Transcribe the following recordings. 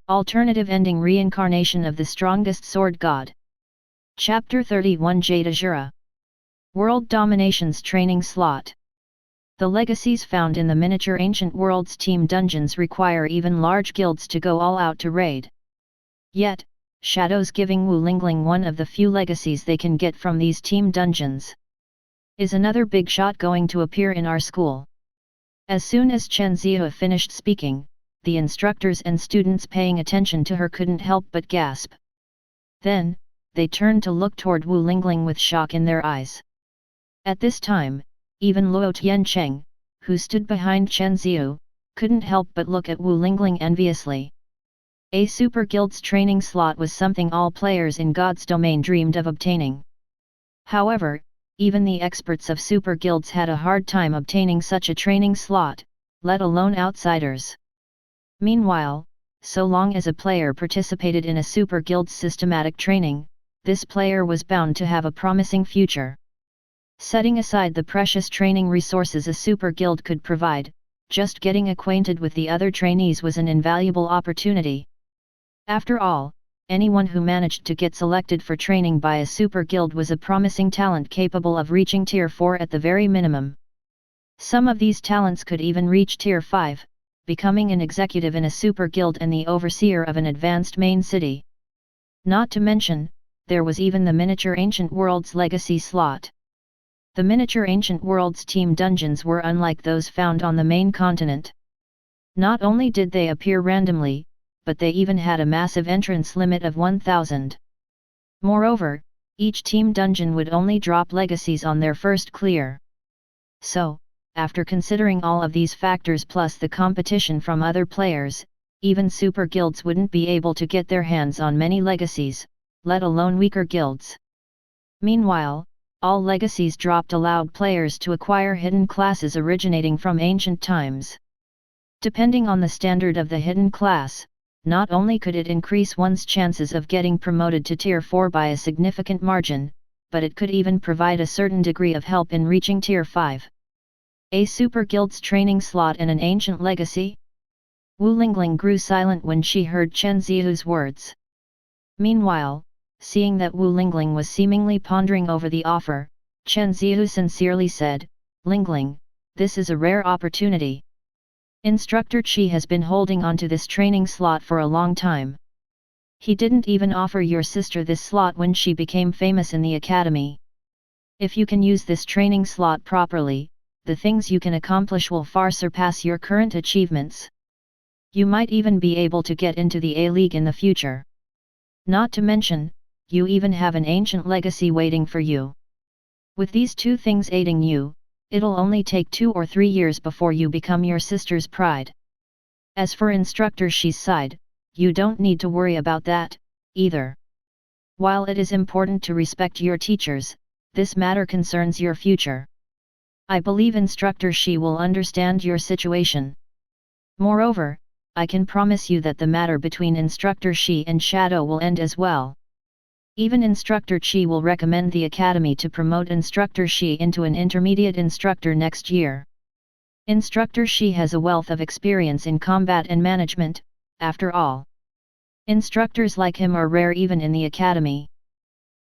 Alternative ending: reincarnation of the strongest sword god. Chapter 31 Jade Asura. World Dominations Training Slot. The legacies found in the miniature Ancient Worlds team dungeons require even large guilds to go all out to raid. Yet, Shadow's giving Wu Lingling one of the few legacies they can get from these team dungeons. Is another big shot going to appear in our school? As soon as Chen Ziyue finished speaking, the instructors and students paying attention to her couldn't help but gasp. Then, they turned to look toward Wu Lingling with shock in their eyes. At this time, even Luo Tiancheng, who stood behind Chen Ziyue, couldn't help but look at Wu Lingling enviously. A super guild's training slot was something all players in God's domain dreamed of obtaining. However, even the experts of super guilds had a hard time obtaining such a training slot, let alone outsiders. Meanwhile, so long as a player participated in a super guild's systematic training, this player was bound to have a promising future. Setting aside the precious training resources a super guild could provide, just getting acquainted with the other trainees was an invaluable opportunity. After all, anyone who managed to get selected for training by a super guild was a promising talent capable of reaching Tier 4 at the very minimum. Some of these talents could even reach Tier 5, becoming an executive in a super guild and the overseer of an advanced main city. Not to mention, there was even the miniature Ancient Worlds legacy slot. The miniature Ancient Worlds team dungeons were unlike those found on the main continent. Not only did they appear randomly, but they even had a massive entrance limit of 1,000. Moreover, each team dungeon would only drop legacies on their first clear. So, after considering all of these factors plus the competition from other players, even super guilds wouldn't be able to get their hands on many legacies, let alone weaker guilds. Meanwhile, all legacies dropped allowed players to acquire hidden classes originating from ancient times. Depending on the standard of the hidden class, not only could it increase one's chances of getting promoted to Tier 4 by a significant margin, but it could even provide a certain degree of help in reaching Tier 5. A super guild's training slot and an ancient legacy? Wu Lingling grew silent when she heard Chen Ziyue's words. Meanwhile, seeing that Wu Lingling was seemingly pondering over the offer, Chen Ziyue sincerely said, "Lingling, this is a rare opportunity. Instructor Qi has been holding onto this training slot for a long time. He didn't even offer your sister this slot when she became famous in the academy. If you can use this training slot properly, the things you can accomplish will far surpass your current achievements. You might even be able to get into the A League in the future. Not to mention, you even have an ancient legacy waiting for you. With these two things aiding you, it'll only take 2 or 3 years before you become your sister's pride. As for Instructor Xi's side, you don't need to worry about that, either. While it is important to respect your teachers, this matter concerns your future. I believe Instructor Xi will understand your situation. Moreover, I can promise you that the matter between Instructor Xi and Shadow will end as well. Even Instructor Qi will recommend the Academy to promote Instructor Xi into an intermediate instructor next year. Instructor Xi has a wealth of experience in combat and management, after all. Instructors like him are rare even in the Academy."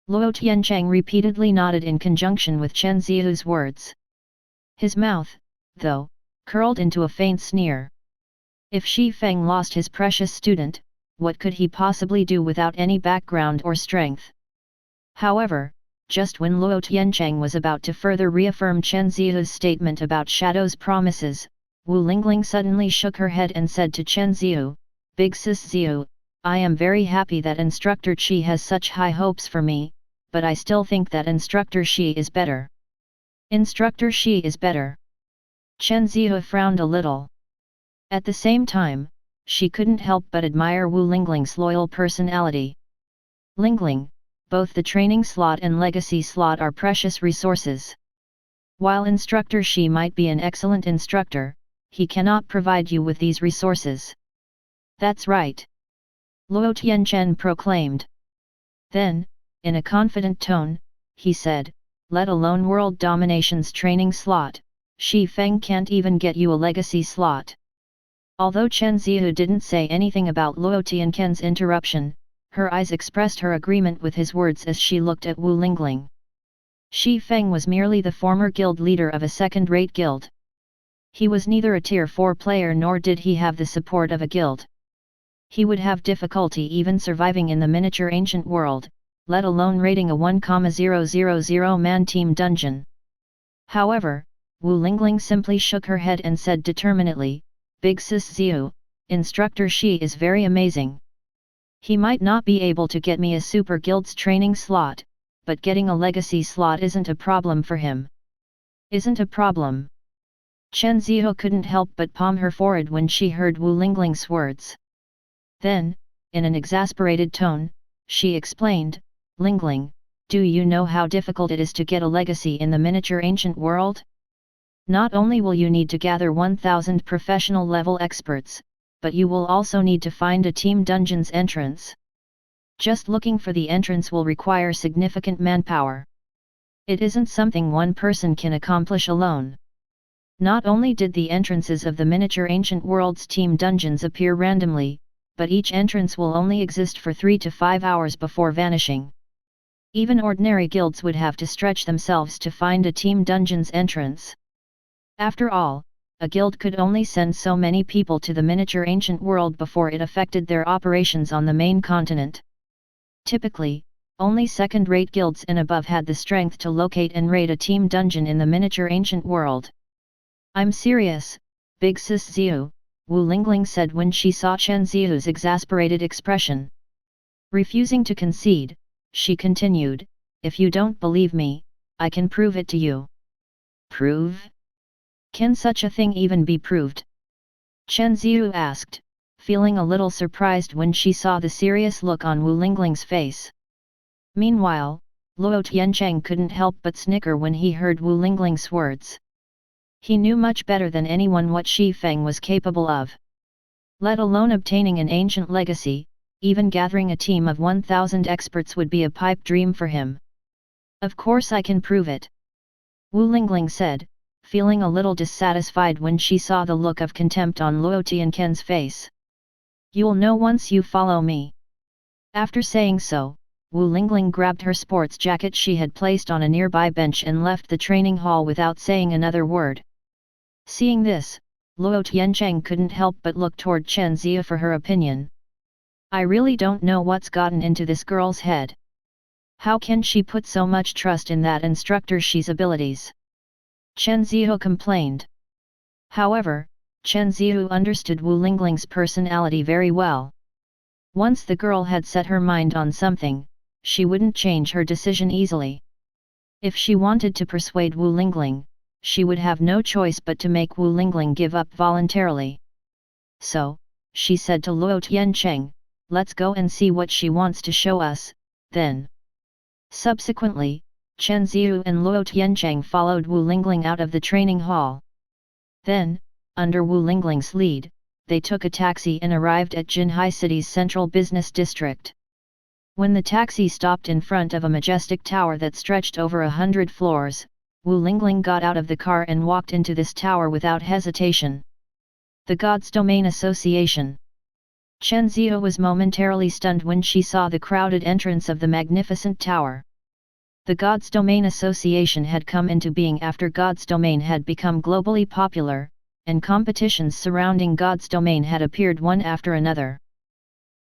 Luo Tiancheng repeatedly nodded in conjunction with Chen Ziyue's words. His mouth, though, curled into a faint sneer. If Feng lost his precious student, what could he possibly do without any background or strength? However, just when Luo Tiancheng was about to further reaffirm Chen Ziyue's statement about Shadow's promises, Wu Lingling suddenly shook her head and said to Chen Ziyue, "Big Sis Ziyue, I am very happy that Instructor Qi has such high hopes for me, but I still think that Instructor Xi is better." "Instructor Xi is better." Chen Ziyue frowned a little. At the same time, she couldn't help but admire Wu Lingling's loyal personality. "Lingling, both the training slot and legacy slot are precious resources. While Instructor Xi might be an excellent instructor, he cannot provide you with these resources." "That's right," Luo Tianchen proclaimed. Then, in a confident tone, he said, "Let alone world domination's training slot, Feng can't even get you a legacy slot." Although Chen Ziyu didn't say anything about Luo Tianquan's interruption, her eyes expressed her agreement with his words as she looked at Wu Lingling. Feng was merely the former guild leader of a second-rate guild. He was neither a Tier 4 player nor did he have the support of a guild. He would have difficulty even surviving in the miniature ancient world, let alone raiding a 1,000-man team dungeon. However, Wu Lingling simply shook her head and said determinedly, "Big Sis Ziyu, Instructor, she is very amazing. He might not be able to get me a super guild's training slot, but getting a legacy slot isn't a problem for him." "Isn't a problem?" Chen Ziyu couldn't help but palm her forehead when she heard Wu Lingling's words. Then, in an exasperated tone, she explained, "Lingling, do you know how difficult it is to get a legacy in the miniature ancient world? Not only will you need to gather 1,000 professional-level experts, but you will also need to find a team dungeon's entrance. Just looking for the entrance will require significant manpower. It isn't something one person can accomplish alone." Not only did the entrances of the miniature ancient world's team dungeons appear randomly, but each entrance will only exist for 3 to 5 hours before vanishing. Even ordinary guilds would have to stretch themselves to find a team dungeon's entrance. After all, a guild could only send so many people to the miniature ancient world before it affected their operations on the main continent. Typically, only second-rate guilds and above had the strength to locate and raid a team dungeon in the miniature ancient world. "I'm serious, Big Sis Ziyu," Wu Lingling said when she saw Chen Ziyu's exasperated expression. Refusing to concede, she continued, "If you don't believe me, I can prove it to you." "Prove? Can such a thing even be proved?" Chen Ziyu asked, feeling a little surprised when she saw the serious look on Wu Lingling's face. Meanwhile, Luo Tiancheng couldn't help but snicker when he heard Wu Lingling's words. He knew much better than anyone what Feng was capable of. Let alone obtaining an ancient legacy, even gathering a team of 1,000 experts would be a pipe dream for him. "Of course I can prove it," Wu Lingling said, feeling a little dissatisfied when she saw the look of contempt on Luo Tianquan's face. "You'll know once you follow me." After saying so, Wu Lingling grabbed her sports jacket she had placed on a nearby bench and left the training hall without saying another word. Seeing this, Luo Tiancheng couldn't help but look toward Chen Ziyu for her opinion. "I really don't know what's gotten into this girl's head. How can she put so much trust in that instructor she's abilities?" Chen Ziyu complained. However, Chen Ziyu understood Wu Lingling's personality very well. Once the girl had set her mind on something, she wouldn't change her decision easily. If she wanted to persuade Wu Lingling, she would have no choice but to make Wu Lingling give up voluntarily. So, she said to Luo Tiancheng, "Let's go and see what she wants to show us, then." Subsequently, Chen Ziyu and Luo Tiancheng followed Wu Lingling out of the training hall. Then, under Wu Lingling's lead, they took a taxi and arrived at Jinhai City's central business district. When the taxi stopped in front of a majestic tower that stretched over 100 floors, Wu Lingling got out of the car and walked into this tower without hesitation. The God's Domain Association. Chen Ziyu was momentarily stunned when she saw the crowded entrance of the magnificent tower. The God's Domain Association had come into being after God's Domain had become globally popular, and competitions surrounding God's Domain had appeared one after another.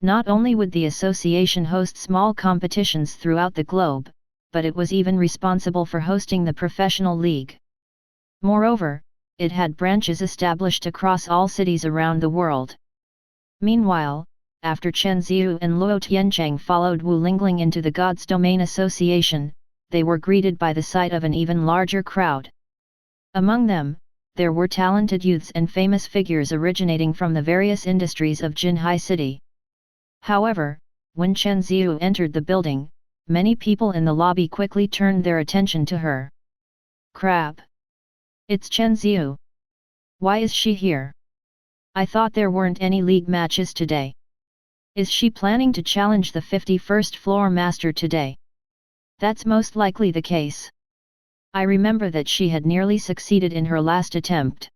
Not only would the association host small competitions throughout the globe, but it was even responsible for hosting the professional league. Moreover, it had branches established across all cities around the world. Meanwhile, after Chen Ziyu and Luo Tiancheng followed Wu Lingling into the God's Domain Association, they were greeted by the sight of an even larger crowd. Among them, there were talented youths and famous figures originating from the various industries of Jinhai City. However, when Chen Ziyu entered the building, many people in the lobby quickly turned their attention to her. "Crap! It's Chen Ziyu. Why is she here? I thought there weren't any league matches today. Is she planning to challenge the 51st floor master today? That's most likely the case. I remember that she had nearly succeeded in her last attempt."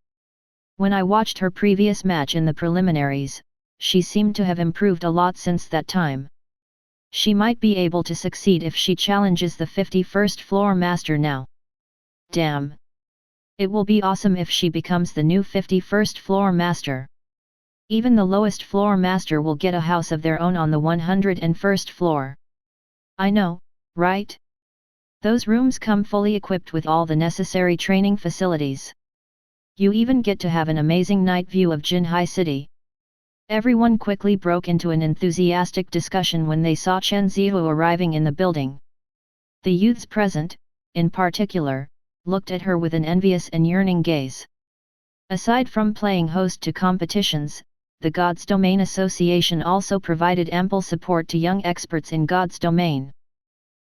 When I watched her previous match in the preliminaries, she seemed to have improved a lot since that time. She might be able to succeed if she challenges the 51st floor master now. Damn! It will be awesome if she becomes the new 51st floor master. Even the lowest floor master will get a house of their own on the 101st floor. I know, right? Those rooms come fully equipped with all the necessary training facilities. You even get to have an amazing night view of Jinhai City. Everyone quickly broke into an enthusiastic discussion when they saw Chen Zihu arriving in the building. The youths present, in particular, looked at her with an envious and yearning gaze. Aside from playing host to competitions, the God's Domain Association also provided ample support to young experts in God's Domain.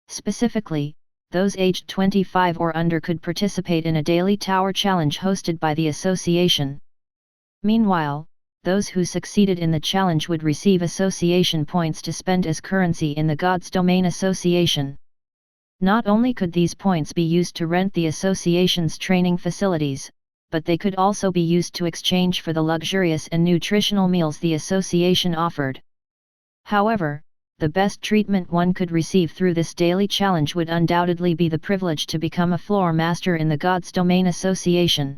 Specifically, those aged 25 or under could participate in a daily tower challenge hosted by the association. Meanwhile, those who succeeded in the challenge would receive association points to spend as currency in the God's Domain Association. Not only could these points be used to rent the association's training facilities, but they could also be used to exchange for the luxurious and nutritional meals the association offered. However, the best treatment one could receive through this daily challenge would undoubtedly be the privilege to become a floor master in the God's Domain Association.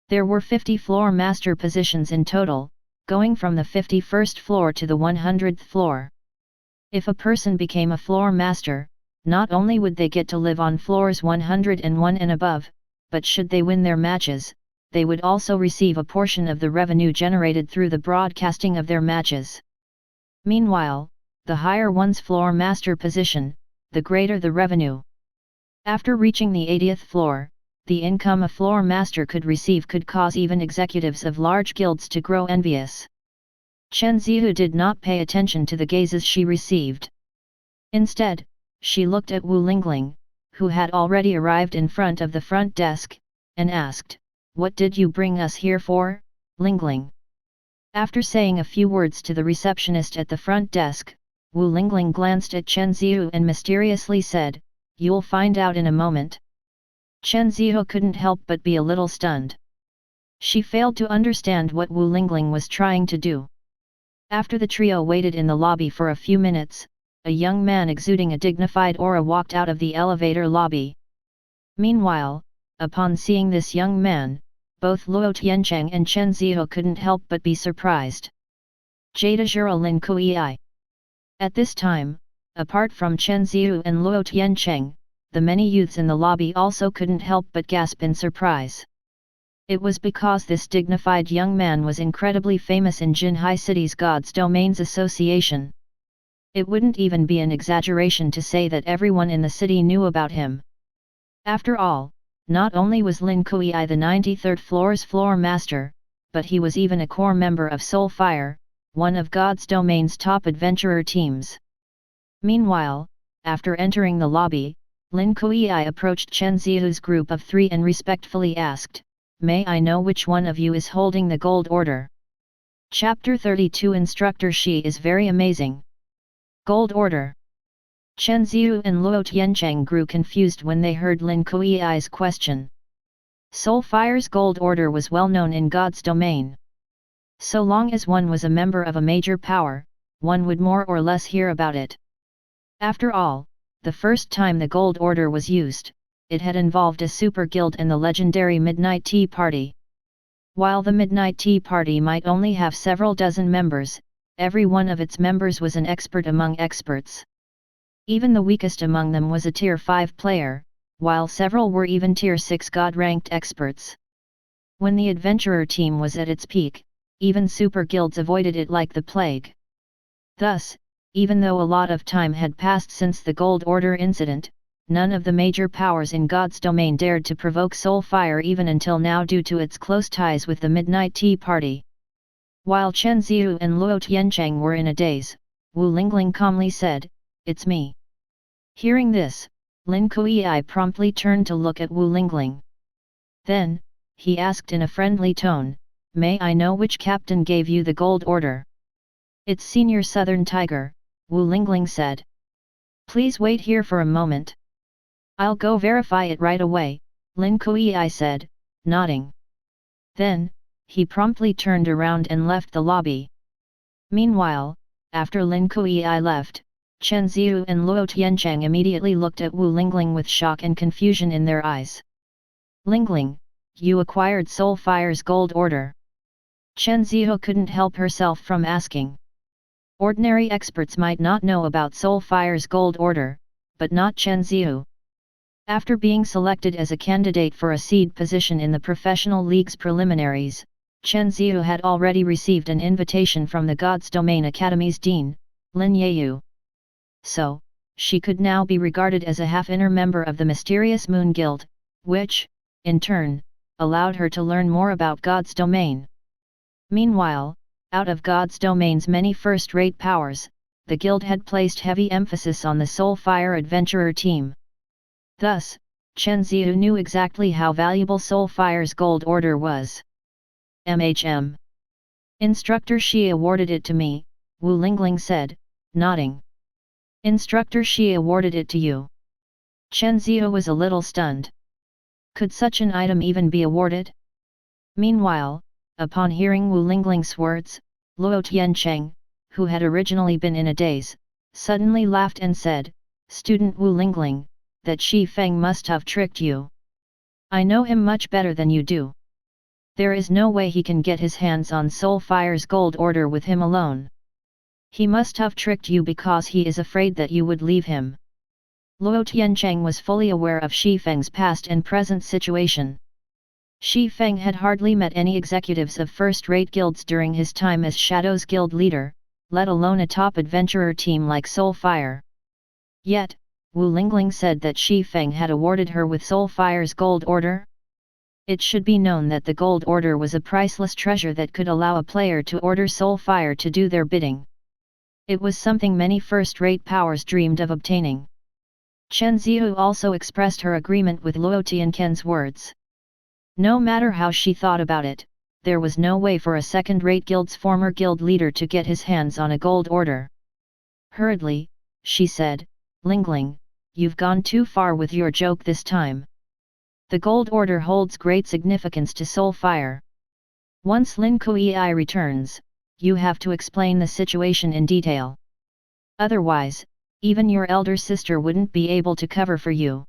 There were 50 floor master positions in total, going from the 51st floor to the 100th floor. If a person became a floor master, not only would they get to live on floors 101 and above, but should they win their matches, they would also receive a portion of the revenue generated through the broadcasting of their matches. Meanwhile, the higher one's floor master position, the greater the revenue. After reaching the 80th floor, the income a floor master could receive could cause even executives of large guilds to grow envious. Chen Zihu did not pay attention to the gazes she received. Instead, she looked at Wu Lingling, who had already arrived in front of the front desk, and asked, "What did you bring us here for, Lingling?" After saying a few words to the receptionist at the front desk, Wu Lingling glanced at Chen Zihu and mysteriously said, "You'll find out in a moment." Chen Zihu couldn't help but be a little stunned. She failed to understand what Wu Lingling was trying to do. After the trio waited in the lobby for a few minutes, a young man exuding a dignified aura walked out of the elevator lobby. Meanwhile, upon seeing this young man, both Luo Tiancheng and Chen Zihu couldn't help but be surprised. Jade Asura Lin Kui. At this time, apart from Chen Zihu and Luo Tiancheng, the many youths in the lobby also couldn't help but gasp in surprise. It was because this dignified young man was incredibly famous in Jinhai City's God's Domains Association. It wouldn't even be an exaggeration to say that everyone in the city knew about him. After all, not only was Lin Kui the 93rd floor's floor master, but he was even a core member of Soulfire, one of God's Domain's top adventurer teams. Meanwhile, after entering the lobby, Lin Kui approached Chen Zihu's group of 3 and respectfully asked, "May I know which one of you is holding the gold order?" Chapter 32 Instructor She is very amazing. Gold order. Chen Zihu and Luo Tiancheng grew confused when they heard Lin Kui's question. Soulfire's gold order was well known in God's Domain. So long as one was a member of a major power, one would more or less hear about it. After all, the first time the gold order was used, it had involved a super guild and the legendary Midnight Tea Party. While the Midnight Tea Party might only have several dozen members, every one of its members was an expert among experts. Even the weakest among them was a Tier 5 player, while several were even Tier 6 God-ranked experts. When the adventurer team was at its peak, even super guilds avoided it like the plague. Thus, even though a lot of time had passed since the Gold Order incident, none of the major powers in God's Domain dared to provoke Soulfire even until now due to its close ties with the Midnight Tea Party. While Chen Zihu and Luo Tiancheng were in a daze, Wu Lingling calmly said, "It's me." Hearing this, Lin Kui promptly turned to look at Wu Lingling. Then, he asked in a friendly tone, "May I know which captain gave you the gold order?" "It's Senior Southern Tiger," Wu Lingling said. "Please wait here for a moment. I'll go verify it right away," Lin Kui said, nodding. Then, he promptly turned around and left the lobby. Meanwhile, after Lin Kuei left, Chen Ziyu and Luo Tiancheng immediately looked at Wu Lingling with shock and confusion in their eyes. Lingling, you acquired Soul Fire's gold order. Chen Ziyu couldn't help herself from asking. Ordinary experts might not know about Soul Fire's gold order, but not Chen Ziyu. After being selected as a candidate for a seed position in the professional league's preliminaries, Chen Ziyu had already received an invitation from the God's Domain Academy's dean, Lin Yayu. So, she could now be regarded as a half-inner member of the mysterious Moon Guild, which, in turn, allowed her to learn more about God's domain. Meanwhile, out of God's domain's many first-rate powers, the guild had placed heavy emphasis on the Soul Fire Adventurer team. Thus, Chen Ziyu knew exactly how valuable Soul Fire's gold order was. Instructor, she awarded it to me, Wu Lingling said, nodding. Instructor, she awarded it to you. Chen Ziyu was a little stunned. Could such an item even be awarded? Meanwhile, upon hearing Wu Lingling's words, Luo Tiancheng, who had originally been in a daze, suddenly laughed and said, Student Wu Lingling, that Shi Feng must have tricked you. I know him much better than you do. There is no way he can get his hands on Soul Fire's gold order with him alone. He must have tricked you because he is afraid that you would leave him. Luo Tiancheng was fully aware of Shi Feng's past and present situation. Shi Feng had hardly met any executives of first-rate guilds during his time as Shadow's guild leader, let alone a top adventurer team like Soul Fire. Yet, Wu Lingling said that Shi Feng had awarded her with Soul Fire's gold order. It should be known that the gold order was a priceless treasure that could allow a player to order Soul Fire to do their bidding. It was something many first-rate powers dreamed of obtaining. Chen Ziyu also expressed her agreement with Luo Tiancheng's words. No matter how she thought about it, there was no way for a second-rate guild's former guild leader to get his hands on a gold order. Hurriedly, she said, Lingling, you've gone too far with your joke this time. The gold order holds great significance to Soul Fire. Once Lin Kuei returns, you have to explain the situation in detail. Otherwise, even your elder sister wouldn't be able to cover for you.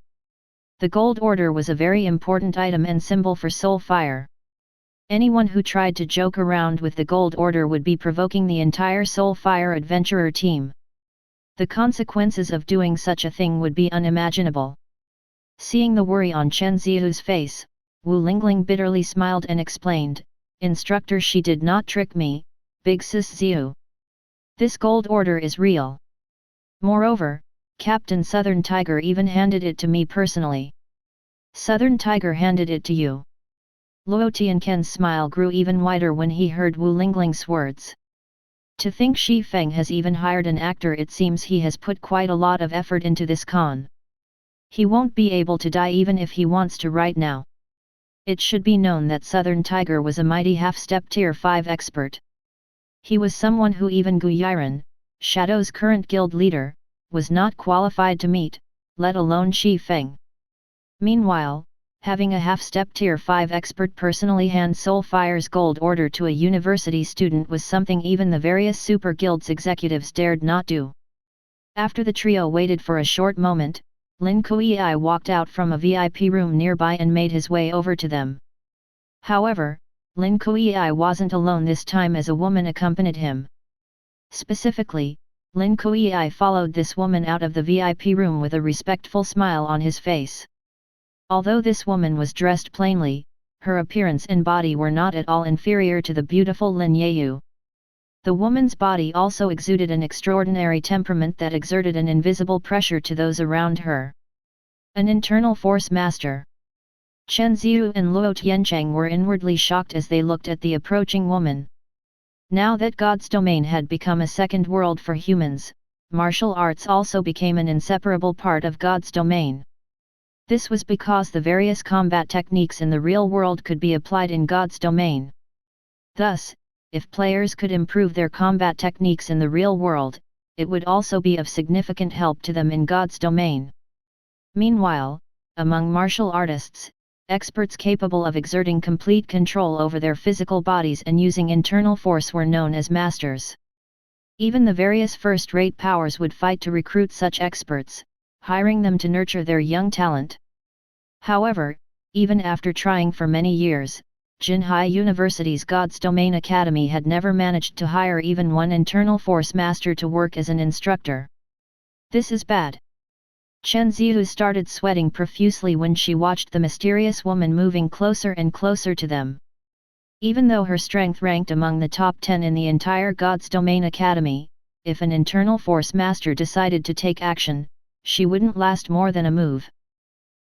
The gold order was a very important item and symbol for Soul Fire. Anyone who tried to joke around with the gold order would be provoking the entire Soul Fire adventurer team. The consequences of doing such a thing would be unimaginable. Seeing the worry on Chen Ziyu's face, Wu Lingling bitterly smiled and explained, Instructor, she did not trick me, Big Sis Ziyu. This gold order is real. Moreover, Captain Southern Tiger even handed it to me personally. Southern Tiger handed it to you. Luo Tiancheng's smile grew even wider when he heard Wu Lingling's words. To think Shi Feng has even hired an actor, it seems he has put quite a lot of effort into this con. He won't be able to die even if he wants to right now. It should be known that Southern Tiger was a mighty half-step tier 5 expert. He was someone who even Gu Yiren, Shadow's current guild leader, was not qualified to meet, let alone Shi Feng. Meanwhile, having a half-step tier 5 expert personally hand Soul Fire's gold order to a university student was something even the various super guilds executives dared not do. After the trio waited for a short moment, Lin Kuei walked out from a VIP room nearby and made his way over to them. However, Lin Kuei wasn't alone this time, as a woman accompanied him. Specifically, Lin Kuei followed this woman out of the VIP room with a respectful smile on his face. Although this woman was dressed plainly, her appearance and body were not at all inferior to the beautiful Lin Yayu. The woman's body also exuded an extraordinary temperament that exerted an invisible pressure to those around her. An internal force master. Chen Ziyu and Luo Tiancheng were inwardly shocked as they looked at the approaching woman. Now that God's domain had become a second world for humans, martial arts also became an inseparable part of God's domain. This was because the various combat techniques in the real world could be applied in God's domain. Thus, if players could improve their combat techniques in the real world, it would also be of significant help to them in God's domain. Meanwhile, among martial artists, experts capable of exerting complete control over their physical bodies and using internal force were known as masters. Even the various first-rate powers would fight to recruit such experts, hiring them to nurture their young talent. However, even after trying for many years, Jinhai University's God's Domain Academy had never managed to hire even one internal force master to work as an instructor. This is bad. Chen Ziyu started sweating profusely when she watched the mysterious woman moving closer and closer to them. Even though her strength ranked among the top 10 in the entire God's Domain Academy, if an internal force master decided to take action, she wouldn't last more than a move.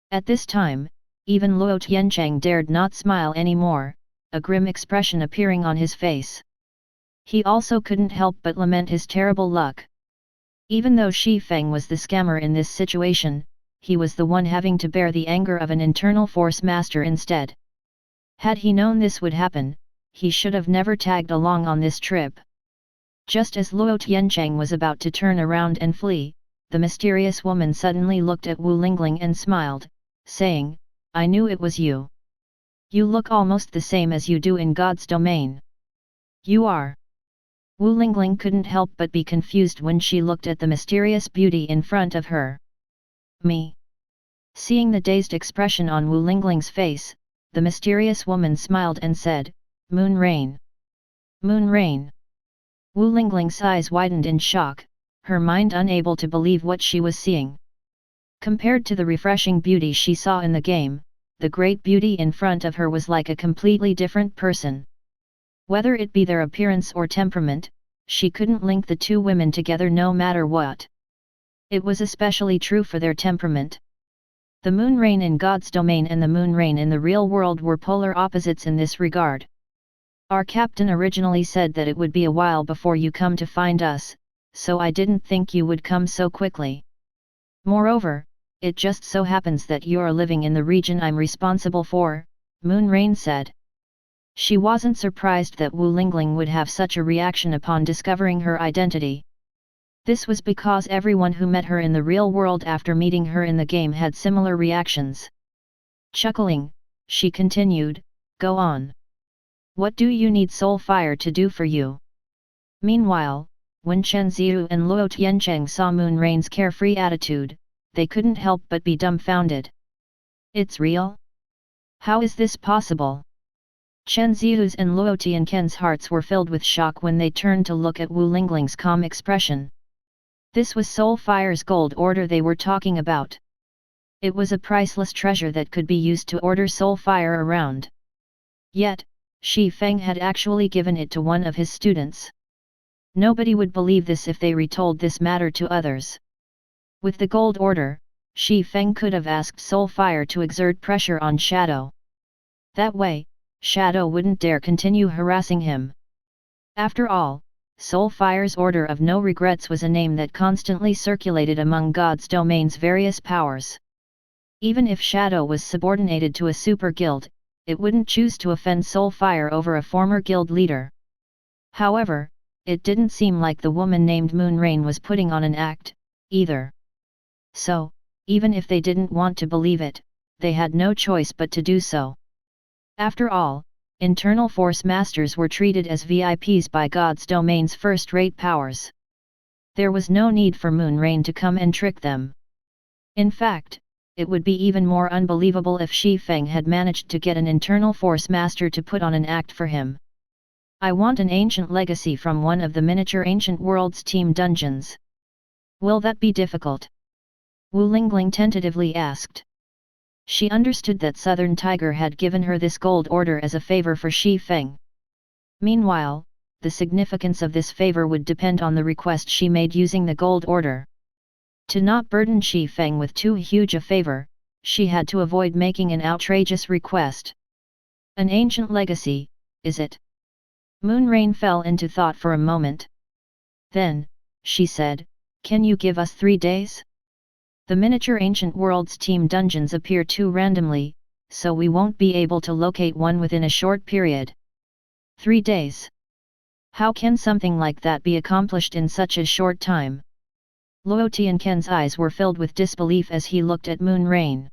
At this time, even Luo Tiancheng dared not smile anymore, a grim expression appearing on his face. He also couldn't help but lament his terrible luck. Even though Feng was the scammer in this situation, he was the one having to bear the anger of an internal force master instead. Had he known this would happen, he should have never tagged along on this trip. Just as Luo Tiancheng was about to turn around and flee, the mysterious woman suddenly looked at Wu Lingling and smiled, saying, "I knew it was you. You look almost the same as you do in God's domain." "You are?" Wu Lingling couldn't help but be confused when she looked at the mysterious beauty in front of her. "Me?" Seeing the dazed expression on Wu Lingling's face, the mysterious woman smiled and said, "Moon Rain." "Moon Rain?" Wu Lingling's eyes widened in shock, her mind unable to believe what she was seeing. Compared to the refreshing beauty she saw in the game, the great beauty in front of her was like a completely different person. Whether it be their appearance or temperament, she couldn't link the two women together no matter what. It was especially true for their temperament. The Moon Rain in God's domain and the Moon Rain in the real world were polar opposites in this regard. "Our captain originally said that it would be a while before you come to find us, so I didn't think you would come so quickly. Moreover, it just so happens that you're living in the region I'm responsible for," Moon Rain said. She wasn't surprised that Wu Lingling would have such a reaction upon discovering her identity. This was because everyone who met her in the real world after meeting her in the game had similar reactions. Chuckling, she continued, "Go on. What do you need Soul Fire to do for you?" Meanwhile, when Chen Ziyu and Luo Tiancheng saw Moon Rain's carefree attitude, they couldn't help but be dumbfounded. "It's real? How is this possible?" Chen Ziyu's and Luo Tiancheng's hearts were filled with shock when they turned to look at Wu Lingling's calm expression. This was Soul Fire's gold order they were talking about. It was a priceless treasure that could be used to order Soul Fire around. Yet, Feng had actually given it to one of his students. Nobody would believe this if they retold this matter to others. With the gold order, Feng could have asked Soul Fire to exert pressure on Shadow. That way, Shadow wouldn't dare continue harassing him. After all, Soul Fire's Order of No Regrets was a name that constantly circulated among God's domain's various powers. Even if Shadow was subordinated to a super guild, it wouldn't choose to offend Soul Fire over a former guild leader. However, it didn't seem like the woman named Moon Rain was putting on an act, either. So, even if they didn't want to believe it, they had no choice but to do so. After all, internal force masters were treated as VIPs by God's domain's first-rate powers. There was no need for Moon Rain to come and trick them. In fact, it would be even more unbelievable if Feng had managed to get an internal force master to put on an act for him. "I want an ancient legacy from one of the miniature Ancient Worlds team dungeons. Will that be difficult?" Wu Lingling tentatively asked. She understood that Southern Tiger had given her this gold order as a favor for Feng. Meanwhile, the significance of this favor would depend on the request she made using the gold order. To not burden Feng with too huge a favor, she had to avoid making an outrageous request. "An ancient legacy, is it?" Moon Rain fell into thought for a moment. Then, she said, "Can you give us 3 days? The miniature Ancient Worlds team dungeons appear too randomly, so we won't be able to locate one within a short period." 3 days? How can something like that be accomplished in such a short time? Luo Tiancheng's eyes were filled with disbelief as he looked at Moon Rain.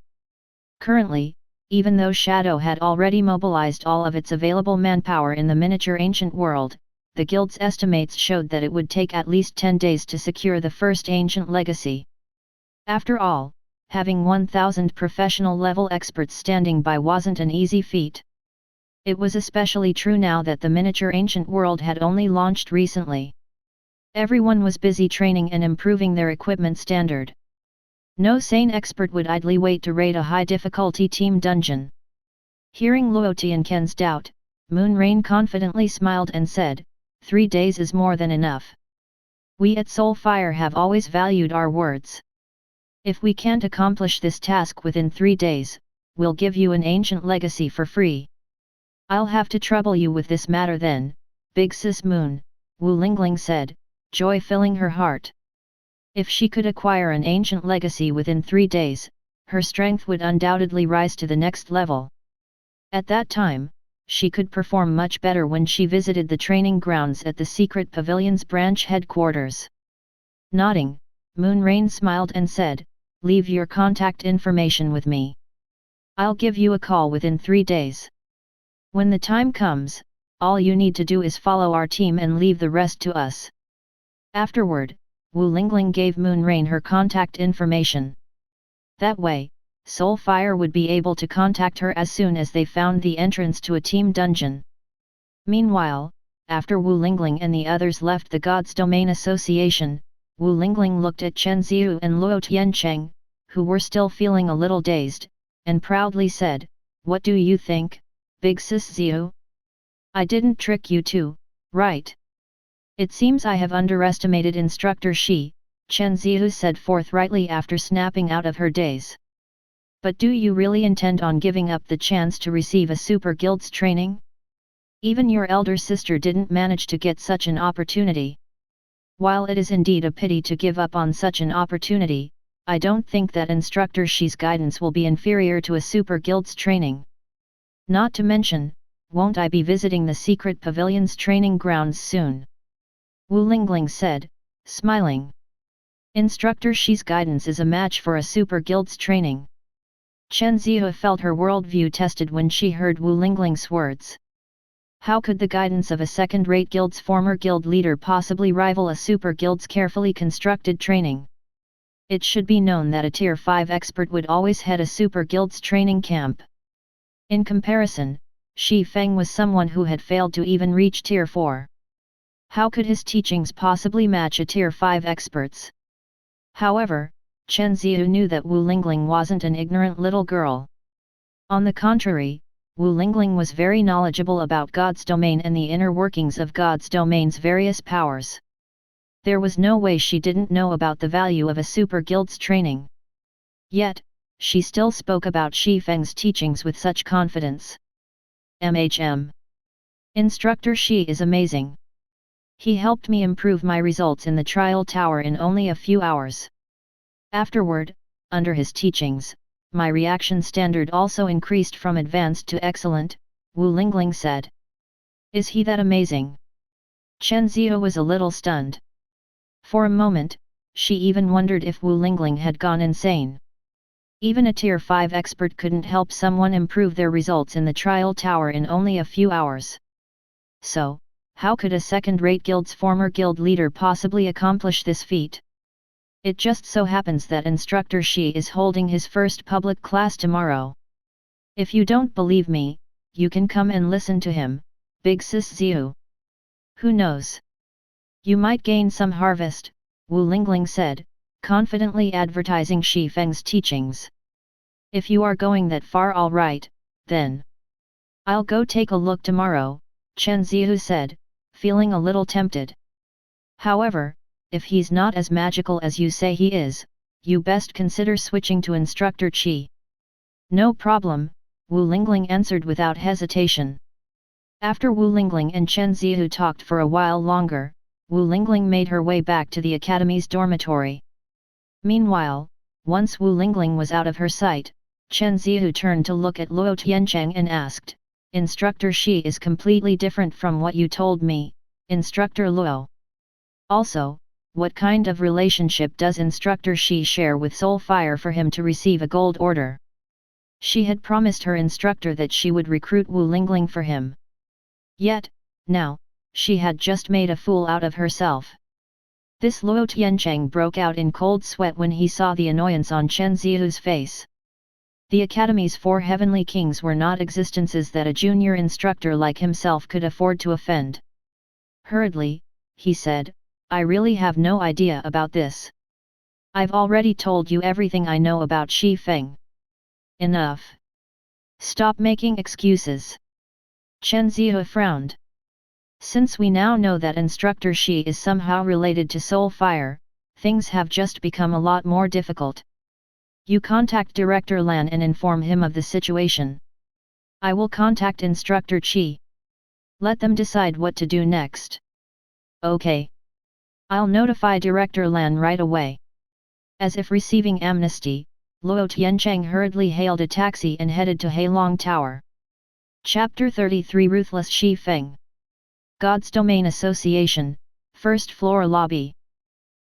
Currently, even though Shadow had already mobilized all of its available manpower in the miniature ancient world, the guild's estimates showed that it would take at least 10 days to secure the first ancient legacy. After all, having 1,000 professional-level experts standing by wasn't an easy feat. It was especially true now that the miniature ancient world had only launched recently. Everyone was busy training and improving their equipment standard. No sane expert would idly wait to raid a high-difficulty team dungeon. Hearing Luo Tianquan's doubt, Moonrain confidently smiled and said, 3 days is more than enough. We at Soulfire have always valued our words. If we can't accomplish this task within 3 days, we'll give you an ancient legacy for free. I'll have to trouble you with this matter then, Big Sis Moon, Wu Lingling said, joy filling her heart. If she could acquire an ancient legacy within 3 days, her strength would undoubtedly rise to the next level. At that time, she could perform much better when she visited the training grounds at the Secret Pavilion's branch headquarters. Nodding, Moonrain smiled and said, leave your contact information with me. I'll give you a call within 3 days. When the time comes, all you need to do is follow our team and leave the rest to us. Afterward, Wu Lingling gave Moonrain her contact information. That way, Soulfire would be able to contact her as soon as they found the entrance to a team dungeon. Meanwhile, after Wu Lingling and the others left the God's Domain Association, Wu Lingling looked at Chen Ziyu and Luo Tiancheng, who were still feeling a little dazed, and proudly said, what do you think, Big Sis Ziyu? I didn't trick you too, right? It seems I have underestimated Instructor Shi, Chen Ziyu said forthrightly after snapping out of her daze. But do you really intend on giving up the chance to receive a super guild's training? Even your elder sister didn't manage to get such an opportunity. While it is indeed a pity to give up on such an opportunity, I don't think that Instructor Shi's guidance will be inferior to a super guild's training. Not to mention, won't I be visiting the Secret Pavilion's training grounds soon? Wu Lingling said, smiling. Instructor Shi's guidance is a match for a super guild's training. Chen Ziyu felt her worldview tested when she heard Wu Lingling's words. How could the guidance of a second-rate guild's former guild leader possibly rival a super guild's carefully constructed training? It should be known that a Tier 5 expert would always head a super guild's training camp. In comparison, Feng was someone who had failed to even reach Tier 4. How could his teachings possibly match a Tier 5 expert's? However, Chen Ziyu knew that Wu Lingling wasn't an ignorant little girl. On the contrary, Wu Lingling was very knowledgeable about God's domain and the inner workings of God's domain's various powers. There was no way she didn't know about the value of a super guild's training. Yet, she still spoke about Feng's teachings with such confidence. Instructor Shi is amazing. He helped me improve my results in the trial tower in only a few hours. Afterward, under his teachings, my reaction standard also increased from advanced to excellent, Wu Lingling said. Is he that amazing? Chen Ziyu was a little stunned. For a moment, she even wondered if Wu Lingling had gone insane. Even a Tier 5 expert couldn't help someone improve their results in the trial tower in only a few hours. So, how could a second-rate guild's former guild leader possibly accomplish this feat? It just so happens that Instructor Shi is holding his first public class tomorrow. If you don't believe me, you can come and listen to him, Big Sis Ziyu. Who knows? You might gain some harvest, Wu Lingling said, confidently advertising Feng's teachings. If you are going that far, all right, then. I'll go take a look tomorrow, Chen Ziyu said, feeling a little tempted. However, if he's not as magical as you say he is, you best consider switching to Instructor Chi. No problem, Wu Lingling answered without hesitation. After Wu Lingling and Chen Ziyu talked for a while longer, Wu Lingling made her way back to the academy's dormitory. Meanwhile, once Wu Lingling was out of her sight, Chen Ziyu turned to look at Luo Tiancheng and asked, Instructor Shi is completely different from what you told me, Instructor Luo. Also, what kind of relationship does Instructor Shi share with Soulfire for him to receive a gold order? She had promised her instructor that she would recruit Wu Lingling for him. Yet, now, she had just made a fool out of herself. This Luo Tiancheng broke out in cold sweat when he saw the annoyance on Chen Zihu's face. The Academy's 4 heavenly kings were not existences that a junior instructor like himself could afford to offend. Hurriedly, he said, I really have no idea about this. I've already told you everything I know about Feng. Enough. Stop making excuses. Chen Zihu frowned. Since we now know that Instructor Shi is somehow related to Soul Fire, things have just become a lot more difficult. You contact Director Lan and inform him of the situation. I will contact Instructor Chi. Let them decide what to do next. Okay. I'll notify Director Lan right away. As if receiving amnesty, Luo Tiancheng hurriedly hailed a taxi and headed to Heilong Tower. Chapter 33 Ruthless Feng. God's Domain Association, First Floor Lobby.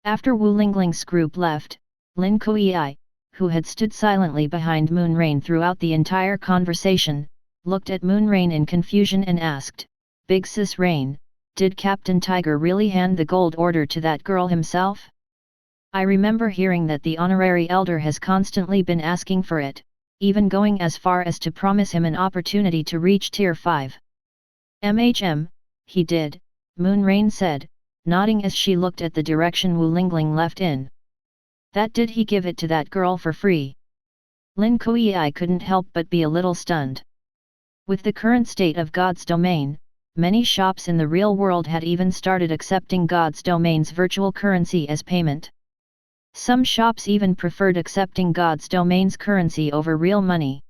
After Wu Lingling's group left, Lin Kuei, who had stood silently behind Moonrain throughout the entire conversation, looked at Moonrain in confusion and asked, Big Sis Rain, did Captain Tiger really hand the gold order to that girl himself? I remember hearing that the honorary elder has constantly been asking for it, even going as far as to promise him an opportunity to reach Tier 5. He did, Moonrain said, nodding as she looked at the direction Wu Lingling left in. That did he give it to that girl for free? Lin Kuei couldn't help but be a little stunned. With the current state of God's domain, many shops in the real world had even started accepting God's domain's virtual currency as payment. Some shops even preferred accepting God's domain's currency over real money.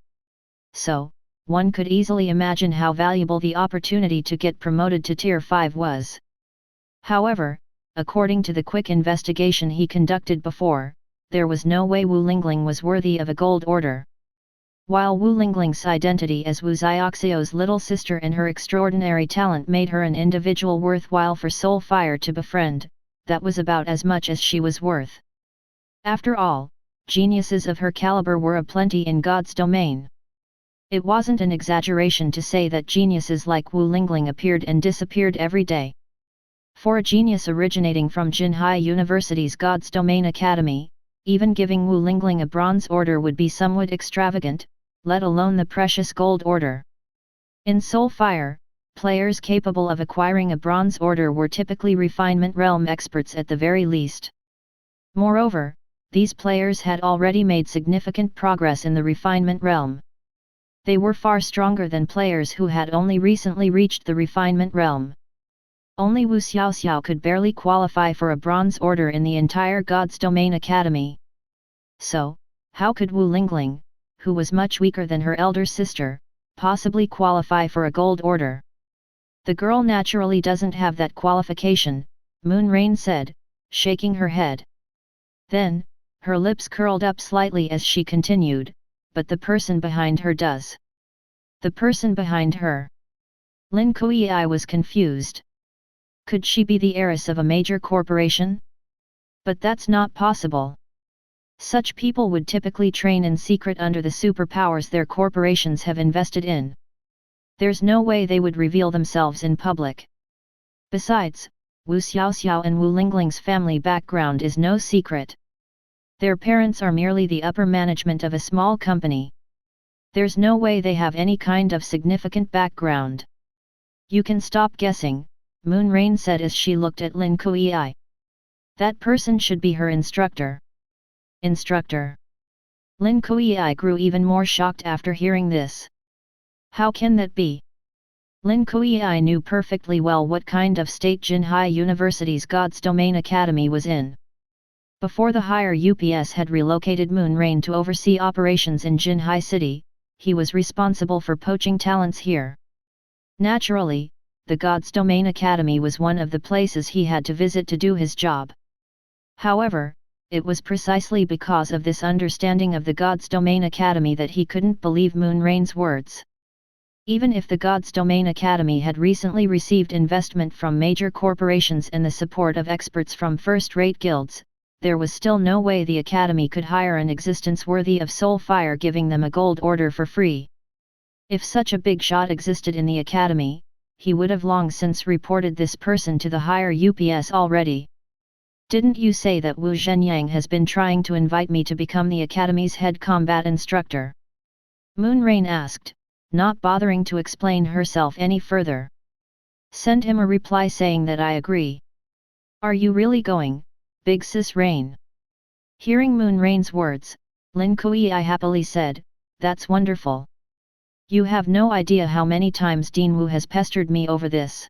So, one could easily imagine how valuable the opportunity to get promoted to Tier 5 was. However, according to the quick investigation he conducted before, there was no way Wu Lingling was worthy of a gold order. While Wu Lingling's identity as Wu Zioxio's little sister and her extraordinary talent made her an individual worthwhile for Soul Fire to befriend, that was about as much as she was worth. After all, geniuses of her caliber were aplenty in God's domain. It wasn't an exaggeration to say that geniuses like Wu Lingling appeared and disappeared every day. For a genius originating from Jinhai University's God's Domain Academy, even giving Wu Lingling a bronze order would be somewhat extravagant, let alone the precious gold order. In Soul Fire, players capable of acquiring a bronze order were typically Refinement realm experts at the very least. Moreover, these players had already made significant progress in the Refinement realm. They were far stronger than players who had only recently reached the Refinement realm. Only Wu Xiaoxiao could barely qualify for a bronze order in the entire God's Domain Academy. So, how could Wu Lingling, who was much weaker than her elder sister, possibly qualify for a gold order? The girl naturally doesn't have that qualification, Moonrain said, shaking her head. Then, her lips curled up slightly as she continued, but the person behind her does. The person behind her? Lin Kuei was confused. Could she be the heiress of a major corporation? But that's not possible. Such people would typically train in secret under the superpowers their corporations have invested in. There's no way they would reveal themselves in public. Besides, Wu Xiaoxiao and Wu Lingling's family background is no secret. Their parents are merely the upper management of a small company. There's no way they have any kind of significant background. You can stop guessing, Moonrain said as she looked at Lin Kuei. That person should be her instructor. Instructor. Lin Kuei grew even more shocked after hearing this. How can that be? Lin Kuei knew perfectly well what kind of state Jinhai University's God's Domain Academy was in. Before the higher UPS had relocated Moonrain to oversee operations in Jinhai City, he was responsible for poaching talents here. Naturally, the God's Domain Academy was one of the places he had to visit to do his job. However, it was precisely because of this understanding of the God's Domain Academy that he couldn't believe Moonrain's words. Even if the God's Domain Academy had recently received investment from major corporations and the support of experts from first-rate guilds, there was still no way the academy could hire an existence worthy of Soulfire giving them a gold order for free. If such a big shot existed in the academy, he would have long since reported this person to the higher UPS already. Didn't you say that Wu Zhenyang has been trying to invite me to become the academy's head combat instructor? Moonrain asked, not bothering to explain herself any further. Send him a reply saying that I agree. Are you really going, Big Sis Rain? Hearing Moonrain's words, Lin Kui happily said, that's wonderful. You have no idea how many times Dean Wu has pestered me over this.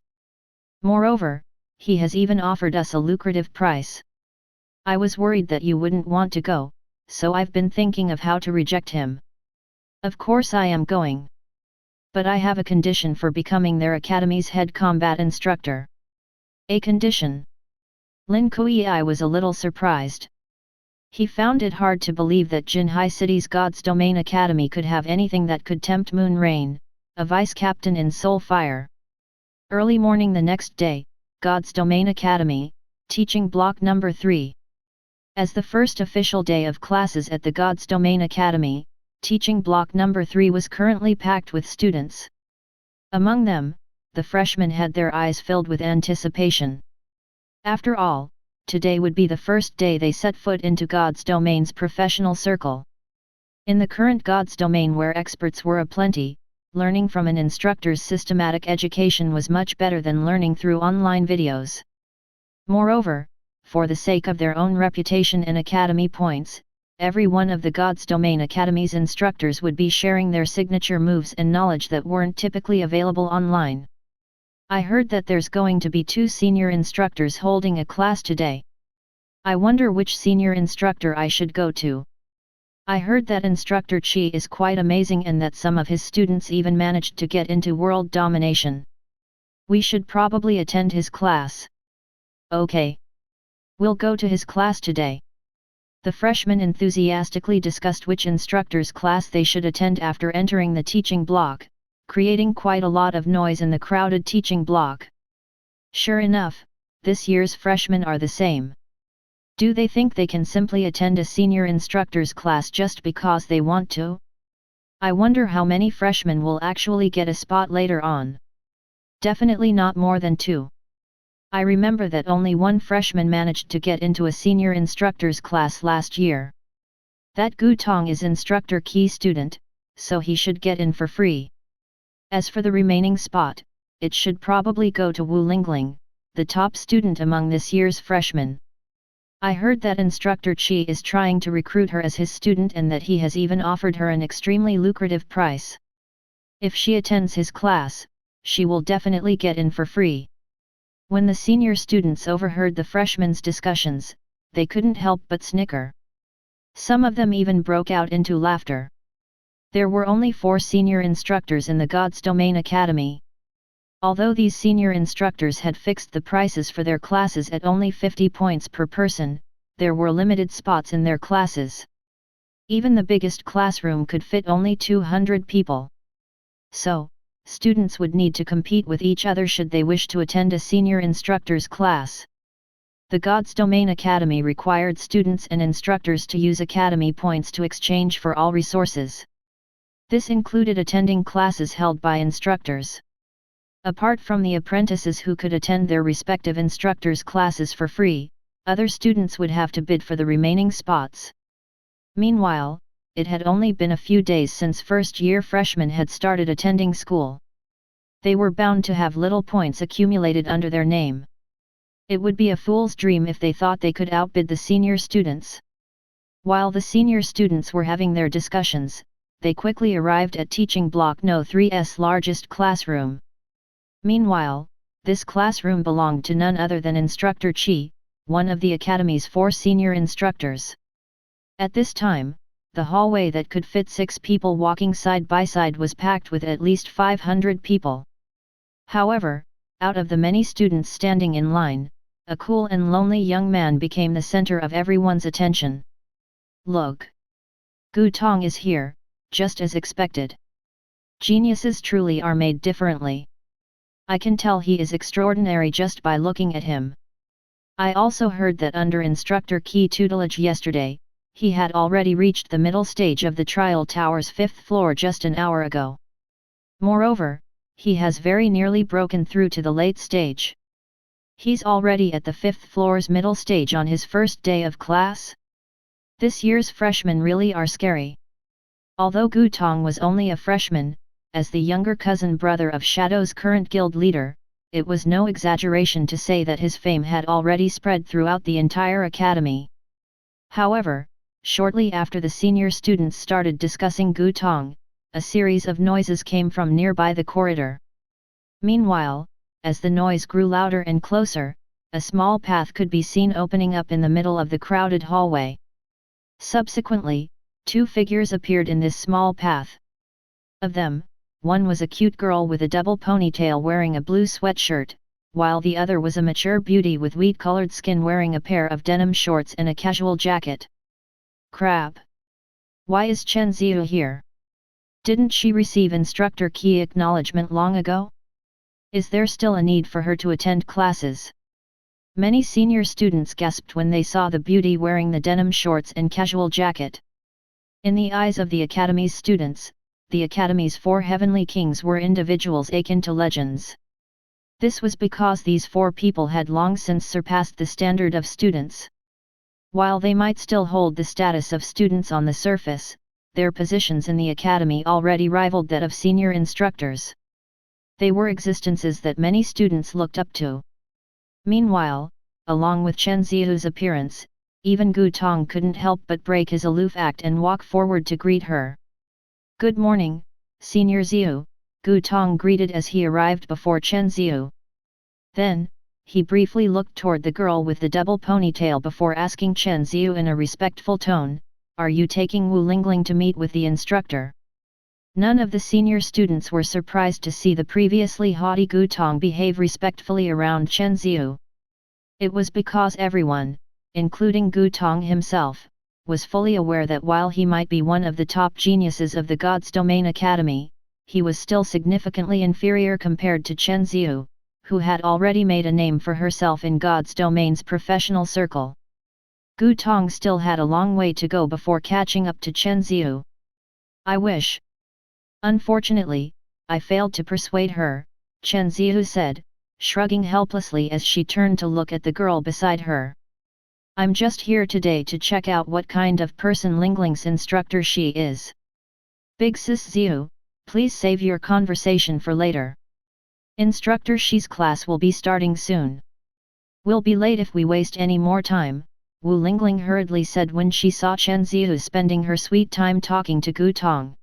Moreover, he has even offered us a lucrative price. I was worried that you wouldn't want to go, so I've been thinking of how to reject him. Of course I am going. But I have a condition for becoming their academy's head combat instructor. A condition? Lin Kui was a little surprised. He found it hard to believe that Jinhai City's God's Domain Academy could have anything that could tempt Moonrain, a vice-captain in Soulfire. Early morning the next day, God's Domain Academy, teaching block number 3. As the first official day of classes at the God's Domain Academy, teaching block number 3 was currently packed with students. Among them, the freshmen had their eyes filled with anticipation. After all, today would be the first day they set foot into God's Domain's professional circle. In the current God's Domain where experts were aplenty, learning from an instructor's systematic education was much better than learning through online videos. Moreover, for the sake of their own reputation and academy points, every one of the God's Domain Academy's instructors would be sharing their signature moves and knowledge that weren't typically available online. I heard that there's going to be 2 senior instructors holding a class today. I wonder which senior instructor I should go to. I heard that Instructor Chi is quite amazing and that some of his students even managed to get into world domination. We should probably attend his class. Okay. We'll go to his class today. The freshmen enthusiastically discussed which instructor's class they should attend after entering the teaching block, creating quite a lot of noise in the crowded teaching block. Sure enough, this year's freshmen are the same. Do they think they can simply attend a senior instructor's class just because they want to? I wonder how many freshmen will actually get a spot later on. Definitely not more than 2. I remember that only 1 freshman managed to get into a senior instructor's class last year. That Gu Tong is instructor key student, so he should get in for free. As for the remaining spot, it should probably go to Wu Lingling, the top student among this year's freshmen. I heard that Instructor Chi is trying to recruit her as his student and that he has even offered her an extremely lucrative price. If she attends his class, she will definitely get in for free. When the senior students overheard the freshmen's discussions, they couldn't help but snicker. Some of them even broke out into laughter. There were only 4 senior instructors in the God's Domain Academy. Although these senior instructors had fixed the prices for their classes at only 50 points per person, there were limited spots in their classes. Even the biggest classroom could fit only 200 people. So, students would need to compete with each other should they wish to attend a senior instructor's class. The God's Domain Academy required students and instructors to use academy points to exchange for all resources. This included attending classes held by instructors. Apart from the apprentices who could attend their respective instructors' classes for free, other students would have to bid for the remaining spots. Meanwhile, it had only been a few days since first-year freshmen had started attending school. They were bound to have little points accumulated under their name. It would be a fool's dream if they thought they could outbid the senior students. While the senior students were having their discussions, they quickly arrived at teaching block No 3's largest classroom. Meanwhile, this classroom belonged to none other than Instructor Chi, one of the Academy's 4 senior instructors. At this time, the hallway that could fit 6 people walking side by side was packed with at least 500 people. However, out of the many students standing in line, a cool and lonely young man became the center of everyone's attention. Look! Gu Tong is here, just as expected. Geniuses truly are made differently. I can tell he is extraordinary just by looking at him. I also heard that under Instructor Key tutelage yesterday, he had already reached the middle stage of the trial tower's 5th floor just an hour ago. Moreover, he has very nearly broken through to the late stage. He's already at the 5th floor's middle stage on his first day of class? This year's freshmen really are scary. Although Gu Tong was only a freshman, as the younger cousin brother of Shadow's current guild leader, it was no exaggeration to say that his fame had already spread throughout the entire academy. However, shortly after the senior students started discussing Gu Tong, a series of noises came from nearby the corridor. Meanwhile, as the noise grew louder and closer, a small path could be seen opening up in the middle of the crowded hallway. Subsequently, 2 figures appeared in this small path. Of them, one was a cute girl with a double ponytail wearing a blue sweatshirt, while the other was a mature beauty with wheat-colored skin wearing a pair of denim shorts and a casual jacket. Crap! Why is Chen Ziyu here? Didn't she receive Instructor Key acknowledgement long ago? Is there still a need for her to attend classes? Many senior students gasped when they saw the beauty wearing the denim shorts and casual jacket. In the eyes of the Academy's students, the Academy's 4 heavenly kings were individuals akin to legends. This was because these 4 people had long since surpassed the standard of students. While they might still hold the status of students on the surface, their positions in the Academy already rivaled that of senior instructors. They were existences that many students looked up to. Meanwhile, along with Chen Ziyu's appearance, even Gu Tong couldn't help but break his aloof act and walk forward to greet her. "Good morning, Senior Ziyu," Gu Tong greeted as he arrived before Chen Ziyu. Then, he briefly looked toward the girl with the double ponytail before asking Chen Ziyu in a respectful tone, "Are you taking Wu Lingling to meet with the instructor?" None of the senior students were surprised to see the previously haughty Gu Tong behave respectfully around Chen Ziyu. It was because everyone, including Gu Tong himself, was fully aware that while he might be one of the top geniuses of the God's Domain Academy, he was still significantly inferior compared to Chen Ziyu, who had already made a name for herself in God's Domain's professional circle. Gu Tong still had a long way to go before catching up to Chen Ziyu. "I wish. Unfortunately, I failed to persuade her," Chen Ziyu said, shrugging helplessly as she turned to look at the girl beside her. "I'm just here today to check out what kind of person Lingling's instructor she is. Big Sis Ziyu, please save your conversation for later. Instructor Shi's class will be starting soon. We'll be late if we waste any more time," Wu Lingling hurriedly said when she saw Chen Ziyu spending her sweet time talking to Gu Tong.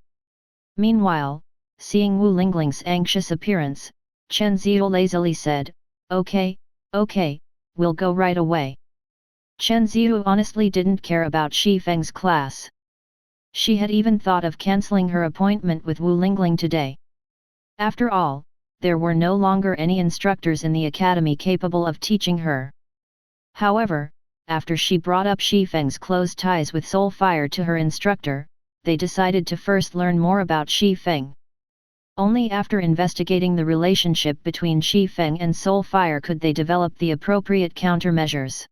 Meanwhile, seeing Wu Lingling's anxious appearance, Chen Ziyu lazily said, Okay, we'll go right away." Chen Ziyu honestly didn't care about Shi Feng's class. She had even thought of cancelling her appointment with Wu Lingling today. After all, there were no longer any instructors in the academy capable of teaching her. However, after she brought up Shi Feng's close ties with Soul Fire to her instructor, they decided to first learn more about Shi Feng. Only after investigating the relationship between Shi Feng and Soul Fire could they develop the appropriate countermeasures.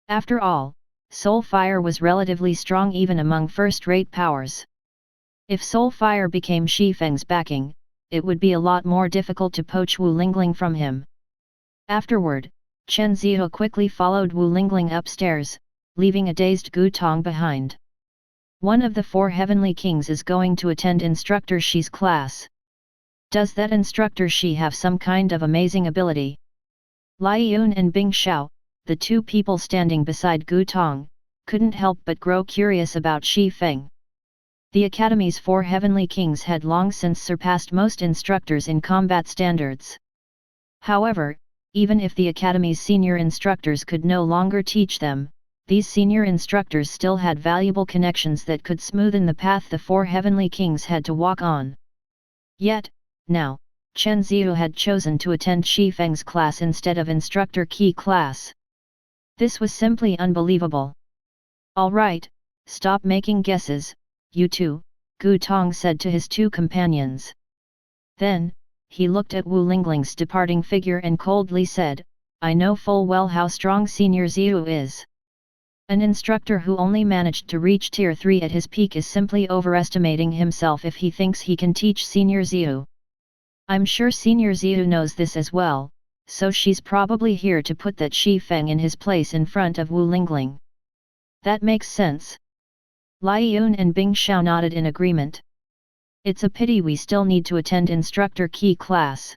After all, Soul Fire was relatively strong even among first-rate powers. If Soul Fire became Shi Feng's backing, it would be a lot more difficult to poach Wu Lingling from him. Afterward, Chen Ziyu quickly followed Wu Lingling upstairs, leaving a dazed Gu Tong behind. One of the 4 heavenly kings is going to attend Instructor Shi's class. Does that Instructor Shi have some kind of amazing ability? Lai Yun and Bing Xiao, the 2 people standing beside Gu Tong, couldn't help but grow curious about Shi Feng. The Academy's 4 heavenly kings had long since surpassed most instructors in combat standards. However, even if the Academy's senior instructors could no longer teach them, these senior instructors still had valuable connections that could smoothen the path the 4 heavenly kings had to walk on. Yet, now, Chen Ziyu had chosen to attend Shi Feng's class instead of Instructor Key class. This was simply unbelievable. "Alright, stop making guesses, you two," Gu Tong said to his 2 companions. Then, he looked at Wu Lingling's departing figure and coldly said, I know full well how strong Senior Ziyu is. An instructor who only managed to reach Tier 3 at his peak is simply overestimating himself if he thinks he can teach Senior Ziyu. I'm sure Senior Ziyu knows this as well, so she's probably here to put that Feng in his place in front of Wu Lingling. That makes sense. Lai Yun and Bing Xiao nodded in agreement. It's a pity we still need to attend Instructor Key class.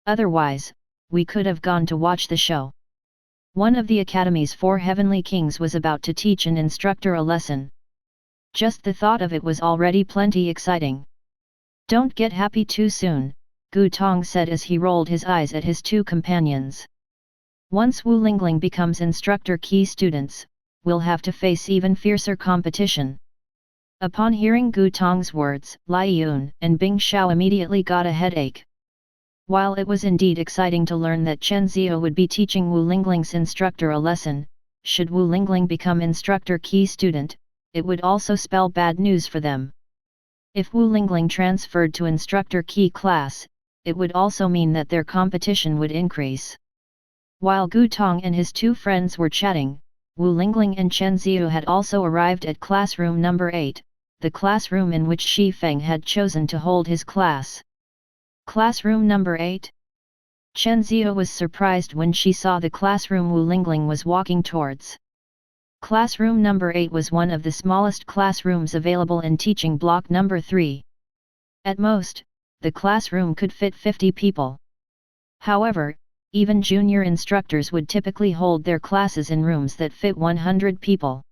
Otherwise, we could have gone to watch the show. One of the Academy's 4 Heavenly Kings was about to teach an instructor a lesson. Just the thought of it was already plenty exciting. Don't get happy too soon, Gu Tong said as he rolled his eyes at his 2 companions. Once Wu Lingling becomes Instructor Key students, we'll have to face even fiercer competition. Upon hearing Gu Tong's words, Lai Yun and Bing Xiao immediately got a headache. While it was indeed exciting to learn that Chen Zio would be teaching Wu Lingling's instructor a lesson, should Wu Lingling become Instructor Key student, it would also spell bad news for them. If Wu Lingling transferred to Instructor Key class, it would also mean that their competition would increase. While Gu Tong and his 2 friends were chatting, Wu Lingling and Chen Zio had also arrived at classroom number 8, the classroom in which Feng had chosen to hold his class. Classroom number 8? Chen Zio was surprised when she saw the classroom Wu Lingling was walking towards. Classroom number 8 was one of the smallest classrooms available in teaching block number 3. At most, the classroom could fit 50 people. However, even junior instructors would typically hold their classes in rooms that fit 100 people.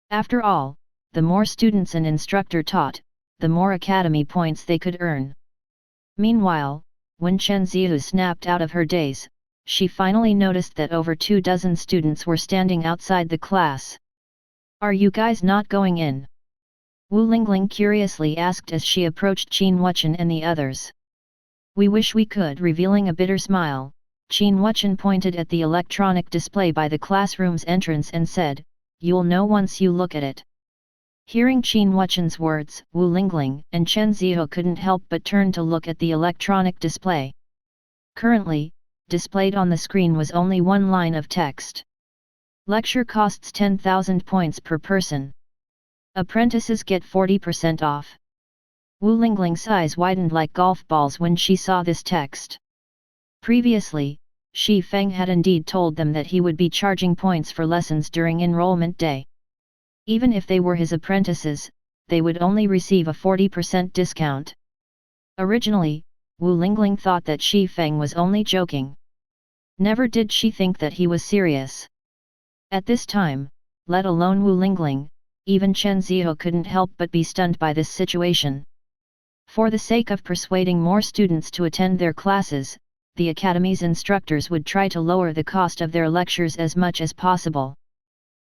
After all, the more students an instructor taught, the more academy points they could earn. Meanwhile, when Chen Ziyu snapped out of her daze, she finally noticed that over 2 dozen students were standing outside the class. Are you guys not going in? Wu Lingling curiously asked as she approached Qin Wuchen and the others. We wish we could, revealing a bitter smile. Qin Wuchen pointed at the electronic display by the classroom's entrance and said, "You'll know once you look at it." Hearing Qin Wuchen's words, Wu Lingling and Chen Zio couldn't help but turn to look at the electronic display. Currently, displayed on the screen was only one line of text. Lecture costs 10,000 points per person. Apprentices get 40% off. Wu Lingling's eyes widened like golf balls when she saw this text. Previously, Feng had indeed told them that he would be charging points for lessons during enrollment day. Even if they were his apprentices, they would only receive a 40% discount. Originally, Wu Lingling thought that Feng was only joking. Never did she think that he was serious. At this time, let alone Wu Lingling, even Chen Zio couldn't help but be stunned by this situation. For the sake of persuading more students to attend their classes, the Academy's instructors would try to lower the cost of their lectures as much as possible.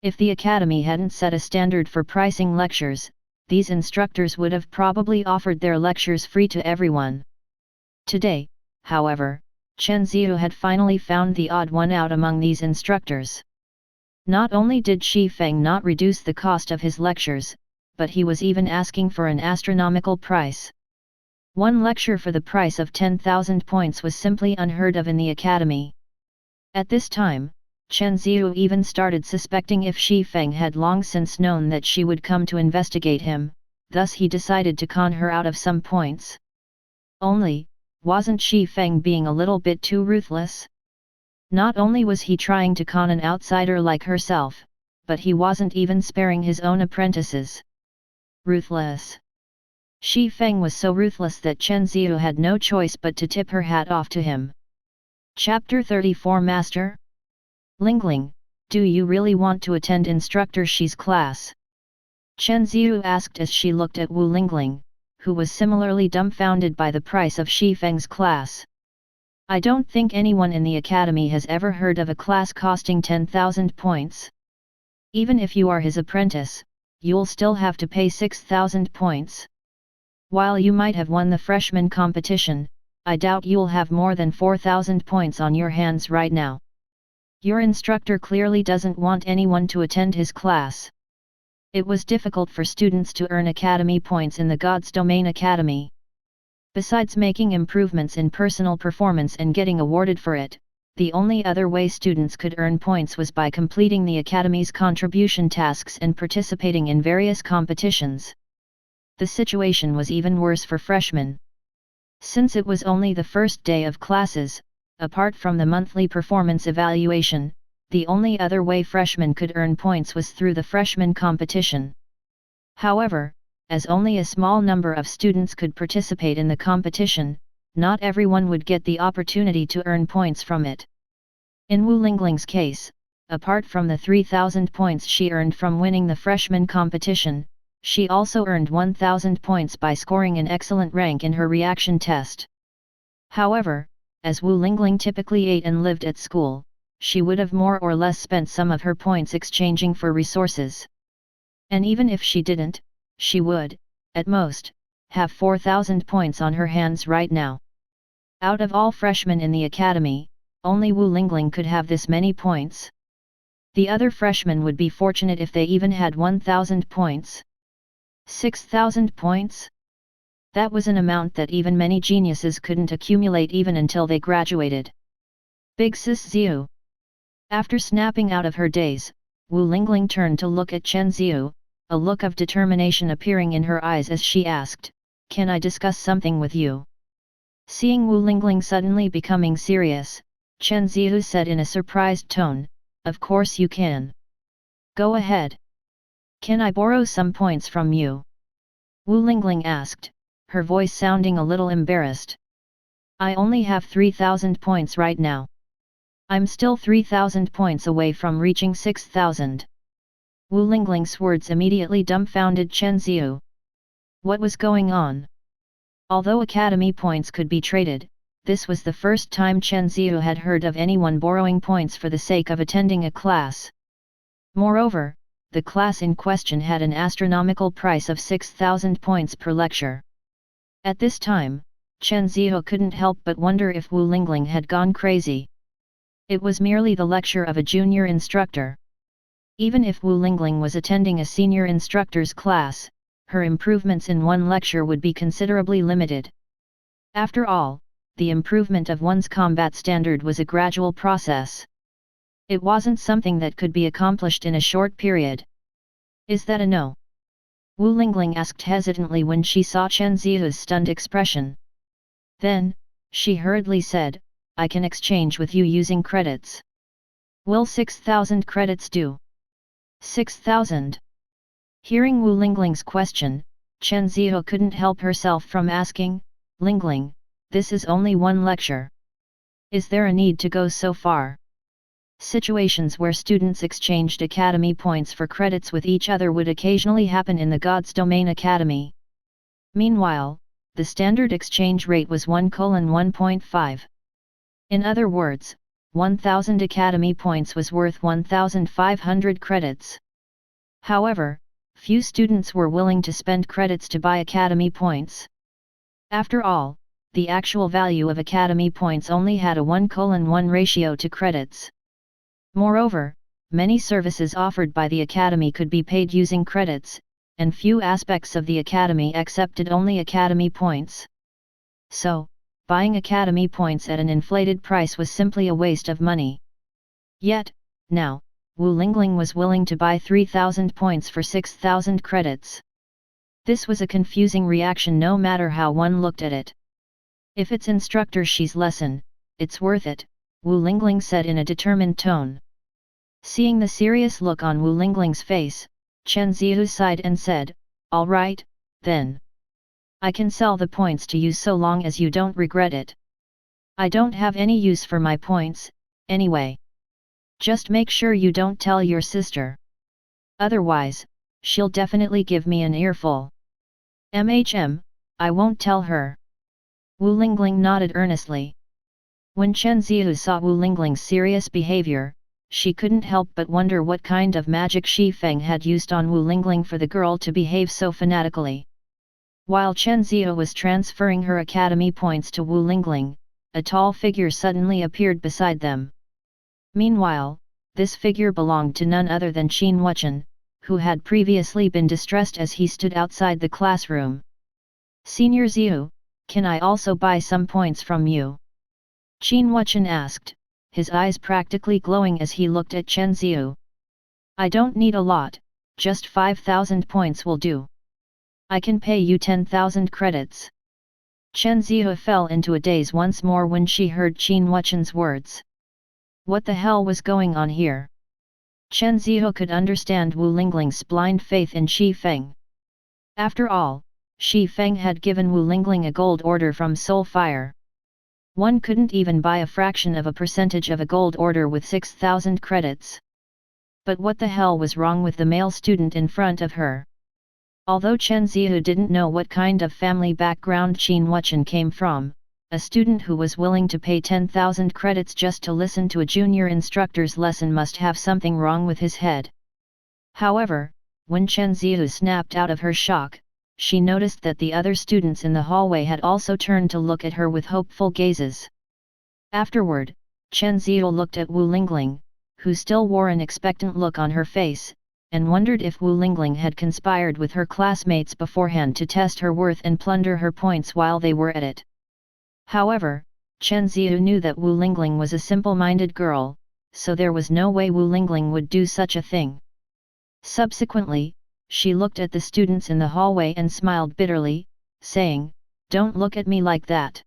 If the Academy hadn't set a standard for pricing lectures, these instructors would have probably offered their lectures free to everyone. Today, however, Chen Ziyu had finally found the odd one out among these instructors. Not only did Feng not reduce the cost of his lectures, but he was even asking for an astronomical price. One lecture for the price of 10,000 points was simply unheard of in the Academy. At this time, Chen Ziyu even started suspecting if Feng had long since known that she would come to investigate him, thus he decided to con her out of some points. Only, wasn't Feng being a little bit too ruthless? Not only was he trying to con an outsider like herself, but he wasn't even sparing his own apprentices. Ruthless. Feng was so ruthless that Chen Ziyu had no choice but to tip her hat off to him. Chapter 34 Master? Lingling, do you really want to attend Instructor Shi's class? Chen Ziyu asked as she looked at Wu Lingling, who was similarly dumbfounded by the price of Feng's class. I don't think anyone in the Academy has ever heard of a class costing 10,000 points. Even if you are his apprentice, you'll still have to pay 6,000 points. While you might have won the freshman competition, I doubt you'll have more than 4,000 points on your hands right now. Your instructor clearly doesn't want anyone to attend his class. It was difficult for students to earn Academy points in the God's Domain Academy. Besides making improvements in personal performance and getting awarded for it, the only other way students could earn points was by completing the Academy's contribution tasks and participating in various competitions. The situation was even worse for freshmen. Since it was only the first day of classes, apart from the monthly performance evaluation, the only other way freshmen could earn points was through the freshman competition. However, as only a small number of students could participate in the competition, not everyone would get the opportunity to earn points from it. In Wu Lingling's case, apart from the 3,000 points she earned from winning the freshman competition, she also earned 1,000 points by scoring an excellent rank in her reaction test. However, as Wu Lingling typically ate and lived at school, she would have more or less spent some of her points exchanging for resources. And even if she didn't, she would, at most, have 4,000 points on her hands right now. Out of all freshmen in the academy, only Wu Lingling could have this many points. The other freshmen would be fortunate if they even had 1,000 points. 6,000 points? That was an amount that even many geniuses couldn't accumulate even until they graduated. Big Sis Xiu. After snapping out of her daze, Wu Lingling turned to look at Chen Xiu, a look of determination appearing in her eyes as she asked, "Can I discuss something with you?" Seeing Wu Lingling suddenly becoming serious, Chen Xiu said in a surprised tone, "Of course you can. Go ahead. Can I borrow some points from you?" Wu Lingling asked, her voice sounding a little embarrassed. "I only have 3,000 points right now. I'm still 3,000 points away from reaching 6,000. Wu Lingling's words immediately dumbfounded Chen Xiu. What was going on? Although academy points could be traded, this was the first time Chen Xiu had heard of anyone borrowing points for the sake of attending a class. Moreover, the class in question had an astronomical price of 6,000 points per lecture. At this time, Chen Xiu couldn't help but wonder if Wu Lingling had gone crazy. It was merely the lecture of a junior instructor. Even if Wu Lingling was attending a senior instructor's class, her improvements in one lecture would be considerably limited. After all, the improvement of one's combat standard was a gradual process. It wasn't something that could be accomplished in a short period. "Is that a no?" Wu Lingling asked hesitantly when she saw Chen Xiu's stunned expression. Then, she hurriedly said, "I can exchange with you using credits." "Will 6,000 credits do?" 6,000? Hearing Wu Lingling's question, Chen Xiu couldn't help herself from asking, "Lingling, this is only one lecture. Is there a need to go so far?" Situations where students exchanged academy points for credits with each other would occasionally happen in the God's Domain Academy. Meanwhile, the standard exchange rate was 1:1.5. In other words, 1,000 academy points was worth 1,500 credits. However, few students were willing to spend credits to buy academy points. After all, the actual value of academy points only had a 1:1 ratio to credits. Moreover, many services offered by the academy could be paid using credits, and few aspects of the academy accepted only academy points. So, buying academy points at an inflated price was simply a waste of money. Yet, now, Wu Lingling was willing to buy 3,000 points for 6,000 credits. This was a confusing reaction no matter how one looked at it. "If it's instructor she's lesson, it's worth it," Wu Lingling said in a determined tone. Seeing the serious look on Wu Lingling's face, Chen Xiu sighed and said, "All right, then. I can sell the points to you so long as you don't regret it. I don't have any use for my points, anyway. Just make sure you don't tell your sister. Otherwise, she'll definitely give me an earful." I won't tell her." Wu Lingling nodded earnestly. When Chen Xiu saw Wu Lingling's serious behavior, she couldn't help but wonder what kind of magic Feng had used on Wu Lingling for the girl to behave so fanatically. While Chen Xiu was transferring her academy points to Wu Lingling, a tall figure suddenly appeared beside them. Meanwhile, this figure belonged to none other than Qin Wuchen, who had previously been distressed as he stood outside the classroom. "Senior Xiu, can I also buy some points from you?" Qin Wuchen asked, his eyes practically glowing as he looked at Chen Ziyu. I don't need a lot, just 5,000 points will do. I can pay you 10,000 credits. Chen Ziyu fell into a daze once more when she heard Qin Wuchen's words. What the hell was going on here? Chen Ziyu could understand Wu Lingling's blind faith in Shi Feng. After all, Shi Feng had given Wu Lingling a gold order from Soul Fire. One couldn't even buy a fraction of a percentage of a gold order with 6,000 credits. But what the hell was wrong with the male student in front of her? Although Chen Ziyu didn't know what kind of family background Qin Wuchen came from, a student who was willing to pay 10,000 credits just to listen to a junior instructor's lesson must have something wrong with his head. However, when Chen Ziyu snapped out of her shock, she noticed that the other students in the hallway had also turned to look at her with hopeful gazes. Afterward, Chen Ziyu looked at Wu Lingling, who still wore an expectant look on her face, and wondered if Wu Lingling had conspired with her classmates beforehand to test her worth and plunder her points while they were at it. However, Chen Ziyu knew that Wu Lingling was a simple-minded girl, so there was no way Wu Lingling would do such a thing. Subsequently, she looked at the students in the hallway and smiled bitterly, saying, "Don't look at me like that.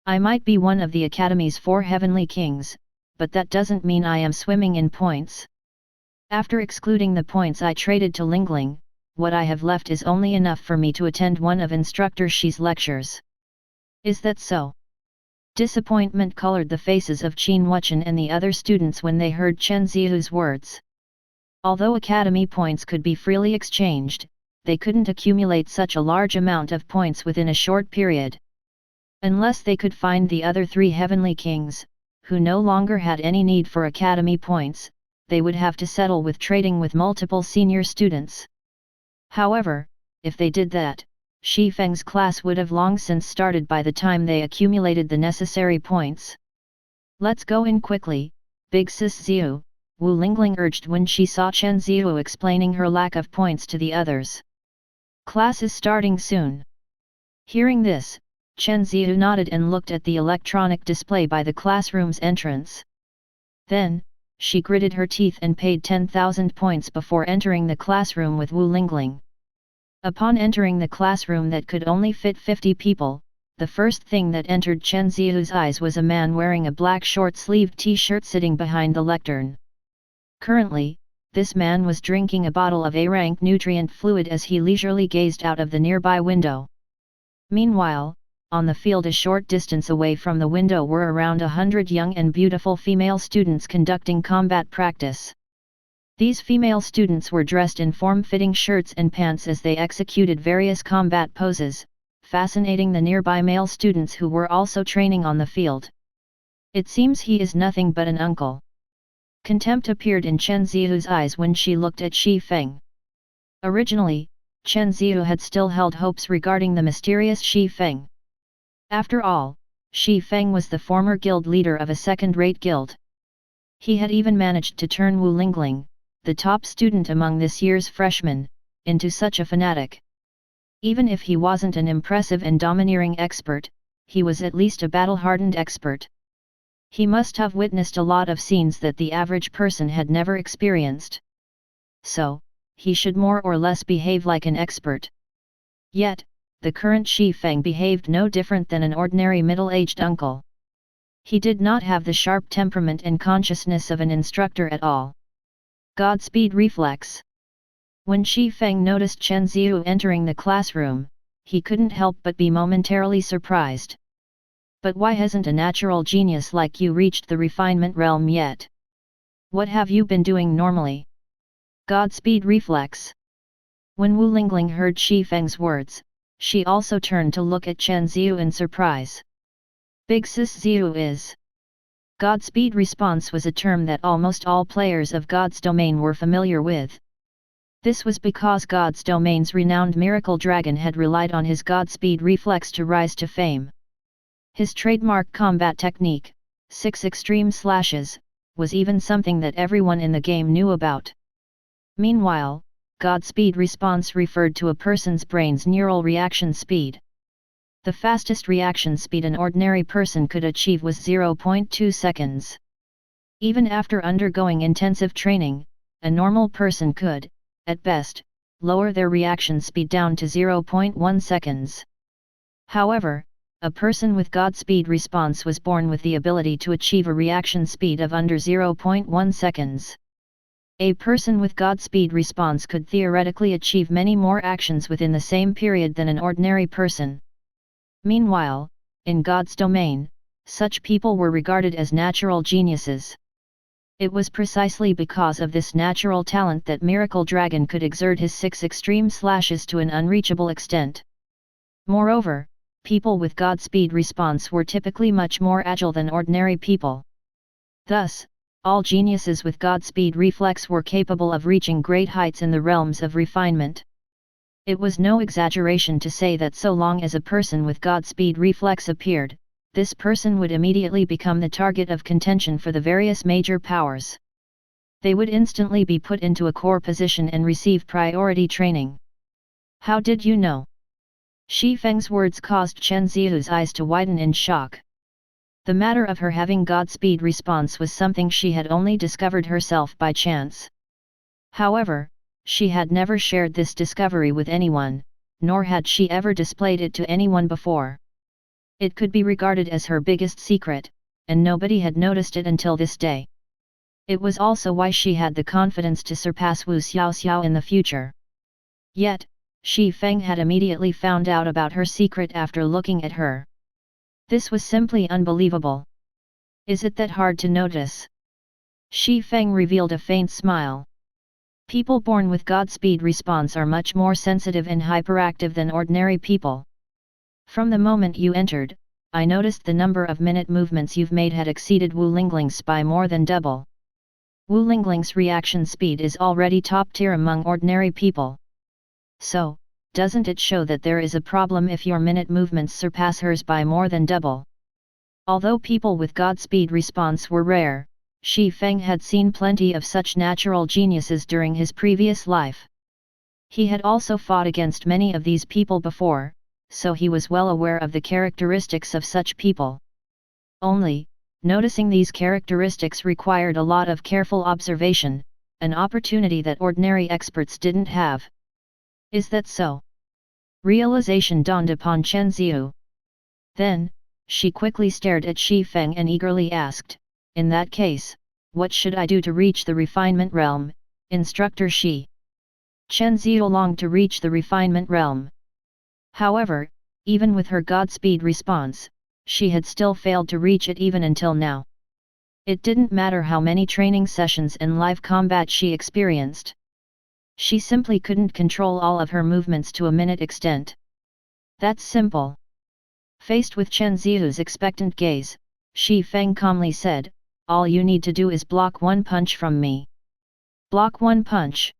I might be one of the Academy's 4 heavenly kings, but that doesn't mean I am swimming in points. After excluding the points I traded to Lingling, what I have left is only enough for me to attend one of Instructor Shi's lectures. Is that so?" Disappointment colored the faces of Qin Wuchen and the other students when they heard Chen Ziyu's words. Although Academy points could be freely exchanged, they couldn't accumulate such a large amount of points within a short period. Unless they could find the other 3 heavenly kings, who no longer had any need for Academy points, they would have to settle with trading with multiple senior students. However, if they did that, Shi Feng's class would have long since started by the time they accumulated the necessary points. "Let's go in quickly, Big Sis Ziyu," Wu Lingling urged when she saw Chen Ziyu explaining her lack of points to the others. "Class is starting soon." Hearing this, Chen Ziyu nodded and looked at the electronic display by the classroom's entrance. Then, she gritted her teeth and paid 10,000 points before entering the classroom with Wu Lingling. Upon entering the classroom that could only fit 50 people, the first thing that entered Chen Ziyu's eyes was a man wearing a black short-sleeved t-shirt sitting behind the lectern. Currently, this man was drinking a bottle of A-rank nutrient fluid as he leisurely gazed out of the nearby window. Meanwhile, on the field a short distance away from the window were around 100 young and beautiful female students conducting combat practice. These female students were dressed in form-fitting shirts and pants as they executed various combat poses, fascinating the nearby male students who were also training on the field. "It seems he is nothing but an uncle." Contempt appeared in Chen Ziyu's eyes when she looked at Shi Feng. Originally, Chen Ziyu had still held hopes regarding the mysterious Shi Feng. After all, Shi Feng was the former guild leader of a second-rate guild. He had even managed to turn Wu Lingling, the top student among this year's freshmen, into such a fanatic. Even if he wasn't an impressive and domineering expert, he was at least a battle-hardened expert. He must have witnessed a lot of scenes that the average person had never experienced. So, he should more or less behave like an expert. Yet, the current Shi Feng behaved no different than an ordinary middle-aged uncle. He did not have the sharp temperament and consciousness of an instructor at all. Godspeed reflex. When Shi Feng noticed Chen Ziyu entering the classroom, he couldn't help but be momentarily surprised. "But why hasn't a natural genius like you reached the refinement realm yet? What have you been doing normally?" Godspeed reflex. When Wu Lingling heard Shi Feng's words, she also turned to look at Chen Ziyu in surprise. "Big Sis Ziyu is..." Godspeed response was a term that almost all players of God's domain were familiar with. This was because God's domain's renowned miracle dragon had relied on his Godspeed reflex to rise to fame. His trademark combat technique, 6 extreme slashes, was even something that everyone in the game knew about. Meanwhile, Godspeed response referred to a person's brain's neural reaction speed. The fastest reaction speed an ordinary person could achieve was 0.2 seconds. Even after undergoing intensive training, a normal person could, at best, lower their reaction speed down to 0.1 seconds. However, a person with Godspeed response was born with the ability to achieve a reaction speed of under 0.1 seconds. A person with Godspeed response could theoretically achieve many more actions within the same period than an ordinary person. Meanwhile, in God's domain, such people were regarded as natural geniuses. It was precisely because of this natural talent that Miracle Dragon could exert his 6 extreme slashes to an unreachable extent. Moreover, people with Godspeed response were typically much more agile than ordinary people. Thus, all geniuses with Godspeed reflex were capable of reaching great heights in the realms of refinement. It was no exaggeration to say that so long as a person with Godspeed reflex appeared, this person would immediately become the target of contention for the various major powers. They would instantly be put into a core position and receive priority training. How did you know? Shi Feng's words caused Chen Zihu's eyes to widen in shock. The matter of her having Godspeed response was something she had only discovered herself by chance. However, she had never shared this discovery with anyone, nor had she ever displayed it to anyone before. It could be regarded as her biggest secret, and nobody had noticed it until this day. It was also why she had the confidence to surpass Wu Xiaoxiao in the future. Yet, Shi Feng had immediately found out about her secret after looking at her. This was simply unbelievable. Is it that hard to notice? Shi Feng revealed a faint smile. People born with Godspeed response are much more sensitive and hyperactive than ordinary people. From the moment you entered, I noticed the number of minute movements you've made had exceeded Wu Lingling's by more than double. Wu Lingling's reaction speed is already top tier among ordinary people. So, doesn't it show that there is a problem if your minute movements surpass hers by more than double? Although people with Godspeed response were rare, Shi Feng had seen plenty of such natural geniuses during his previous life. He had also fought against many of these people before, so he was well aware of the characteristics of such people. Only, noticing these characteristics required a lot of careful observation, an opportunity that ordinary experts didn't have. Is that so? Realization dawned upon Chen Zihu. Then, she quickly stared at Shi Feng and eagerly asked, in that case, what should I do to reach the refinement realm, Instructor Shi? Chen Zihu longed to reach the refinement realm. However, even with her Godspeed response, she had still failed to reach it even until now. It didn't matter how many training sessions and live combat she experienced. She simply couldn't control all of her movements to a minute extent. That's simple. Faced with Chen Zihu's expectant gaze, Shi Feng calmly said, all you need to do is block one punch from me. Block one punch.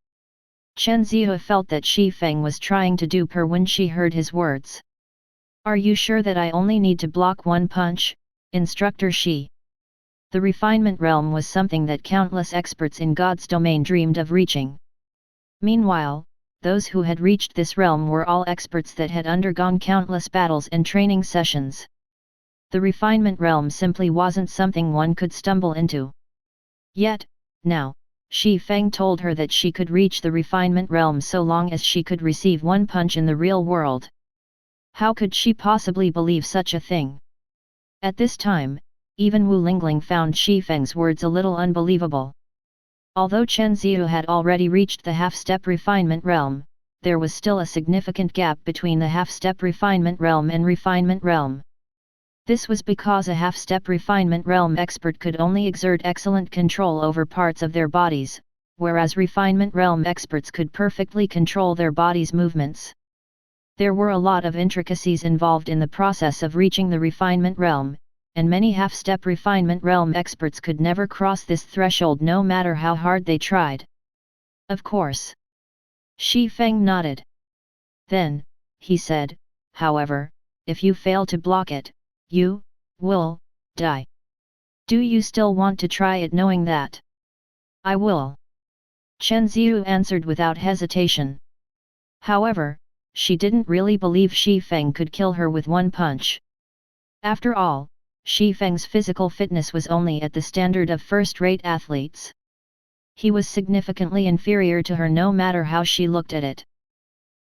Chen Zihu felt that Shi Feng was trying to dupe her when she heard his words. Are you sure that I only need to block one punch, Instructor Shi? The refinement realm was something that countless experts in God's domain dreamed of reaching. Meanwhile, those who had reached this realm were all experts that had undergone countless battles and training sessions. The refinement realm simply wasn't something one could stumble into. Yet, now, Shi Feng told her that she could reach the refinement realm so long as she could receive one punch in the real world. How could she possibly believe such a thing? At this time, even Wu Lingling found Shi Feng's words a little unbelievable. Although Chen Zihu had already reached the half-step refinement realm, there was still a significant gap between the half-step refinement realm and refinement realm. This was because a half-step refinement realm expert could only exert excellent control over parts of their bodies, whereas refinement realm experts could perfectly control their body's movements. There were a lot of intricacies involved in the process of reaching the refinement realm, and many half-step refinement realm experts could never cross this threshold no matter how hard they tried. Of course. Shi Feng nodded. Then, he said, however, if you fail to block it, you will die. Do you still want to try it knowing that? I will. Chen Zihu answered without hesitation. However, she didn't really believe Shi Feng could kill her with one punch. After all, Shi Feng's physical fitness was only at the standard of first-rate athletes. He was significantly inferior to her no matter how she looked at it.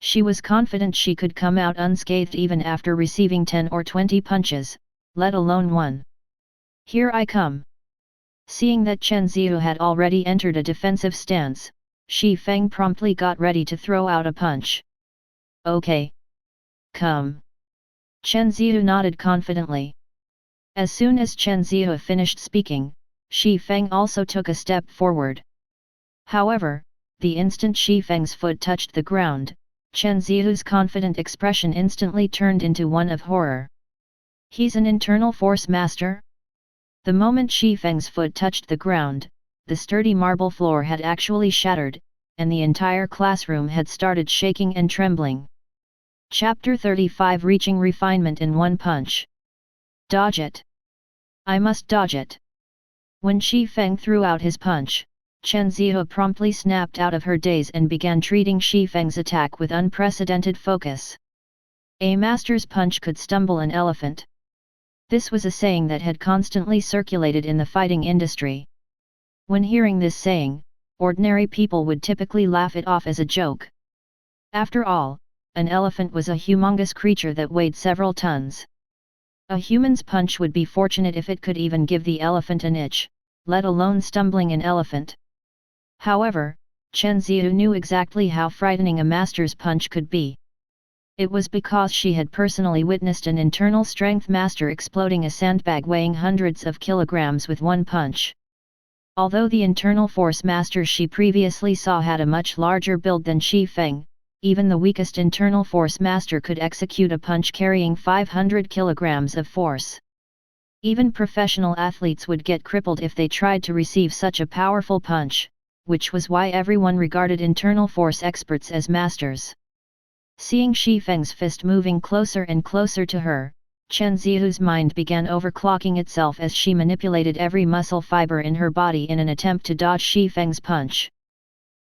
She was confident she could come out unscathed even after receiving 10 or 20 punches, let alone one. Here I come. Seeing that Chen Ziyu had already entered a defensive stance, Shi Feng promptly got ready to throw out a punch. Okay. Come. Chen Ziyu nodded confidently. As soon as Chen Ziyu finished speaking, Shi Feng also took a step forward. However, the instant Shi Feng's foot touched the ground, Chen Ziyu's confident expression instantly turned into one of horror. He's an internal force master? The moment Shi Feng's foot touched the ground, the sturdy marble floor had actually shattered, and the entire classroom had started shaking and trembling. Chapter 35 Reaching Refinement in One Punch. Dodge it. I must dodge it. When Shi Feng threw out his punch, Chen Ziyu promptly snapped out of her daze and began treating Shi Feng's attack with unprecedented focus. A master's punch could stumble an elephant. This was a saying that had constantly circulated in the fighting industry. When hearing this saying, ordinary people would typically laugh it off as a joke. After all, an elephant was a humongous creature that weighed several tons. A human's punch would be fortunate if it could even give the elephant an itch, let alone stumbling an elephant. However, Chen Ziyu knew exactly how frightening a master's punch could be. It was because she had personally witnessed an internal strength master exploding a sandbag weighing hundreds of kilograms with one punch. Although the internal force master she previously saw had a much larger build than Shi Feng, even the weakest internal force master could execute a punch carrying 500 kilograms of force. Even professional athletes would get crippled if they tried to receive such a powerful punch, which was why everyone regarded internal force experts as masters. Seeing Shi Feng's fist moving closer and closer to her, Chen Ziyu's mind began overclocking itself as she manipulated every muscle fiber in her body in an attempt to dodge Shi Feng's punch.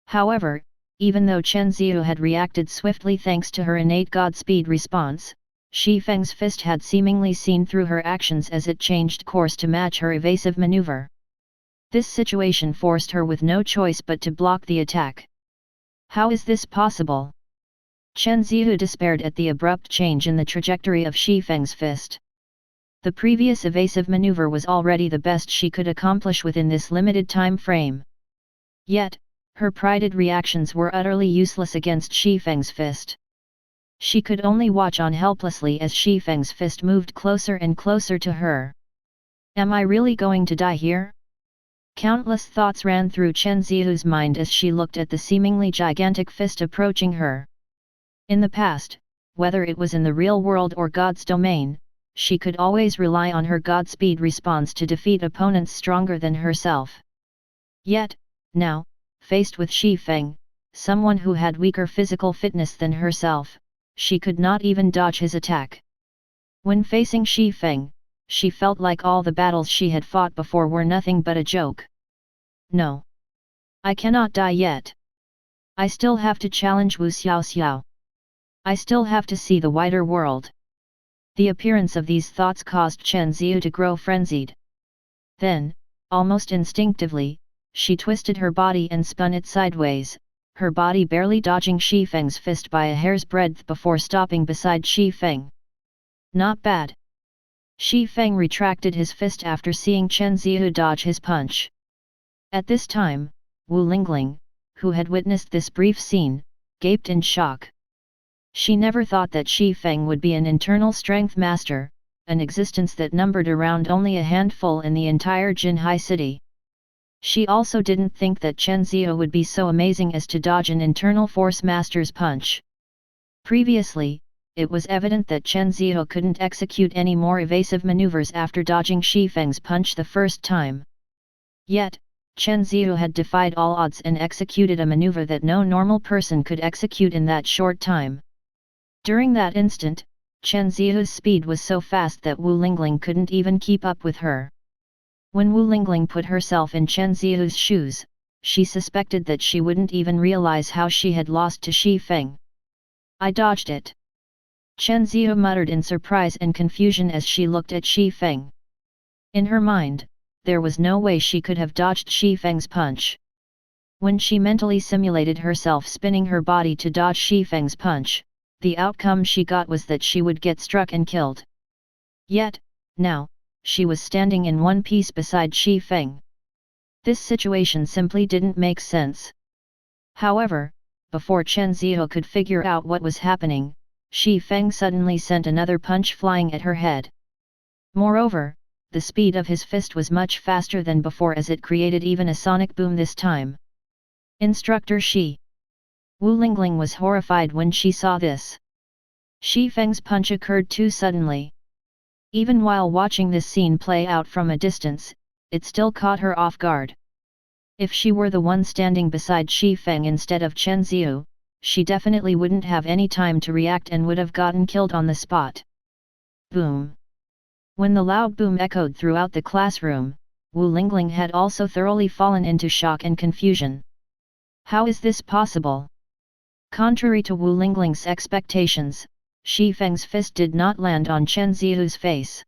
However, even though Chen Ziyu had reacted swiftly thanks to her innate Godspeed response, Shi Feng's fist had seemingly seen through her actions as it changed course to match her evasive maneuver. This situation forced her with no choice but to block the attack. How is this possible? Chen Ziyu despaired at the abrupt change in the trajectory of Shi Feng's fist. The previous evasive maneuver was already the best she could accomplish within this limited time frame. Yet, her prided reactions were utterly useless against Shi Feng's fist. She could only watch on helplessly as Shi Feng's fist moved closer and closer to her. Am I really going to die here? Countless thoughts ran through Chen Ziyu's mind as she looked at the seemingly gigantic fist approaching her. In the past, whether it was in the real world or God's domain, she could always rely on her Godspeed response to defeat opponents stronger than herself. Yet, now, faced with Shi Feng, someone who had weaker physical fitness than herself, she could not even dodge his attack. When facing Shi Feng, she felt like all the battles she had fought before were nothing but a joke. No. I cannot die yet. I still have to challenge Wu Xiao Xiao. I still have to see the wider world. The appearance of these thoughts caused Chen Ziyu to grow frenzied. Then, almost instinctively, she twisted her body and spun it sideways, her body barely dodging Shi Feng's fist by a hair's breadth before stopping beside Shi Feng. Not bad. Shi Feng retracted his fist after seeing Chen Ziyu dodge his punch. At this time, Wu Lingling, who had witnessed this brief scene, gaped in shock. She never thought that Shi Feng would be an internal strength master, an existence that numbered around only a handful in the entire Jinhai city. She also didn't think that Chen Ziyu would be so amazing as to dodge an internal force master's punch. Previously, it was evident that Chen Ziyu couldn't execute any more evasive maneuvers after dodging Shi Feng's punch the first time. Yet, Chen Ziyu had defied all odds and executed a maneuver that no normal person could execute in that short time. During that instant, Chen Ziyu's speed was so fast that Wu Lingling couldn't even keep up with her. When Wu Lingling put herself in Chen Ziyu's shoes, she suspected that she wouldn't even realize how she had lost to Shi Feng. I dodged it. Chen Ziyu muttered in surprise and confusion as she looked at Shi Feng. In her mind, there was no way she could have dodged Shi Feng's punch. When she mentally simulated herself spinning her body to dodge Shi Feng's punch, the outcome she got was that she would get struck and killed. Yet, now, she was standing in one piece beside Shi Feng. This situation simply didn't make sense. However, before Chen Zihu could figure out what was happening, Shi Feng suddenly sent another punch flying at her head. Moreover, the speed of his fist was much faster than before, as it created even a sonic boom this time. Instructor Shi. Wu Lingling was horrified when she saw this. Shi Feng's punch occurred too suddenly. Even while watching this scene play out from a distance, it still caught her off guard. If she were the one standing beside Shi Feng instead of Chen Zihu, she definitely wouldn't have any time to react and would have gotten killed on the spot. Boom! When the loud boom echoed throughout the classroom, Wu Lingling had also thoroughly fallen into shock and confusion. How is this possible? Contrary to Wu Lingling's expectations, Shi Feng's fist did not land on Chen Zihu's face.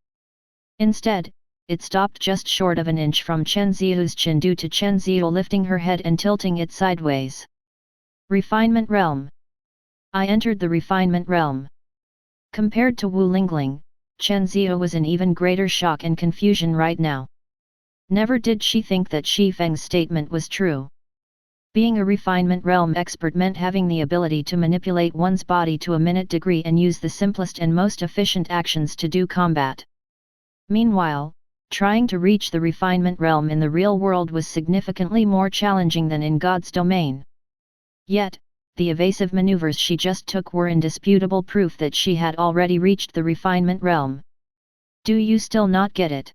Instead, it stopped just short of an inch from Chen Zihu's chin due to Chen Zihu lifting her head and tilting it sideways. Refinement Realm. I entered the Refinement Realm. Compared to Wu Lingling, Chen Zihu was in even greater shock and confusion right now. Never did she think that Shi Feng's statement was true. Being a Refinement Realm expert meant having the ability to manipulate one's body to a minute degree and use the simplest and most efficient actions to do combat. Meanwhile, trying to reach the Refinement Realm in the real world was significantly more challenging than in God's domain. Yet, the evasive maneuvers she just took were indisputable proof that she had already reached the Refinement Realm. Do you still not get it?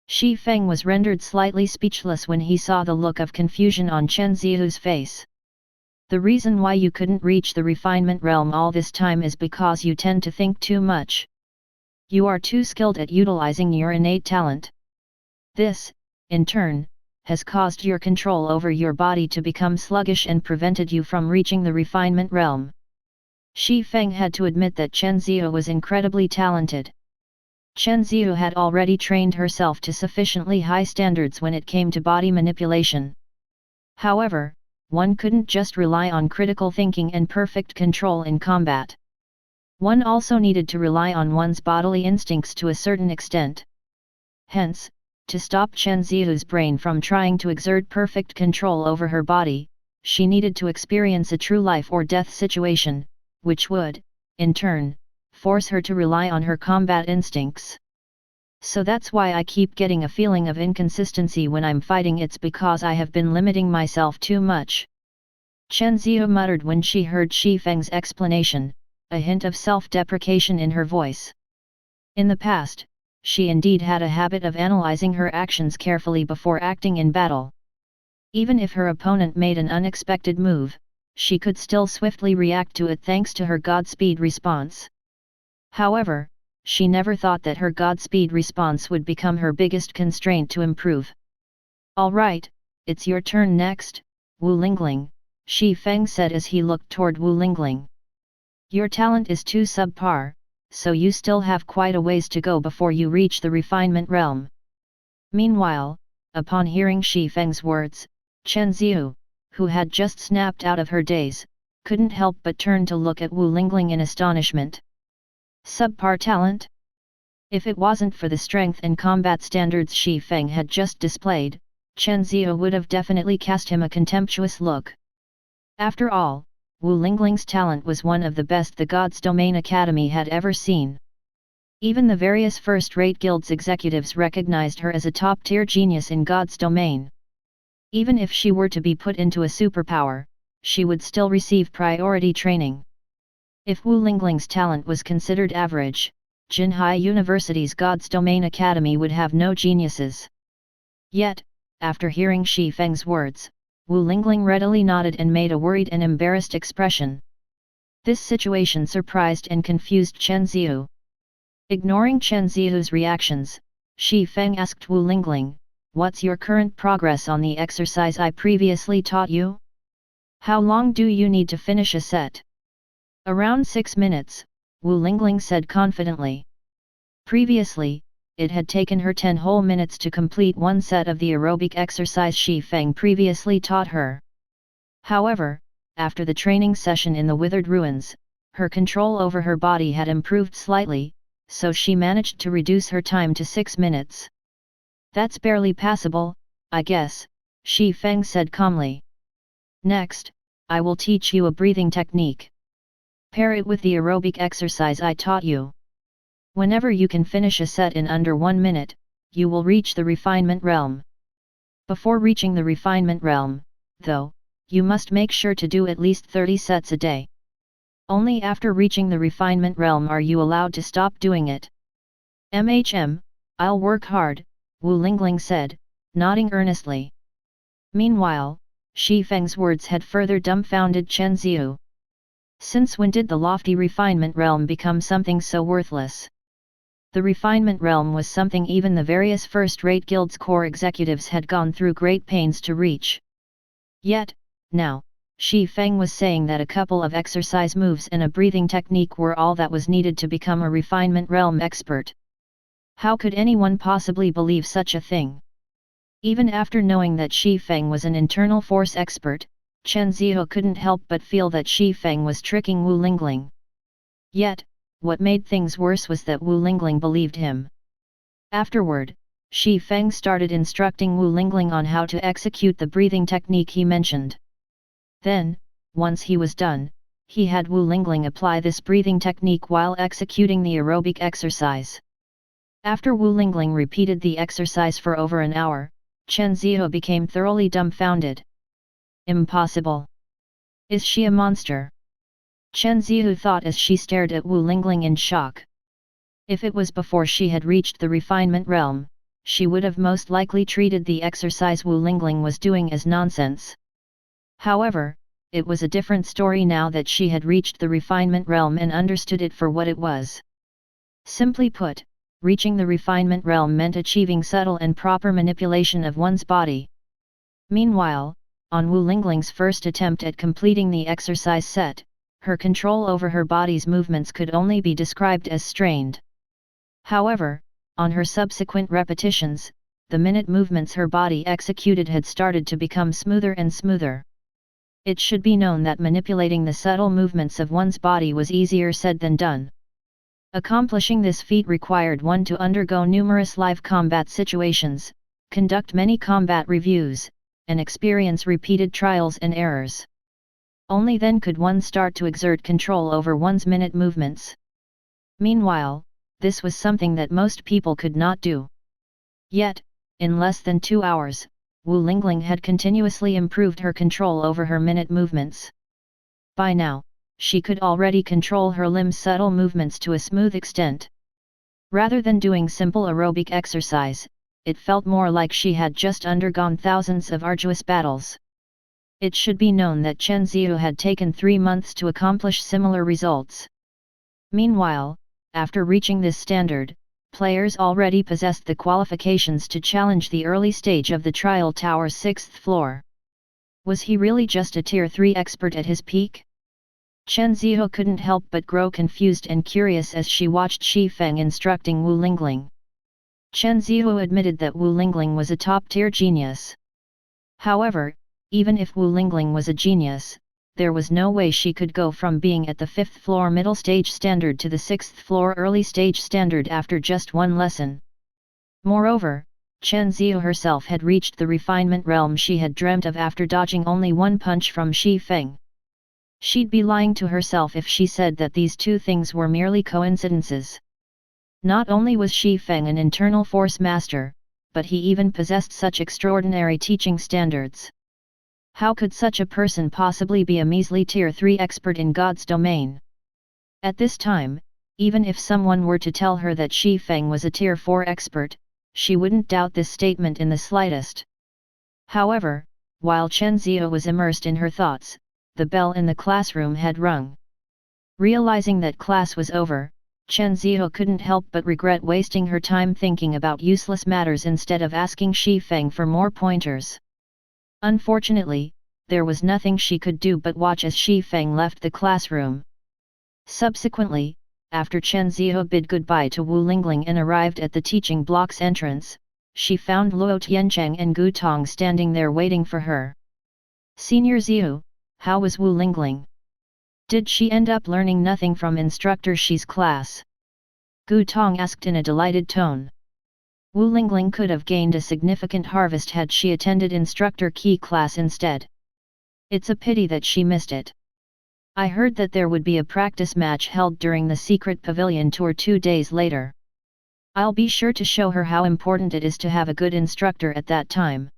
Shi Feng was rendered slightly speechless when he saw the look of confusion on Chen Zihu's face. The reason why you couldn't reach the Refinement Realm all this time is because you tend to think too much. You are too skilled at utilizing your innate talent. This, in turn, has caused your control over your body to become sluggish and prevented you from reaching the Refinement Realm. Shi Feng had to admit that Chen Zihu was incredibly talented. Chen Zihu had already trained herself to sufficiently high standards when it came to body manipulation. However, one couldn't just rely on critical thinking and perfect control in combat. One also needed to rely on one's bodily instincts to a certain extent. Hence, to stop Chen Zihu's brain from trying to exert perfect control over her body, she needed to experience a true life or death situation, which would, in turn, force her to rely on her combat instincts. So that's why I keep getting a feeling of inconsistency when I'm fighting. It's because I have been limiting myself too much. Chen Zihu muttered when she heard Shi Feng's explanation, a hint of self-deprecation in her voice. In the past, she indeed had a habit of analyzing her actions carefully before acting in battle. Even if her opponent made an unexpected move, she could still swiftly react to it thanks to her Godspeed response. However, she never thought that her Godspeed response would become her biggest constraint to improve. Alright, it's your turn next, Wu Lingling, Shi Feng said as he looked toward Wu Lingling. Your talent is too subpar, so you still have quite a ways to go before you reach the Refinement Realm. Meanwhile, upon hearing Shi Feng's words, Chen Zihu, who had just snapped out of her daze, couldn't help but turn to look at Wu Lingling in astonishment. Subpar talent? If it wasn't for the strength and combat standards Shi Feng had just displayed, Chen Zihu would have definitely cast him a contemptuous look. After all, Wu Lingling's talent was one of the best the God's Domain Academy had ever seen. Even the various first-rate guilds executives recognized her as a top-tier genius in God's domain. Even if she were to be put into a superpower, she would still receive priority training. If Wu Lingling's talent was considered average, Jinhai University's God's Domain Academy would have no geniuses. Yet, after hearing Shi Feng's words, Wu Lingling readily nodded and made a worried and embarrassed expression. This situation surprised and confused Chen Zihu. Ignoring Chen Zihu's reactions, Shi Feng asked Wu Lingling, "What's your current progress on the exercise I previously taught you? How long do you need to finish a set?" "Around 6 minutes, Wu Lingling said confidently. Previously, it had taken her 10 whole minutes to complete one set of the aerobic exercise Feng previously taught her. However, after the training session in the Withered Ruins, her control over her body had improved slightly, so she managed to reduce her time to 6 minutes. "That's barely passable, I guess," Feng said calmly. "Next, I will teach you a breathing technique. Pair it with the aerobic exercise I taught you. Whenever you can finish a set in under 1 minute, you will reach the refinement realm. Before reaching the refinement realm, though, you must make sure to do at least 30 sets a day. Only after reaching the refinement realm are you allowed to stop doing it." I'll work hard," Wu Lingling said, nodding earnestly. Meanwhile, Feng's words had further dumbfounded Chen Ziyu. Since when did the lofty refinement realm become something so worthless? The refinement realm was something even the various first-rate guilds' core executives had gone through great pains to reach. Yet, now, Feng was saying that a couple of exercise moves and a breathing technique were all that was needed to become a refinement realm expert. How could anyone possibly believe such a thing? Even after knowing that Feng was an internal force expert, Chen Ziyu couldn't help but feel that Feng was tricking Wu Lingling. Yet, what made things worse was that Wu Lingling believed him. Afterward, Feng started instructing Wu Lingling on how to execute the breathing technique he mentioned. Then, once he was done, he had Wu Lingling apply this breathing technique while executing the aerobic exercise. After Wu Lingling repeated the exercise for over an hour, Chen Ziyu became thoroughly dumbfounded. "Impossible! Is she a monster?" Chen Ziyu thought as she stared at Wu Lingling in shock. If it was before she had reached the refinement realm, she would have most likely treated the exercise Wu Lingling was doing as nonsense. However, it was a different story now that she had reached the refinement realm and understood it for what it was. Simply put, reaching the refinement realm meant achieving subtle and proper manipulation of one's body. Meanwhile, on Wu Lingling's first attempt at completing the exercise set, her control over her body's movements could only be described as strained. However, on her subsequent repetitions, the minute movements her body executed had started to become smoother and smoother. It should be known that manipulating the subtle movements of one's body was easier said than done. Accomplishing this feat required one to undergo numerous live combat situations, conduct many combat reviews, and experience repeated trials and errors. Only then could one start to exert control over one's minute movements. Meanwhile, this was something that most people could not do. Yet, in less than 2 hours, Wu Lingling had continuously improved her control over her minute movements. By now, she could already control her limbs' subtle movements to a smooth extent. Rather than doing simple aerobic exercise, it felt more like she had just undergone thousands of arduous battles. It should be known that Chen Ziyu had taken 3 months to accomplish similar results. Meanwhile, after reaching this standard, players already possessed the qualifications to challenge the early stage of the Trial Tower's 6th floor. Was he really just a Tier 3 expert at his peak? Chen Ziyu couldn't help but grow confused and curious as she watched Feng instructing Wu Lingling. Chen Ziyu admitted that Wu Lingling was a top-tier genius. However, even if Wu Lingling was a genius, there was no way she could go from being at the 5th floor middle stage standard to the 6th floor early stage standard after just one lesson. Moreover, Chen Ziyu herself had reached the refinement realm she had dreamt of after dodging only one punch from Feng. She'd be lying to herself if she said that these two things were merely coincidences. Not only was Feng an internal force master, but he even possessed such extraordinary teaching standards. How could such a person possibly be a measly Tier 3 expert in God's domain? At this time, even if someone were to tell her that Feng was a Tier 4 expert, she wouldn't doubt this statement in the slightest. However, while Chen Ziyu was immersed in her thoughts, the bell in the classroom had rung. Realizing that class was over, Chen Ziyu couldn't help but regret wasting her time thinking about useless matters instead of asking Feng for more pointers. Unfortunately, there was nothing she could do but watch as Feng left the classroom. Subsequently, after Chen Zihu bid goodbye to Wu Lingling and arrived at the teaching block's entrance, she found Luo Tiancheng and Gu Tong standing there waiting for her. Senior Zihu, how was Wu Lingling? Did she end up learning nothing from Instructor Shi's class? Gu Tong asked in a delighted tone. Wu Lingling could have gained a significant harvest had she attended Instructor Qi class instead. It's a pity that she missed it. I heard that there would be a practice match held during the secret pavilion tour 2 days later. I'll be sure to show her how important it is to have a good instructor at that time.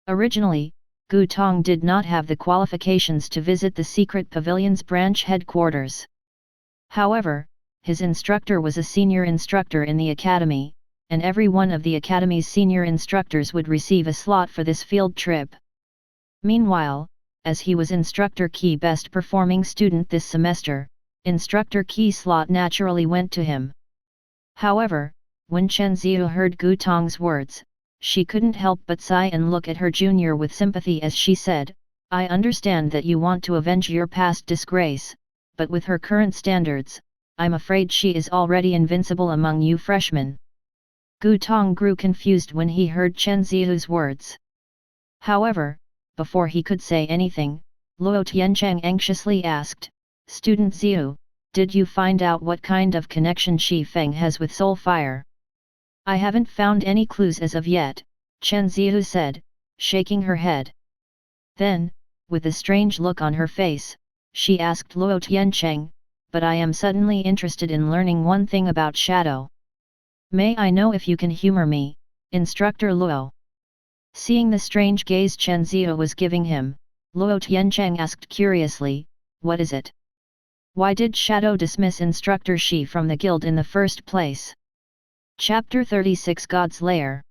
Originally, Gu Tong did not have the qualifications to visit the secret pavilion's branch headquarters. However, his instructor was a senior instructor in the academy, and every one of the academy's senior instructors would receive a slot for this field trip. Meanwhile, as he was Instructor Qi best performing student this semester, Instructor Qi's slot naturally went to him. However, when Chen Zihu heard Gu Tong's words, she couldn't help but sigh and look at her junior with sympathy as she said, I understand that you want to avenge your past disgrace, but with her current standards, I'm afraid she is already invincible among you freshmen. Gu Tong grew confused when he heard Chen Zihu's words. However, before he could say anything, Luo Tiancheng anxiously asked, Student Zihu, did you find out what kind of connection Feng has with Soul Fire? I haven't found any clues as of yet, Chen Zihu said, shaking her head. Then, with a strange look on her face, she asked Luo Tiancheng, but I am suddenly interested in learning one thing about Shadow. May I know if you can humor me, Instructor Luo? Seeing the strange gaze Chen Zihu was giving him, Luo Tiancheng asked curiously, what is it? Why did Shadow dismiss Instructor Shi from the guild in the first place? Chapter 36 Godslayer.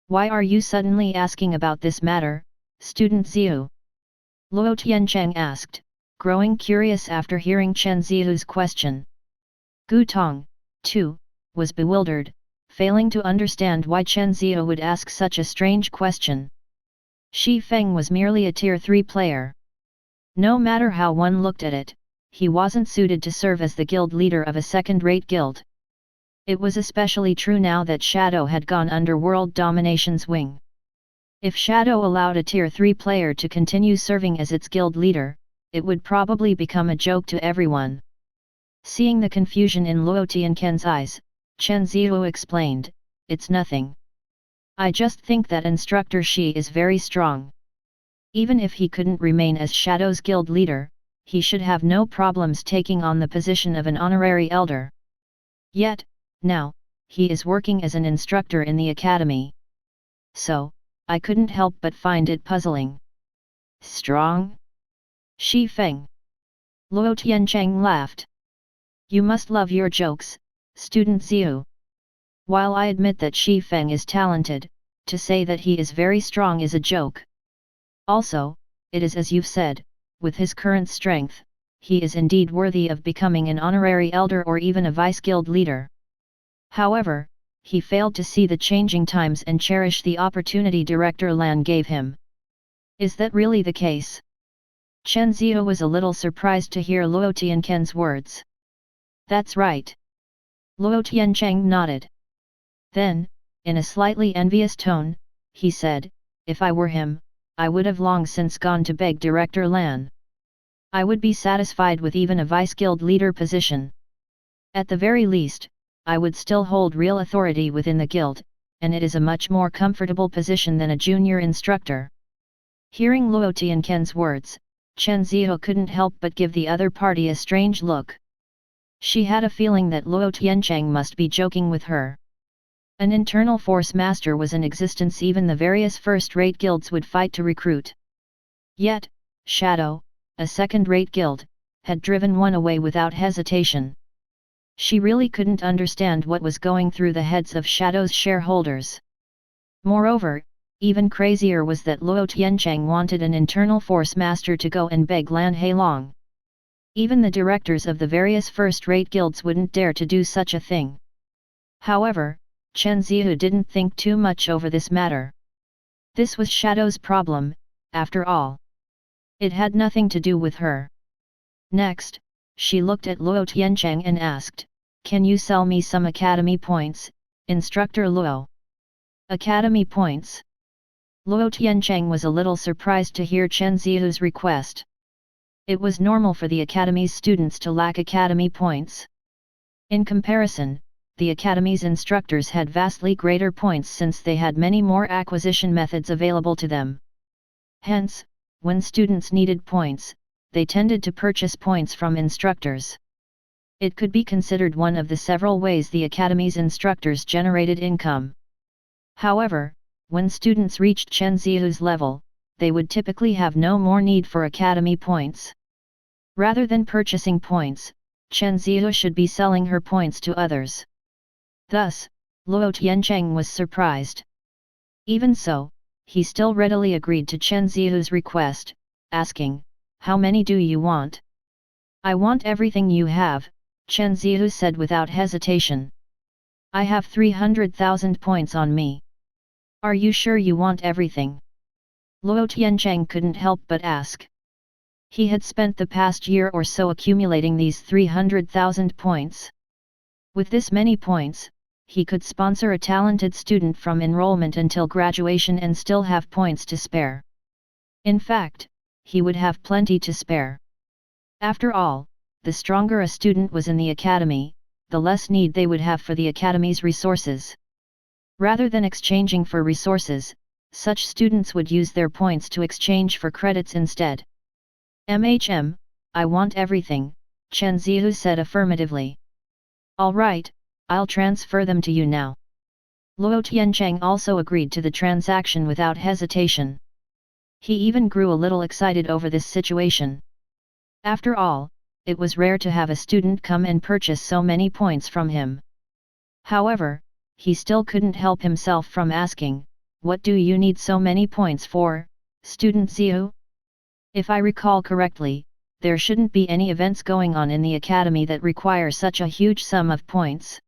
Why are you suddenly asking about this matter, Student Zihu? Luo Tiancheng asked, growing curious after hearing Chen Zihu's question. Gu Tong, too, was bewildered, failing to understand why Chen Zihu would ask such a strange question. Feng was merely a Tier 3 player. No matter how one looked at it, he wasn't suited to serve as the guild leader of a second-rate guild. It was especially true now that Shadow had gone under World Domination's wing. If Shadow allowed a Tier 3 player to continue serving as its guild leader, it would probably become a joke to everyone. Seeing the confusion in Luo Tiancheng's eyes, Chen Zihu explained, it's nothing. I just think that Instructor Shi is very strong. Even if he couldn't remain as Shadow's guild leader, he should have no problems taking on the position of an honorary elder. Yet, now, he is working as an instructor in the academy. So, I couldn't help but find it puzzling. Strong? Feng. Luo Tiancheng laughed. You must love your jokes, Student Zihu. While I admit that Feng is talented, to say that he is very strong is a joke. Also, it is as you've said, with his current strength, he is indeed worthy of becoming an honorary elder or even a vice-guild leader. However, he failed to see the changing times and cherish the opportunity Director Lan gave him. Is that really the case? Chen Zihu was a little surprised to hear Luo Tiancheng's words. That's right. Luo Tiancheng nodded. Then, in a slightly envious tone, he said, if I were him, I would have long since gone to beg Director Lan. I would be satisfied with even a vice-guild leader position. At the very least, I would still hold real authority within the guild, and it is a much more comfortable position than a junior instructor. Hearing Luo Tiancheng's words, Chen Zihu couldn't help but give the other party a strange look. She had a feeling that Luo Tiancheng must be joking with her. An internal force master was in existence even the various first-rate guilds would fight to recruit. Yet, Shadow, a second-rate guild, had driven one away without hesitation. She really couldn't understand what was going through the heads of Shadow's shareholders. Moreover, even crazier was that Luo Tiancheng wanted an internal force master to go and beg Lan Hailong. Even the directors of the various first-rate guilds wouldn't dare to do such a thing. However, Chen Zihu didn't think too much over this matter. This was Shadow's problem, after all. It had nothing to do with her. Next, she looked at Luo Tiancheng and asked, "Can you sell me some academy points, Instructor Luo?" Academy points? Luo Tiancheng was a little surprised to hear Chen Zihu's request. It was normal for the academy's students to lack academy points. In comparison, the academy's instructors had vastly greater points since they had many more acquisition methods available to them. Hence, when students needed points, they tended to purchase points from instructors. It could be considered one of the several ways the academy's instructors generated income. However, when students reached Chen Zihu's level, they would typically have no more need for academy points. Rather than purchasing points, Chen Zihu should be selling her points to others. Thus, Luo Tiancheng was surprised. Even so, he still readily agreed to Chen Zihu's request, asking, "How many do you want?" "I want everything you have," Chen Zihu said without hesitation. "I have 300,000 points on me." "Are you sure you want everything?" Luo Tiancheng couldn't help but ask. He had spent the past year or so accumulating these 300,000 points. With this many points, he could sponsor a talented student from enrollment until graduation and still have points to spare. In fact, he would have plenty to spare. After all, the stronger a student was in the academy, the less need they would have for the academy's resources. Rather than exchanging for resources, such students would use their points to exchange for credits instead. I want everything," Chen Zihu said affirmatively. "All right, I'll transfer them to you now." Luo Tiancheng also agreed to the transaction without hesitation. He even grew a little excited over this situation. After all, it was rare to have a student come and purchase so many points from him. However, he still couldn't help himself from asking, "What do you need so many points for, Student Zihu?" "If I recall correctly, there shouldn't be any events going on in the academy that require such a huge sum of points."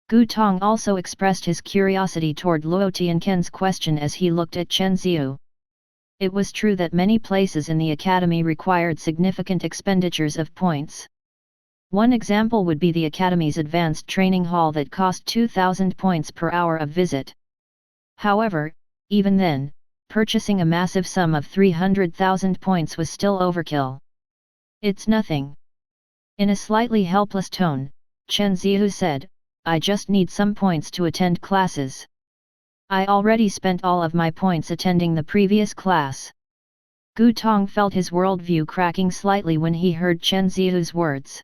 Gu Tong also expressed his curiosity toward Luo Tiancheng's question as he looked at Chen Zihu. It was true that many places in the academy required significant expenditures of points. One example would be the academy's advanced training hall that cost 2,000 points per hour of visit. However, even then, purchasing a massive sum of 300,000 points was still overkill. "It's nothing." In a slightly helpless tone, Chen Zihu said, "I just need some points to attend classes. I already spent all of my points attending the previous class." Gu Tong felt his worldview cracking slightly when he heard Chen Zihu's words.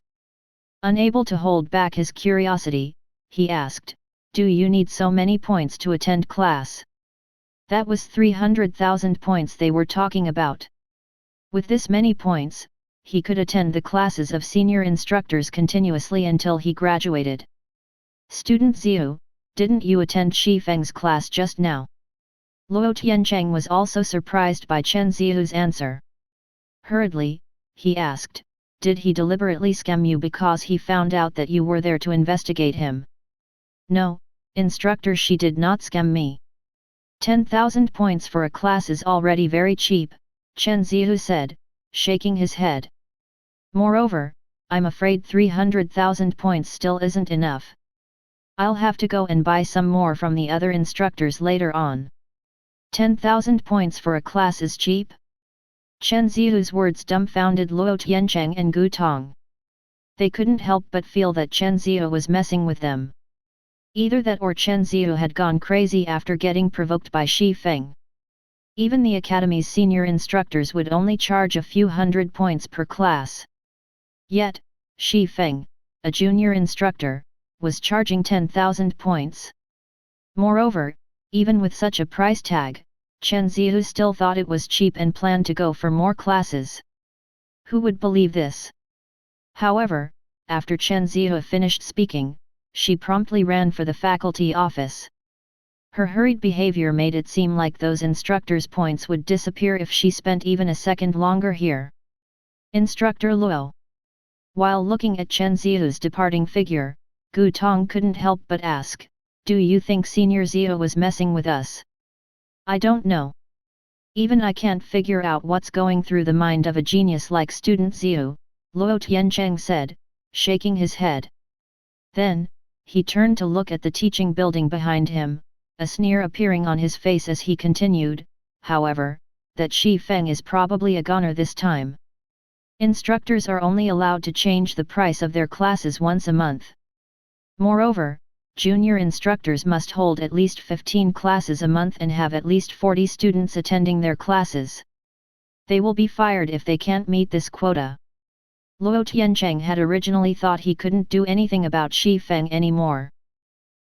Unable to hold back his curiosity, he asked, "Do you need so many points to attend class?" That was 300,000 points they were talking about. With this many points, he could attend the classes of senior instructors continuously until he graduated. "Student Zihu, didn't you attend Shi Feng's class just now?" Luo Tiancheng was also surprised by Chen Zihu's answer. Hurriedly, he asked, "Did he deliberately scam you because he found out that you were there to investigate him?" "No, Instructor, she did not scam me. 10,000 points for a class is already very cheap," Chen Zihu said, shaking his head. "Moreover, I'm afraid 300,000 points still isn't enough. I'll have to go and buy some more from the other instructors later on." 10,000 points for a class is cheap? Chen Zihu's words dumbfounded Luo Tiancheng and Gu Tong. They couldn't help but feel that Chen Zihu was messing with them. Either that or Chen Zihu had gone crazy after getting provoked by Shi Feng. Even the academy's senior instructors would only charge a few hundred points per class. Yet, Shi Feng, a junior instructor, was charging 10,000 points. Moreover, even with such a price tag, Chen Zihu still thought it was cheap and planned to go for more classes. Who would believe this? However, after Chen Zihu finished speaking, she promptly ran for the faculty office. Her hurried behavior made it seem like those instructors' points would disappear if she spent even a second longer here. "Instructor Luo." While looking at Chen Zihu's departing figure, Gu Tong couldn't help but ask, "Do you think Senior Zihu was messing with us?" "I don't know. Even I can't figure out what's going through the mind of a genius like Student Zihu," Luo Tiancheng said, shaking his head. Then, he turned to look at the teaching building behind him, a sneer appearing on his face as he continued, however, that Feng is probably a goner this time. Instructors are only allowed to change the price of their classes once a month. Moreover, junior instructors must hold at least 15 classes a month and have at least 40 students attending their classes. They will be fired if they can't meet this quota. Luo Tiancheng had originally thought he couldn't do anything about Feng anymore.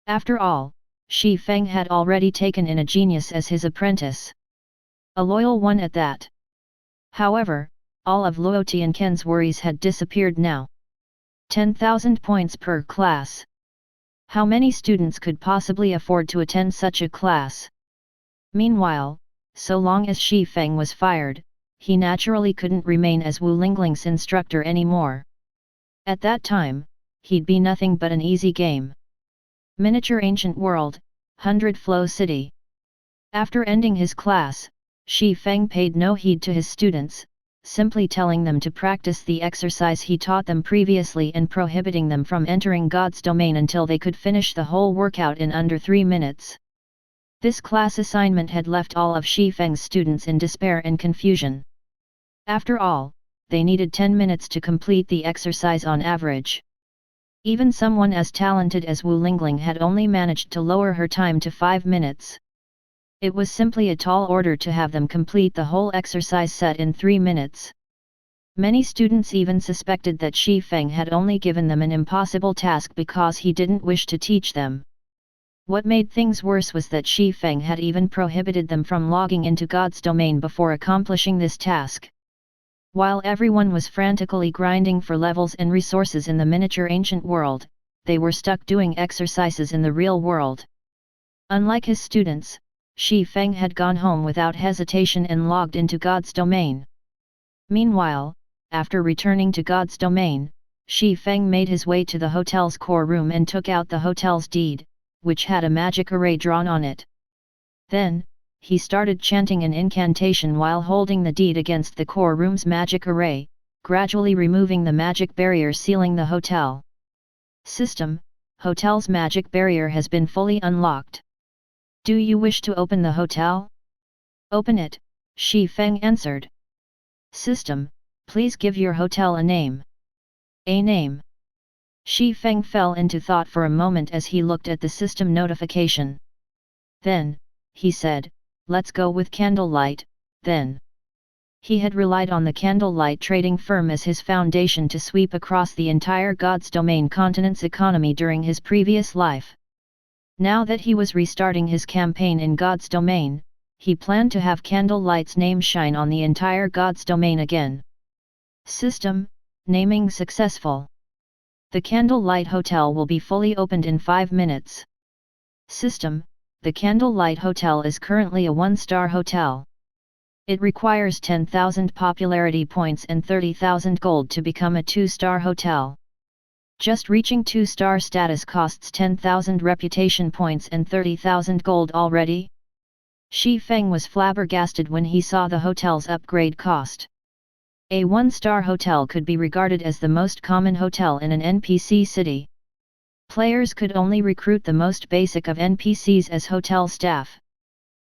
After all, Feng had already taken in a genius as his apprentice. A loyal one at that. However, all of Luo Tiancheng's worries had disappeared now. 10,000 points per class. How many students could possibly afford to attend such a class? Meanwhile, so long as Feng was fired, he naturally couldn't remain as Wu Lingling's instructor anymore. At that time, he'd be nothing but an easy game. Miniature Ancient World, 100 Flow City. After ending his class, Feng paid no heed to his students, simply telling them to practice the exercise he taught them previously and prohibiting them from entering God's domain until they could finish the whole workout in under 3 minutes. This class assignment had left all of Feng's students in despair and confusion. After all, they needed 10 minutes to complete the exercise on average. Even someone as talented as Wu Lingling had only managed to lower her time to 5 minutes. It was simply a tall order to have them complete the whole exercise set in 3 minutes. Many students even suspected that Feng had only given them an impossible task because he didn't wish to teach them. What made things worse was that Feng had even prohibited them from logging into God's domain before accomplishing this task. While everyone was frantically grinding for levels and resources in the miniature ancient world, they were stuck doing exercises in the real world. Unlike his students, Feng had gone home without hesitation and logged into God's domain. Meanwhile, after returning to God's domain, Feng made his way to the hotel's core room and took out the hotel's deed, which had a magic array drawn on it. Then, he started chanting an incantation while holding the deed against the core room's magic array, gradually removing the magic barrier sealing the hotel. System: Hotel's magic barrier has been fully unlocked. Do you wish to open the hotel? Open it, Feng answered. System: Please give your hotel a name. A name. Feng fell into thought for a moment as he looked at the system notification. Then, he said, let's go with Candlelight, then. He had relied on the Candlelight trading firm as his foundation to sweep across the entire God's Domain continent's economy during his previous life. Now that he was restarting his campaign in God's Domain, he planned to have Candlelight's name shine on the entire God's Domain again. System: Naming successful. The Candlelight Hotel will be fully opened in 5 minutes. System: The Candlelight Hotel is currently a 1-star hotel. It requires 10,000 popularity points and 30,000 gold to become a 2-star hotel. Just reaching 2-star status costs 10,000 reputation points and 30,000 gold already? Feng was flabbergasted when he saw the hotel's upgrade cost. A 1-star hotel could be regarded as the most common hotel in an NPC city. Players could only recruit the most basic of NPCs as hotel staff.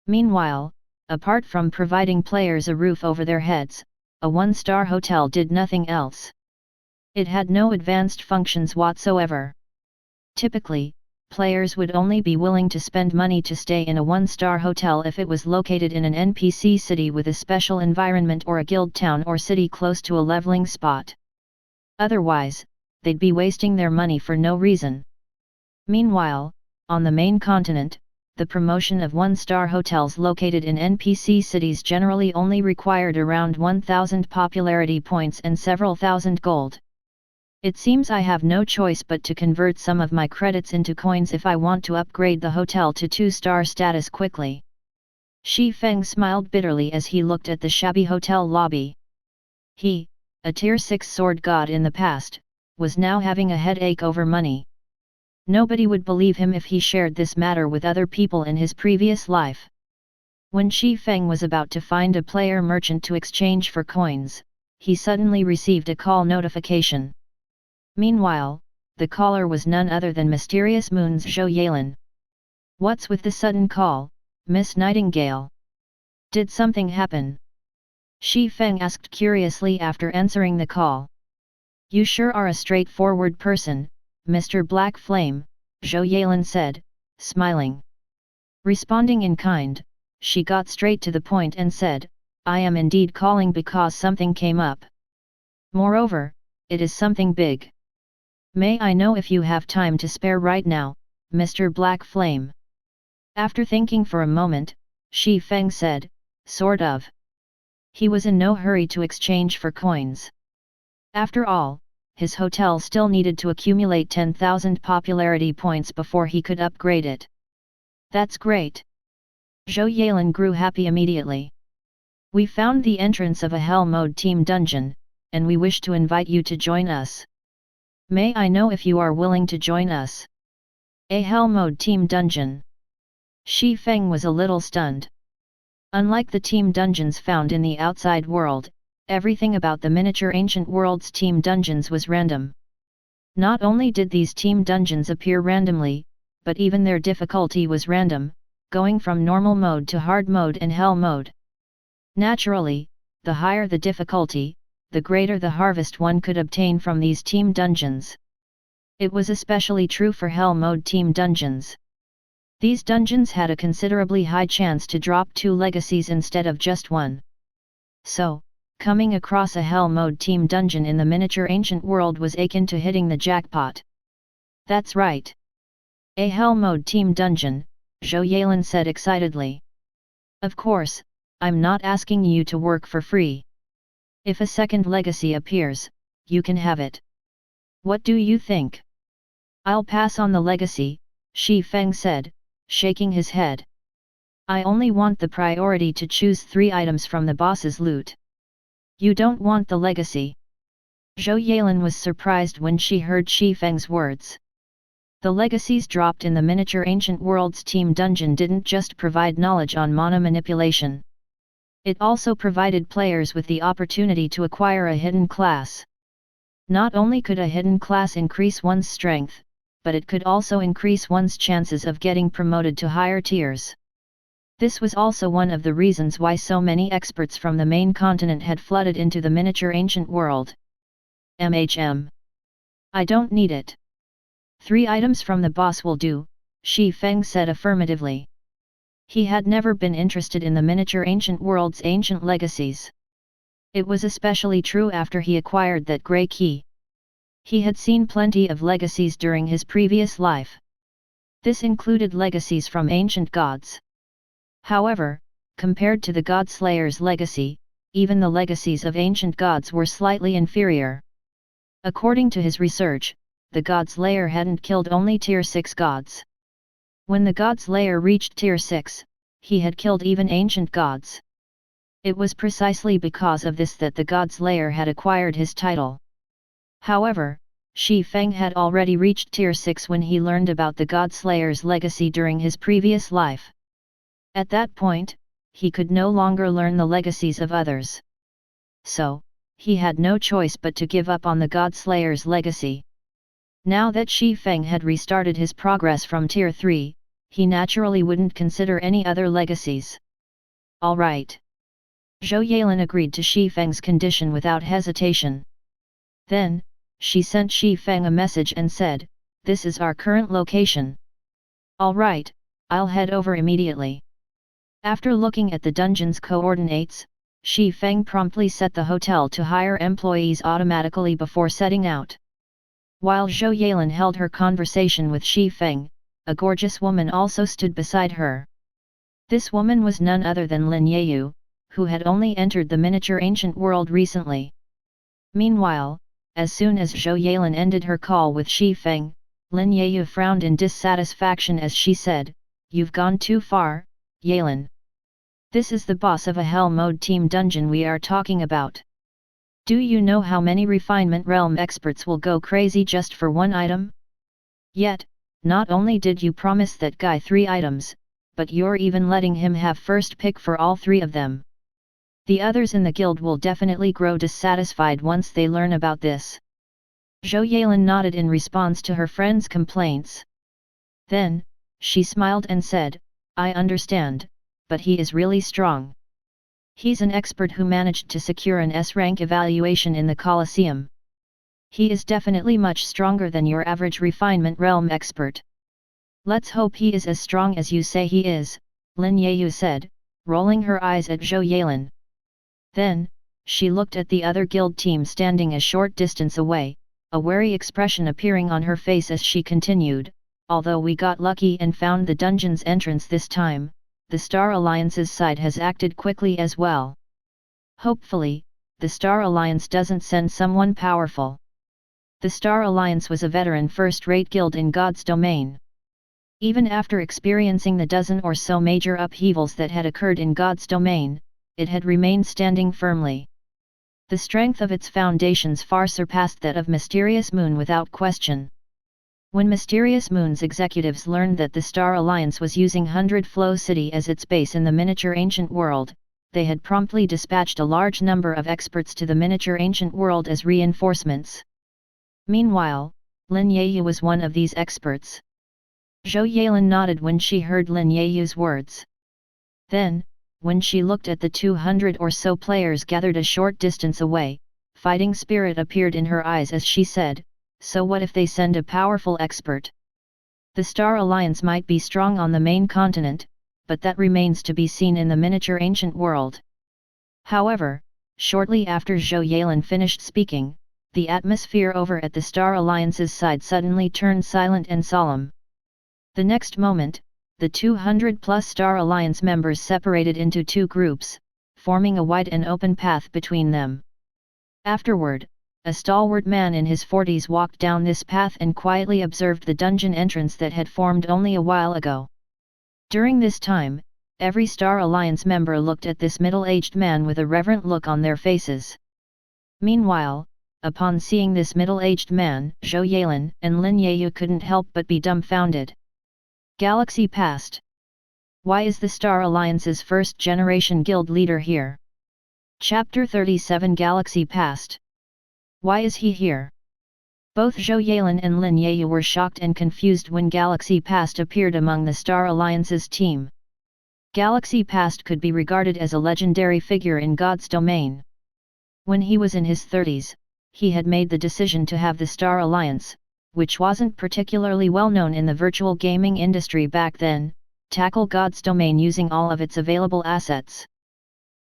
Meanwhile, apart from providing players a roof over their heads, a 1-star hotel did nothing else. It had no advanced functions whatsoever. Typically, players would only be willing to spend money to stay in a 1-star hotel if it was located in an NPC city with a special environment or a guild town or city close to a leveling spot. Otherwise, they'd be wasting their money for no reason. Meanwhile, on the main continent, the promotion of 1-star hotels located in NPC cities generally only required around 1,000 popularity points and several thousand gold. It seems I have no choice but to convert some of my credits into coins if I want to upgrade the hotel to 2-star status quickly. Feng smiled bitterly as he looked at the shabby hotel lobby. He, a tier 6 sword god in the past, was now having a headache over money. Nobody would believe him if he shared this matter with other people in his previous life. When Feng was about to find a player merchant to exchange for coins, he suddenly received a call notification. Meanwhile, the caller was none other than Mysterious Moon's Zhou Yalin. "What's with the sudden call, Miss Nightingale? Did something happen?" Shi Feng asked curiously after answering the call. "You sure are a straightforward person, Mr. Black Flame," Zhou Yalin said, smiling. Responding in kind, she got straight to the point and said, "I am indeed calling because something came up. Moreover, it is something big. May I know if you have time to spare right now, Mr. Black Flame?" After thinking for a moment, Shi Feng said, "Sort of." He was in no hurry to exchange for coins. After all, his hotel still needed to accumulate 10,000 popularity points before he could upgrade it. "That's great." Zhou Yalin grew happy immediately. "We found the entrance of a Hell Mode team dungeon, and we wish to invite you to join us. May I know if you are willing to join us?" A Hell Mode team dungeon. Shi Feng was a little stunned. Unlike the team dungeons found in the outside world, everything about the miniature ancient world's team dungeons was random. Not only did these team dungeons appear randomly, but even their difficulty was random, going from normal mode to hard mode and hell mode. Naturally, the higher the difficulty, the greater the harvest one could obtain from these team dungeons. It was especially true for hell mode team dungeons. These dungeons had a considerably high chance to drop 2 legacies instead of just 1. So, coming across a hell mode team dungeon in the miniature ancient world was akin to hitting the jackpot. "That's right. A hell mode team dungeon," Zhou Yalin said excitedly. "Of course, I'm not asking you to work for free. If a second legacy appears, you can have it. What do you think?" "I'll pass on the legacy," Shi Feng said, shaking his head. "I only want the priority to choose 3 items from the boss's loot." "You don't want the legacy?" Zhou Yalin was surprised when she heard Shi Feng's words. The legacies dropped in the miniature ancient world's team dungeon didn't just provide knowledge on mana manipulation. It also provided players with the opportunity to acquire a hidden class. Not only could a hidden class increase one's strength, but it could also increase one's chances of getting promoted to higher tiers. This was also one of the reasons why so many experts from the main continent had flooded into the miniature ancient world. "I don't need it. 3 items from the boss will do," Shi Feng said affirmatively. He had never been interested in the miniature ancient world's ancient legacies. It was especially true after he acquired that grey key. He had seen plenty of legacies during his previous life. This included legacies from ancient gods. However, compared to the Godslayer's legacy, even the legacies of ancient gods were slightly inferior. According to his research, the Godslayer hadn't killed only Tier 6 gods. When the Godslayer reached Tier 6, he had killed even ancient gods. It was precisely because of this that the Godslayer had acquired his title. However, Shi Feng had already reached Tier 6 when he learned about the Godslayer's legacy during his previous life. At that point, he could no longer learn the legacies of others. So, he had no choice but to give up on the Godslayer's legacy. Now that Shi Feng had restarted his progress from Tier 3, he naturally wouldn't consider any other legacies. "All right." Zhou Yalin agreed to Shi Feng's condition without hesitation. Then, she sent Shi Feng a message and said, "This is our current location." "All right, I'll head over immediately." After looking at the dungeon's coordinates, Shi Feng promptly set the hotel to hire employees automatically before setting out. While Zhou Yalin held her conversation with Shi Feng, a gorgeous woman also stood beside her. This woman was none other than Lin Yayu, who had only entered the miniature ancient world recently. Meanwhile, as soon as Zhou Yalin ended her call with Shi Feng, Lin Yayu frowned in dissatisfaction as she said, "You've gone too far, Yalin. This is the boss of a Hell Mode team dungeon we are talking about. Do you know how many Refinement Realm experts will go crazy just for 1 item? Yet, not only did you promise that guy 3 items, but you're even letting him have first pick for all 3 of them. The others in the guild will definitely grow dissatisfied once they learn about this. Zhou Yelin nodded in response to her friend's complaints. Then, she smiled and said, I understand, but he is really strong. He's an expert who managed to secure an S-rank evaluation in the Colosseum. He is definitely much stronger than your average refinement realm expert. Let's hope he is as strong as you say he is, Lin Yayu said, rolling her eyes at Zhou Yelin. Then, she looked at the other guild team standing a short distance away, a wary expression appearing on her face as she continued, although we got lucky and found the dungeon's entrance this time, the Star Alliance's side has acted quickly as well. Hopefully, the Star Alliance doesn't send someone powerful. The Star Alliance was a veteran first-rate guild in God's domain. Even after experiencing the dozen or so major upheavals that had occurred in God's domain, it had remained standing firmly. The strength of its foundations far surpassed that of Mysterious Moon without question. When Mysterious Moon's executives learned that the Star Alliance was using 100 Flow City as its base in the miniature ancient world, they had promptly dispatched a large number of experts to the miniature ancient world as reinforcements. Meanwhile, Lin Yayu was one of these experts. Zhou Yelin nodded when she heard Lin Yayu's words. Then, when she looked at the 200 or so players gathered a short distance away, fighting spirit appeared in her eyes as she said, so what if they send a powerful expert? The Star Alliance might be strong on the main continent, but that remains to be seen in the miniature ancient world. However, shortly after Zhou Yelin finished speaking, the atmosphere over at the Star Alliance's side suddenly turned silent and solemn. The next moment, the 200-plus Star Alliance members separated into two groups, forming a wide and open path between them. Afterward, a stalwart man in his 40s walked down this path and quietly observed the dungeon entrance that had formed only a while ago. During this time, every Star Alliance member looked at this middle-aged man with a reverent look on their faces. Meanwhile, upon seeing this middle-aged man, Zhou Yelin and Lin Yayu couldn't help but be dumbfounded. Galaxy Past. Why is the Star Alliance's first-generation guild leader here? Chapter 37 Galaxy Past. Why is he here? Both Zhou Yelin and Lin Yayu were shocked and confused when Galaxy Past appeared among the Star Alliance's team. Galaxy Past could be regarded as a legendary figure in God's domain. When he was in his 30s, he had made the decision to have the Star Alliance, which wasn't particularly well known in the virtual gaming industry back then, tackle God's domain using all of its available assets.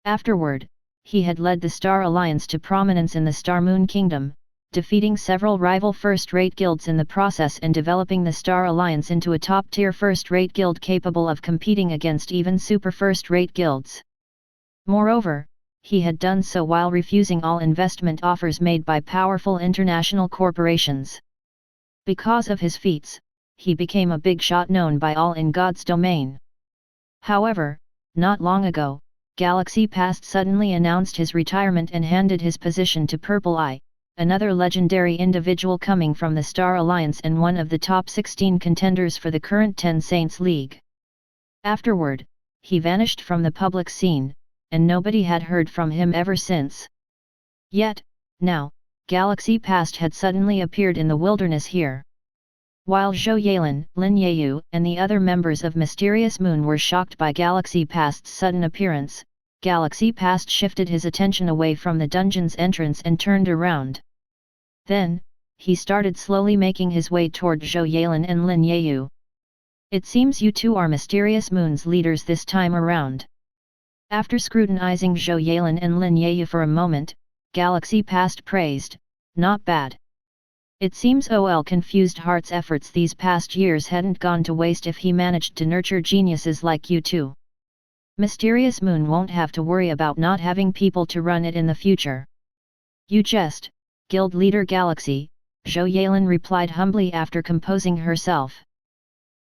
Afterward, he had led the Star Alliance to prominence in the Star Moon Kingdom, defeating several rival first-rate guilds in the process and developing the Star Alliance into a top-tier first-rate guild capable of competing against even super first-rate guilds. Moreover, he had done so while refusing all investment offers made by powerful international corporations. Because of his feats, he became a big shot known by all in God's domain. However, not long ago, Galaxy Past suddenly announced his retirement and handed his position to Purple Eye, another legendary individual coming from the Star Alliance and one of the top 16 contenders for the current 10 Saints League. Afterward, he vanished from the public scene, and nobody had heard from him ever since. Yet, now, Galaxy Past had suddenly appeared in the wilderness here. While Zhou Yelin, Lin Yayu, and the other members of Mysterious Moon were shocked by Galaxy Past's sudden appearance, Galaxy Past shifted his attention away from the dungeon's entrance and turned around. Then, he started slowly making his way toward Zhou Yelin and Lin Yayu. It seems you two are Mysterious Moon's leaders this time around. After scrutinizing Zhou Yelin and Lin Yayu for a moment, Galaxy Past praised, "Not bad. It seems OL Confused Heart's efforts these past years hadn't gone to waste if he managed to nurture geniuses like you two. Mysterious Moon won't have to worry about not having people to run it in the future." "You jest, Guild Leader Galaxy," Zhou Yelin replied humbly after composing herself.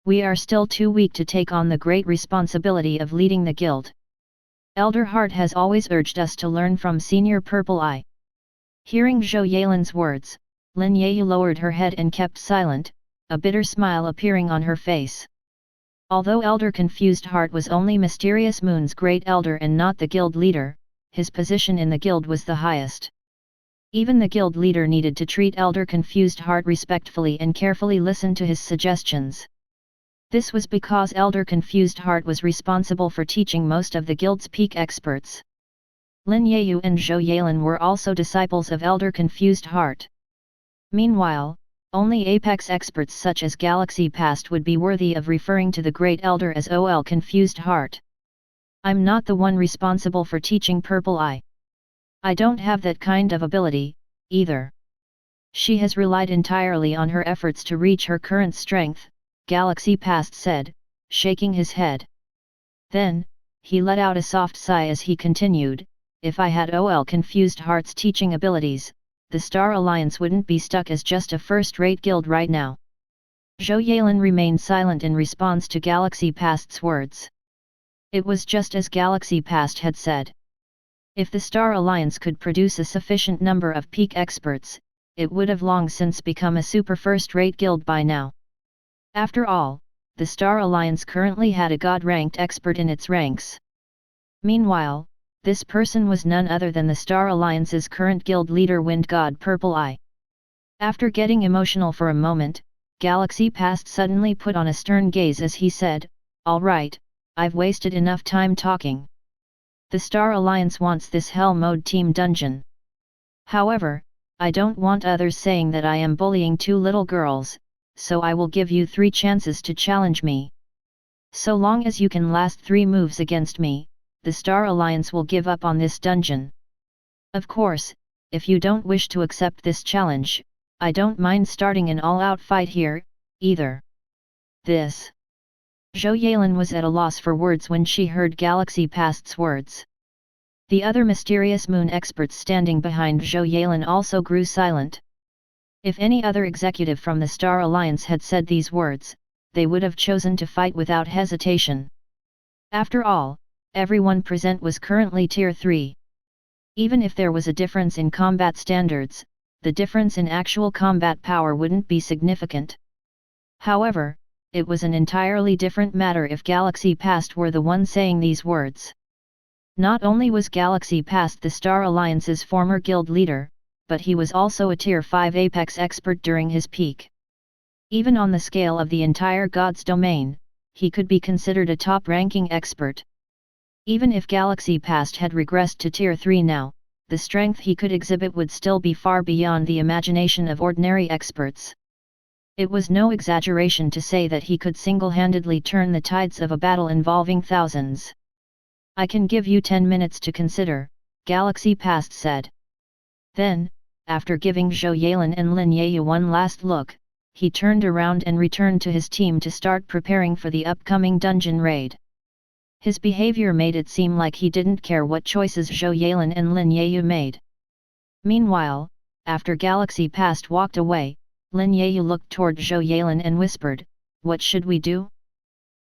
"We are still too weak to take on the great responsibility of leading the guild. Elder Heart has always urged us to learn from Senior Purple Eye." Hearing Zhou Yelin's words, Lin Yayu lowered her head and kept silent, a bitter smile appearing on her face. Although Elder Confused Heart was only Mysterious Moon's great elder and not the guild leader, his position in the guild was the highest. Even the guild leader needed to treat Elder Confused Heart respectfully and carefully listen to his suggestions. This was because Elder Confused Heart was responsible for teaching most of the guild's peak experts. Lin Yeyu and Zhou Yalin were also disciples of Elder Confused Heart. Meanwhile, only apex experts such as Galaxy Past would be worthy of referring to the Great Elder as OL Confused Heart. I'm not the one responsible for teaching Purple Eye. I don't have that kind of ability, either. She has relied entirely on her efforts to reach her current strength, Galaxy Past said, shaking his head. Then, he let out a soft sigh as he continued, if I had OL Confused Heart's teaching abilities, the Star Alliance wouldn't be stuck as just a first-rate guild right now. Zhou Yalin remained silent in response to Galaxy Past's words. It was just as Galaxy Past had said. If the Star Alliance could produce a sufficient number of peak experts, it would have long since become a super first-rate guild by now. After all, the Star Alliance currently had a god-ranked expert in its ranks. Meanwhile, this person was none other than the Star Alliance's current guild leader Wind God Purple Eye. After getting emotional for a moment, Galaxy Past suddenly put on a stern gaze as he said, "All right, I've wasted enough time talking. The Star Alliance wants this Hell Mode team dungeon. However, I don't want others saying that I am bullying two little girls, so I will give you 3 chances to challenge me. So long as you can last 3 moves against me, the Star Alliance will give up on this dungeon. Of course, if you don't wish to accept this challenge, I don't mind starting an all-out fight here, either." This. Zhou Yalin was at a loss for words when she heard Galaxy Past's words. The other mysterious moon experts standing behind Zhou Yalin also grew silent. If any other executive from the Star Alliance had said these words, they would have chosen to fight without hesitation. After all, everyone present was currently Tier 3. Even if there was a difference in combat standards, the difference in actual combat power wouldn't be significant. However, it was an entirely different matter if Galaxy Past were the one saying these words. Not only was Galaxy Past the Star Alliance's former guild leader, but he was also a Tier 5 Apex expert during his peak. Even on the scale of the entire God's domain, he could be considered a top-ranking expert. Even if Galaxy Past had regressed to Tier 3 now, the strength he could exhibit would still be far beyond the imagination of ordinary experts. It was no exaggeration to say that he could single-handedly turn the tides of a battle involving thousands. "I can give you 10 minutes to consider," Galaxy Past said. Then, after giving Zhou Yalin and Lin Yeyu one last look, he turned around and returned to his team to start preparing for the upcoming dungeon raid. His behavior made it seem like he didn't care what choices Zhou Yalin and Lin Yeyu made. Meanwhile, after Galaxy Past walked away, Lin Yeyu looked toward Zhou Yalin and whispered, "What should we do?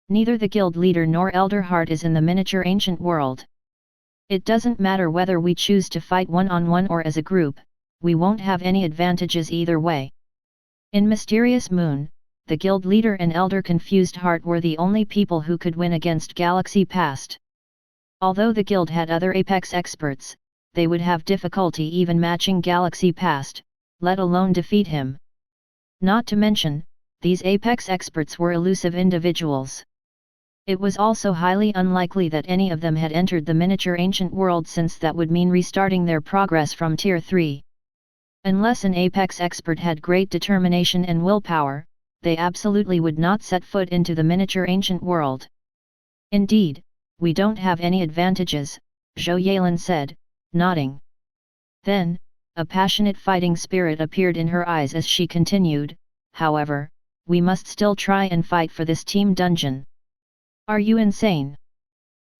Neither the guild leader nor Elder Heart is in the miniature ancient world. It doesn't matter whether we choose to fight one-on-one or as a group, we won't have any advantages either way." In Mysterious Moon, the guild leader and Elder Confused Heart were the only people who could win against Galaxy Past. Although the guild had other Apex experts, they would have difficulty even matching Galaxy Past, let alone defeat him. Not to mention, these Apex experts were elusive individuals. It was also highly unlikely that any of them had entered the miniature ancient world, since that would mean restarting their progress from Tier 3. Unless an Apex expert had great determination and willpower, they absolutely would not set foot into the miniature ancient world. "Indeed, we don't have any advantages," Zhou Yalin said, nodding. Then, a passionate fighting spirit appeared in her eyes as she continued, "However, we must still try and fight for this team dungeon." "Are you insane?"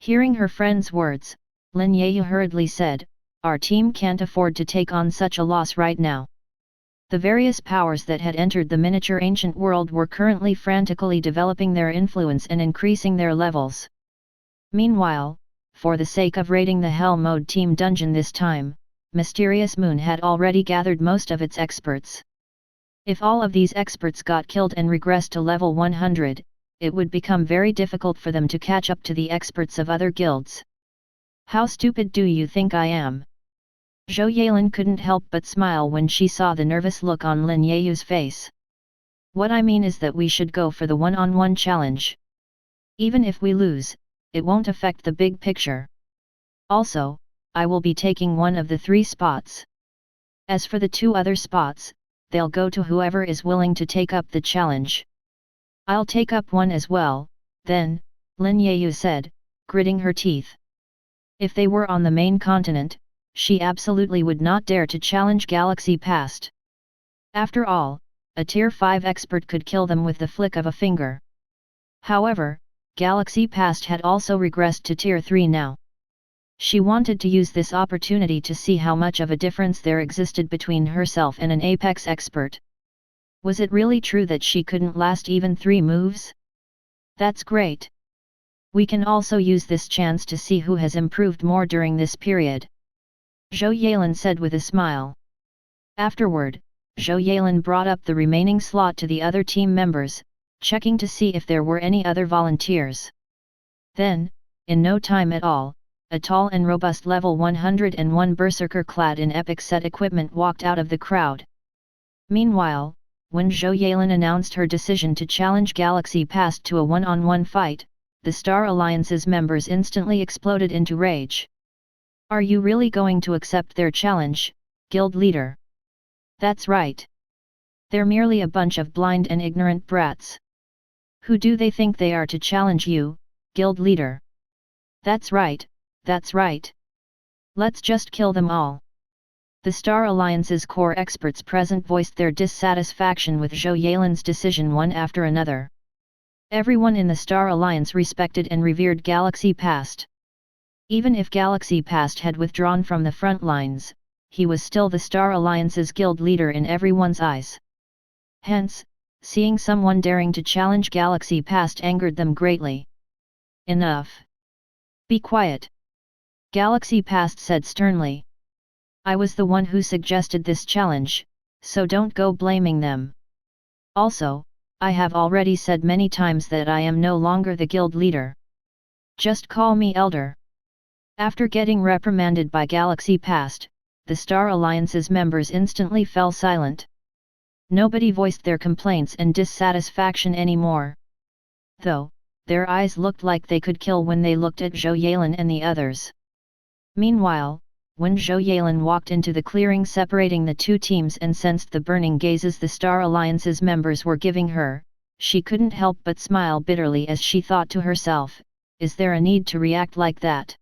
Hearing her friend's words, Lin Yeyu hurriedly said, "Our team can't afford to take on such a loss right now." The various powers that had entered the miniature ancient world were currently frantically developing their influence and increasing their levels. Meanwhile, for the sake of raiding the Hell Mode team dungeon this time, Mysterious Moon had already gathered most of its experts. If all of these experts got killed and regressed to level 100, it would become very difficult for them to catch up to the experts of other guilds. How stupid do you think I am? Zhou Yelin couldn't help but smile when she saw the nervous look on Lin Yeyu's face. What I mean is that we should go for the one-on-one challenge. Even if we lose, it won't affect the big picture. Also, I will be taking one of the 3 spots. As for the 2 other spots, they'll go to whoever is willing to take up the challenge. I'll take up one as well, then, Lin Yeyu said, gritting her teeth. If they were on the main continent, she absolutely would not dare to challenge Galaxy Past. After all, a Tier 5 expert could kill them with the flick of a finger. However, Galaxy Past had also regressed to Tier 3 now. She wanted to use this opportunity to see how much of a difference there existed between herself and an Apex expert. Was it really true that she couldn't last even 3 moves? That's great. We can also use this chance to see who has improved more during this period. Zhou Yelin said with a smile. Afterward, Zhou Yelin brought up the remaining slot to the other team members, checking to see if there were any other volunteers. Then, in no time at all, a tall and robust level 101 berserker clad in epic set equipment walked out of the crowd. Meanwhile, when Zhou Yelin announced her decision to challenge Galaxy Past to a one-on-one fight, the Star Alliance's members instantly exploded into rage. Are you really going to accept their challenge, guild leader? That's right. They're merely a bunch of blind and ignorant brats. Who do they think they are to challenge you, guild leader? That's right, that's right. Let's just kill them all. The Star Alliance's core experts present voiced their dissatisfaction with Zhou Yelin's decision one after another. Everyone in the Star Alliance respected and revered Galaxy Past. Even if Galaxy Past had withdrawn from the front lines, he was still the Star Alliance's guild leader in everyone's eyes. Hence, seeing someone daring to challenge Galaxy Past angered them greatly. Enough. Be quiet. Galaxy Past said sternly. I was the one who suggested this challenge, so don't go blaming them. Also, I have already said many times that I am no longer the guild leader. Just call me elder. After getting reprimanded by Galaxy Past, the Star Alliance's members instantly fell silent. Nobody voiced their complaints and dissatisfaction anymore. Though, their eyes looked like they could kill when they looked at Zhou Yelin and the others. Meanwhile, when Zhou Yelin walked into the clearing separating the 2 teams and sensed the burning gazes the Star Alliance's members were giving her, she couldn't help but smile bitterly as she thought to herself, is there a need to react like that?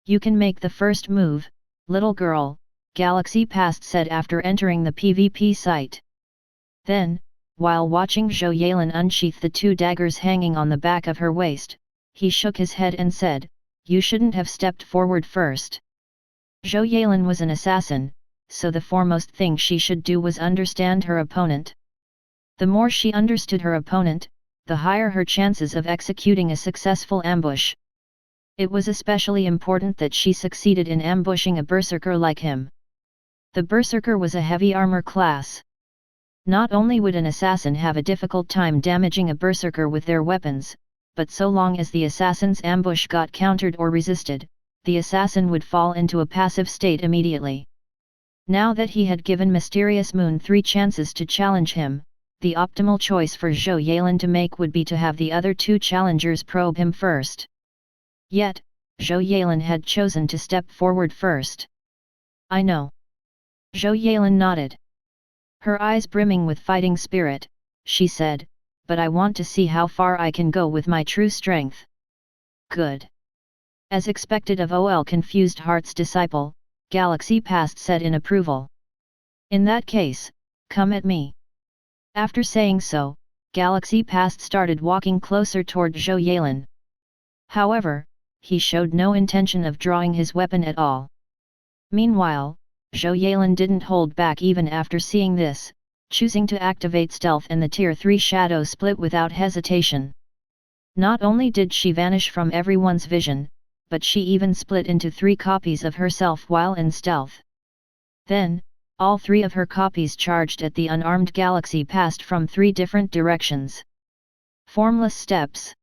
You can make the first move, little girl, Galaxy Past said after entering the PvP site. Then, while watching Zhou Yelin unsheath the 2 daggers hanging on the back of her waist, he shook his head and said, you shouldn't have stepped forward first. Zhou Yelin was an assassin, so the foremost thing she should do was understand her opponent. The more she understood her opponent, the higher her chances of executing a successful ambush. It was especially important that she succeeded in ambushing a berserker like him. The berserker was a heavy armor class. Not only would an assassin have a difficult time damaging a berserker with their weapons, but so long as the assassin's ambush got countered or resisted, the assassin would fall into a passive state immediately. Now that he had given Mysterious Moon 3 chances to challenge him, the optimal choice for Zhou Yelin to make would be to have the other 2 challengers probe him first. Yet, Zhou Yelin had chosen to step forward first. I know. Zhou Yelin nodded. Her eyes brimming with fighting spirit, she said, but I want to see how far I can go with my true strength. Good. As expected of OL Confused Heart's disciple, Galaxy Past said in approval. In that case, come at me. After saying so, Galaxy Past started walking closer toward Zhou Yelin. However, he showed no intention of drawing his weapon at all. Meanwhile, Zhou Yelin didn't hold back even after seeing this, choosing to activate stealth and the Tier 3 shadow split without hesitation. Not only did she vanish from everyone's vision, but she even split into 3 copies of herself while in stealth. Then, all 3 of her copies charged at the unarmed Galaxy Past from 3 different directions. Formless steps.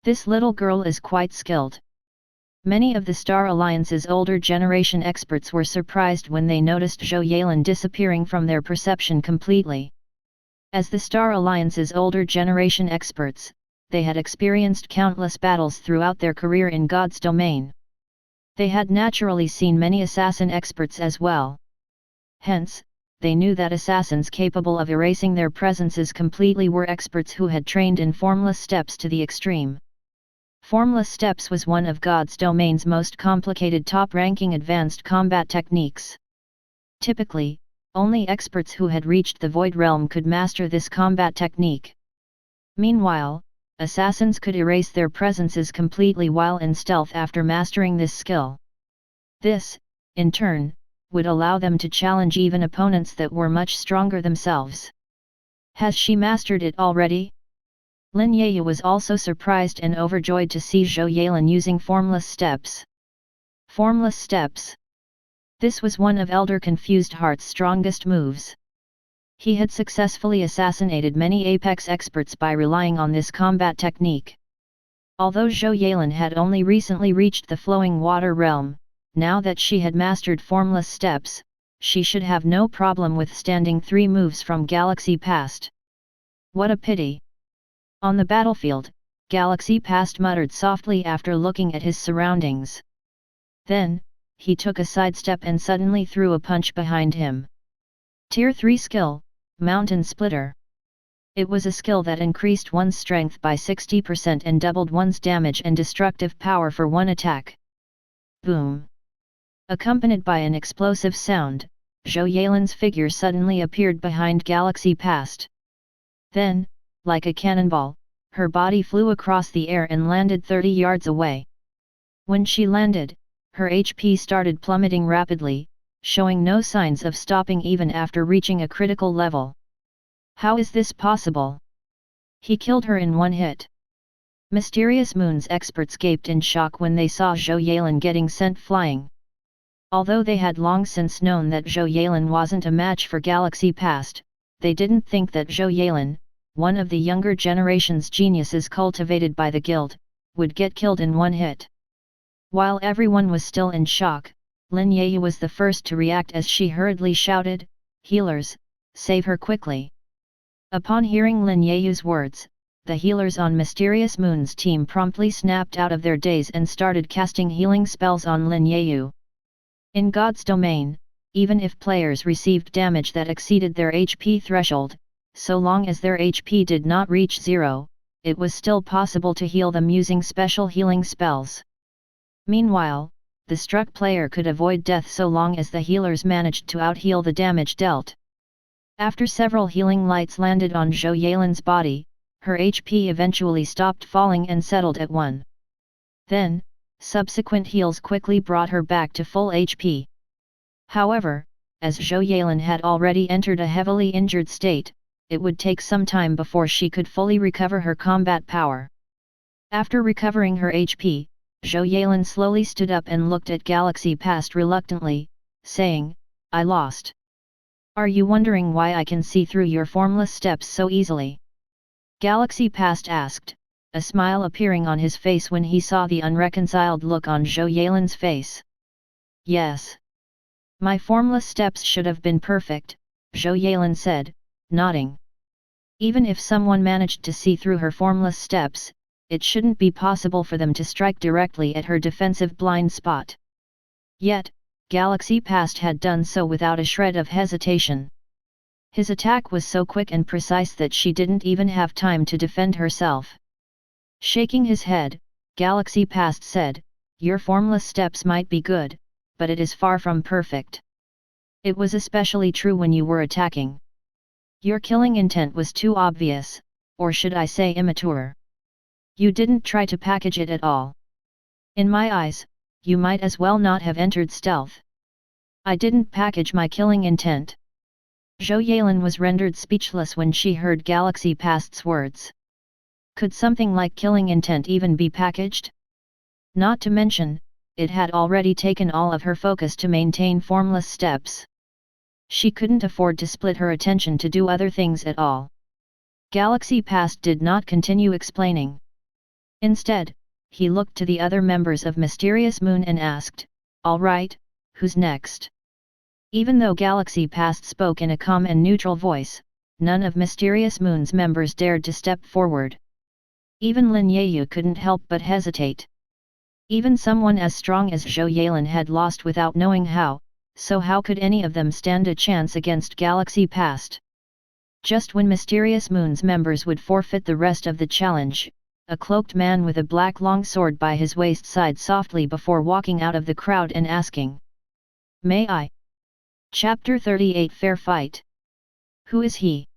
This little girl is quite skilled. Many of the Star Alliance's older generation experts were surprised when they noticed Zhou Yalin disappearing from their perception completely. As the Star Alliance's older generation experts, they had experienced countless battles throughout their career in God's domain. They had naturally seen many assassin experts as well. Hence, they knew that assassins capable of erasing their presences completely were experts who had trained in formless steps to the extreme. Formless steps was one of God's domain's most complicated top-ranking advanced combat techniques. Typically, only experts who had reached the Void Realm could master this combat technique. Meanwhile, assassins could erase their presences completely while in stealth after mastering this skill. This, in turn, would allow them to challenge even opponents that were much stronger themselves. Has she mastered it already? Lin Yayu was also surprised and overjoyed to see Zhou Yalin using formless steps. Formless steps. This was one of Elder Confused Heart's strongest moves. He had successfully assassinated many Apex experts by relying on this combat technique. Although Zhou Yalin had only recently reached the Flowing Water Realm, now that she had mastered formless steps, she should have no problem withstanding 3 moves from Galaxy Past. What a pity! On the battlefield, Galaxy Past muttered softly after looking at his surroundings. Then, he took a sidestep and suddenly threw a punch behind him. Tier 3 skill, Mountain Splitter. It was a skill that increased one's strength by 60% and doubled one's damage and destructive power for one attack. Boom! Accompanied by an explosive sound, Zhou Yalin's figure suddenly appeared behind Galaxy Past. Then, like a cannonball, her body flew across the air and landed 30 yards away. When she landed, her HP started plummeting rapidly, showing no signs of stopping even after reaching a critical level. How is this possible? He killed her in one hit. Mysterious Moon's experts gaped in shock when they saw Zhou Yalin getting sent flying. Although they had long since known that Zhou Yalin wasn't a match for Galaxy Past, they didn't think that Zhou Yalin, one of the younger generation's geniuses cultivated by the guild, would get killed in one hit. While everyone was still in shock, Lin Yayu was the first to react as she hurriedly shouted, "Healers, save her quickly!" Upon hearing Lin Yayu's words, the healers on Mysterious Moon's team promptly snapped out of their daze and started casting healing spells on Lin Yayu. In God's domain, even if players received damage that exceeded their HP threshold, so long as their HP did not reach 0, it was still possible to heal them using special healing spells. Meanwhile, the struck player could avoid death so long as the healers managed to out-heal the damage dealt. After several healing lights landed on Zhou Yalin's body, her HP eventually stopped falling and settled at 1. Then, subsequent heals quickly brought her back to full HP. However, as Zhou Yalin had already entered a heavily injured state, it would take some time before she could fully recover her combat power. After recovering her HP, Zhou Yalin slowly stood up and looked at Galaxy Past reluctantly, saying, "I lost. Are you wondering why I can see through your formless steps so easily?" Galaxy Past asked, a smile appearing on his face when he saw the unreconciled look on Zhou Yalin's face. "Yes. My formless steps should have been perfect," Zhou Yalin said, nodding. Even if someone managed to see through her formless steps, it shouldn't be possible for them to strike directly at her defensive blind spot. Yet, Galaxy Past had done so without a shred of hesitation. His attack was so quick and precise that she didn't even have time to defend herself. Shaking his head, Galaxy Past said, "Your formless steps might be good, but it is far from perfect. It was especially true when you were attacking. Your killing intent was too obvious, or should I say immature. You didn't try to package it at all. In my eyes, you might as well not have entered stealth." "I didn't package my killing intent." Zhou Yalin was rendered speechless when she heard Galaxy Past's words. Could something like killing intent even be packaged? Not to mention, it had already taken all of her focus to maintain formless steps. She couldn't afford to split her attention to do other things at all. Galaxy Past did not continue explaining. Instead, he looked to the other members of Mysterious Moon and asked, "All right, who's next?" Even though Galaxy Past spoke in a calm and neutral voice, none of Mysterious Moon's members dared to step forward. Even Lin Yayu couldn't help but hesitate. Even someone as strong as Zhou Yalin had lost without knowing how, so how could any of them stand a chance against Galaxy Past? Just when Mysterious Moon's members would forfeit the rest of the challenge, a cloaked man with a black long sword by his waist sighed softly before walking out of the crowd and asking, "May I?" Chapter 38 Fair Fight. Who is he?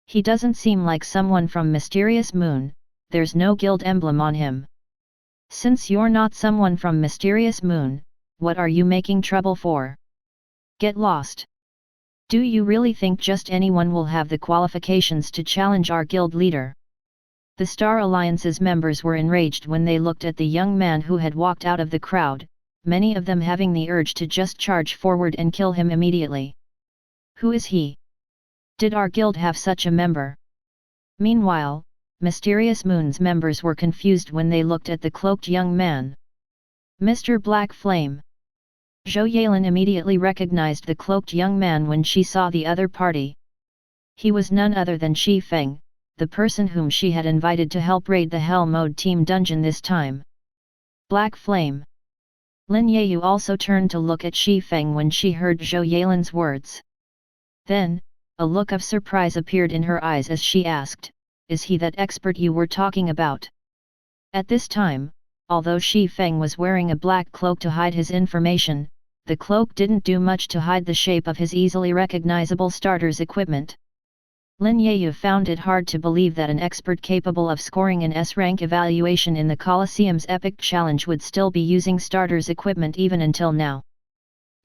He doesn't seem like someone from Mysterious Moon, there's no guild emblem on him. Since you're not someone from Mysterious Moon, what are you making trouble for? Get lost. Do you really think just anyone will have the qualifications to challenge our guild leader? The Star Alliance's members were enraged when they looked at the young man who had walked out of the crowd, many of them having the urge to just charge forward and kill him immediately. Who is he? Did our guild have such a member? Meanwhile, Mysterious Moon's members were confused when they looked at the cloaked young man. Mr. Black Flame. Zhou Yalin immediately recognized the cloaked young man when she saw the other party. He was none other than Shi Feng, the person whom she had invited to help raid the Hell Mode Team dungeon this time. Black Flame. Lin Yayu also turned to look at Shi Feng when she heard Zhou Yalin's words. Then, a look of surprise appeared in her eyes as she asked, "Is he that expert you were talking about?" At this time, although Shi Feng was wearing a black cloak to hide his information, the cloak didn't do much to hide the shape of his easily recognizable starter's equipment. Lin Yayu found it hard to believe that an expert capable of scoring an S-rank evaluation in the Colosseum's Epic Challenge would still be using starter's equipment even until now.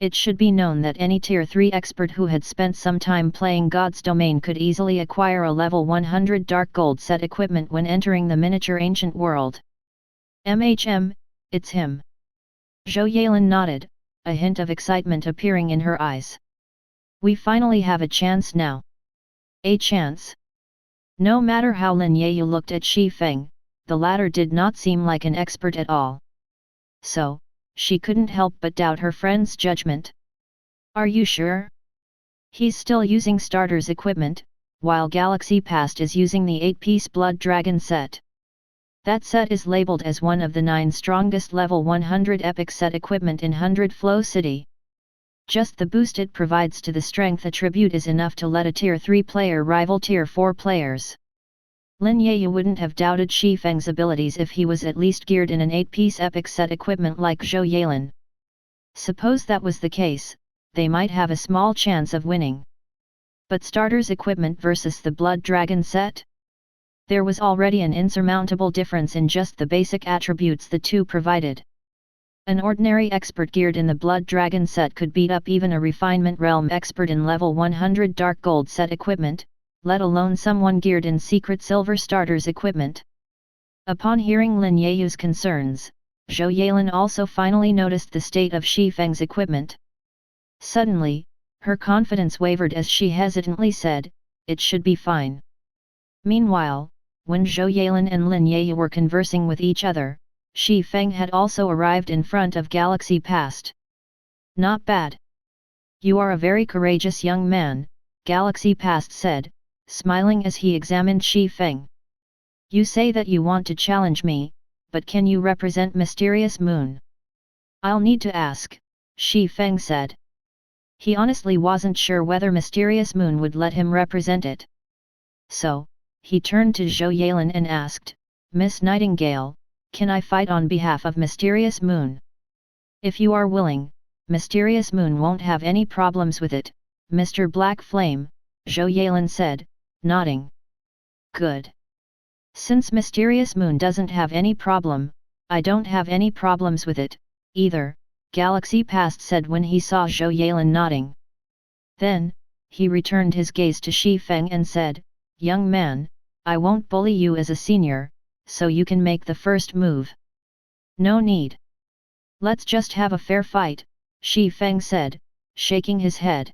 It should be known that any Tier 3 expert who had spent some time playing God's Domain could easily acquire a level 100 Dark Gold set equipment when entering the miniature ancient world. It's him. Zhou Yalin nodded, a hint of excitement appearing in her eyes. We finally have a chance now. A chance? No matter how Lin Yayu looked at Shi Feng, the latter did not seem like an expert at all. So, she couldn't help but doubt her friend's judgment. Are you sure? He's still using starter's equipment, while Galaxy Past is using the 8-piece Blood Dragon set. That set is labeled as one of the 9 strongest level 100 epic set equipment in 100 Flow City. Just the boost it provides to the strength attribute is enough to let a Tier 3 player rival Tier 4 players. Lin Yayu wouldn't have doubted Shi Feng's abilities if he was at least geared in an 8-piece epic set equipment like Zhou Yalin. Suppose that was the case, they might have a small chance of winning. But starter's equipment versus the Blood Dragon set? There was already an insurmountable difference in just the basic attributes the two provided. An ordinary expert geared in the Blood Dragon set could beat up even a Refinement Realm expert in level 100 Dark Gold set equipment, let alone someone geared in Secret Silver starter's equipment. Upon hearing Lin Yayu's concerns, Zhou Yalin also finally noticed the state of Shi Feng's equipment. Suddenly, her confidence wavered as she hesitantly said, "It should be fine." Meanwhile, when Zhou Yalin and Lin Yayu were conversing with each other, Shi Feng had also arrived in front of Galaxy Past. "Not bad. You are a very courageous young man," Galaxy Past said, smiling as he examined Shi Feng. "You say that you want to challenge me, but can you represent Mysterious Moon?" "I'll need to ask," Shi Feng said. He honestly wasn't sure whether Mysterious Moon would let him represent it. So, he turned to Zhou Yalin and asked, "Miss Nightingale, can I fight on behalf of Mysterious Moon?" "If you are willing, Mysterious Moon won't have any problems with it, Mr. Black Flame," Zhou Yalin said, nodding. "Good. Since Mysterious Moon doesn't have any problem, I don't have any problems with it, either," Galaxy Past said when he saw Zhou Yalin nodding. Then, he returned his gaze to Shi Feng and said, "Young man, I won't bully you as a senior, so you can make the first move." "No need. Let's just have a fair fight," Shi Feng said, shaking his head.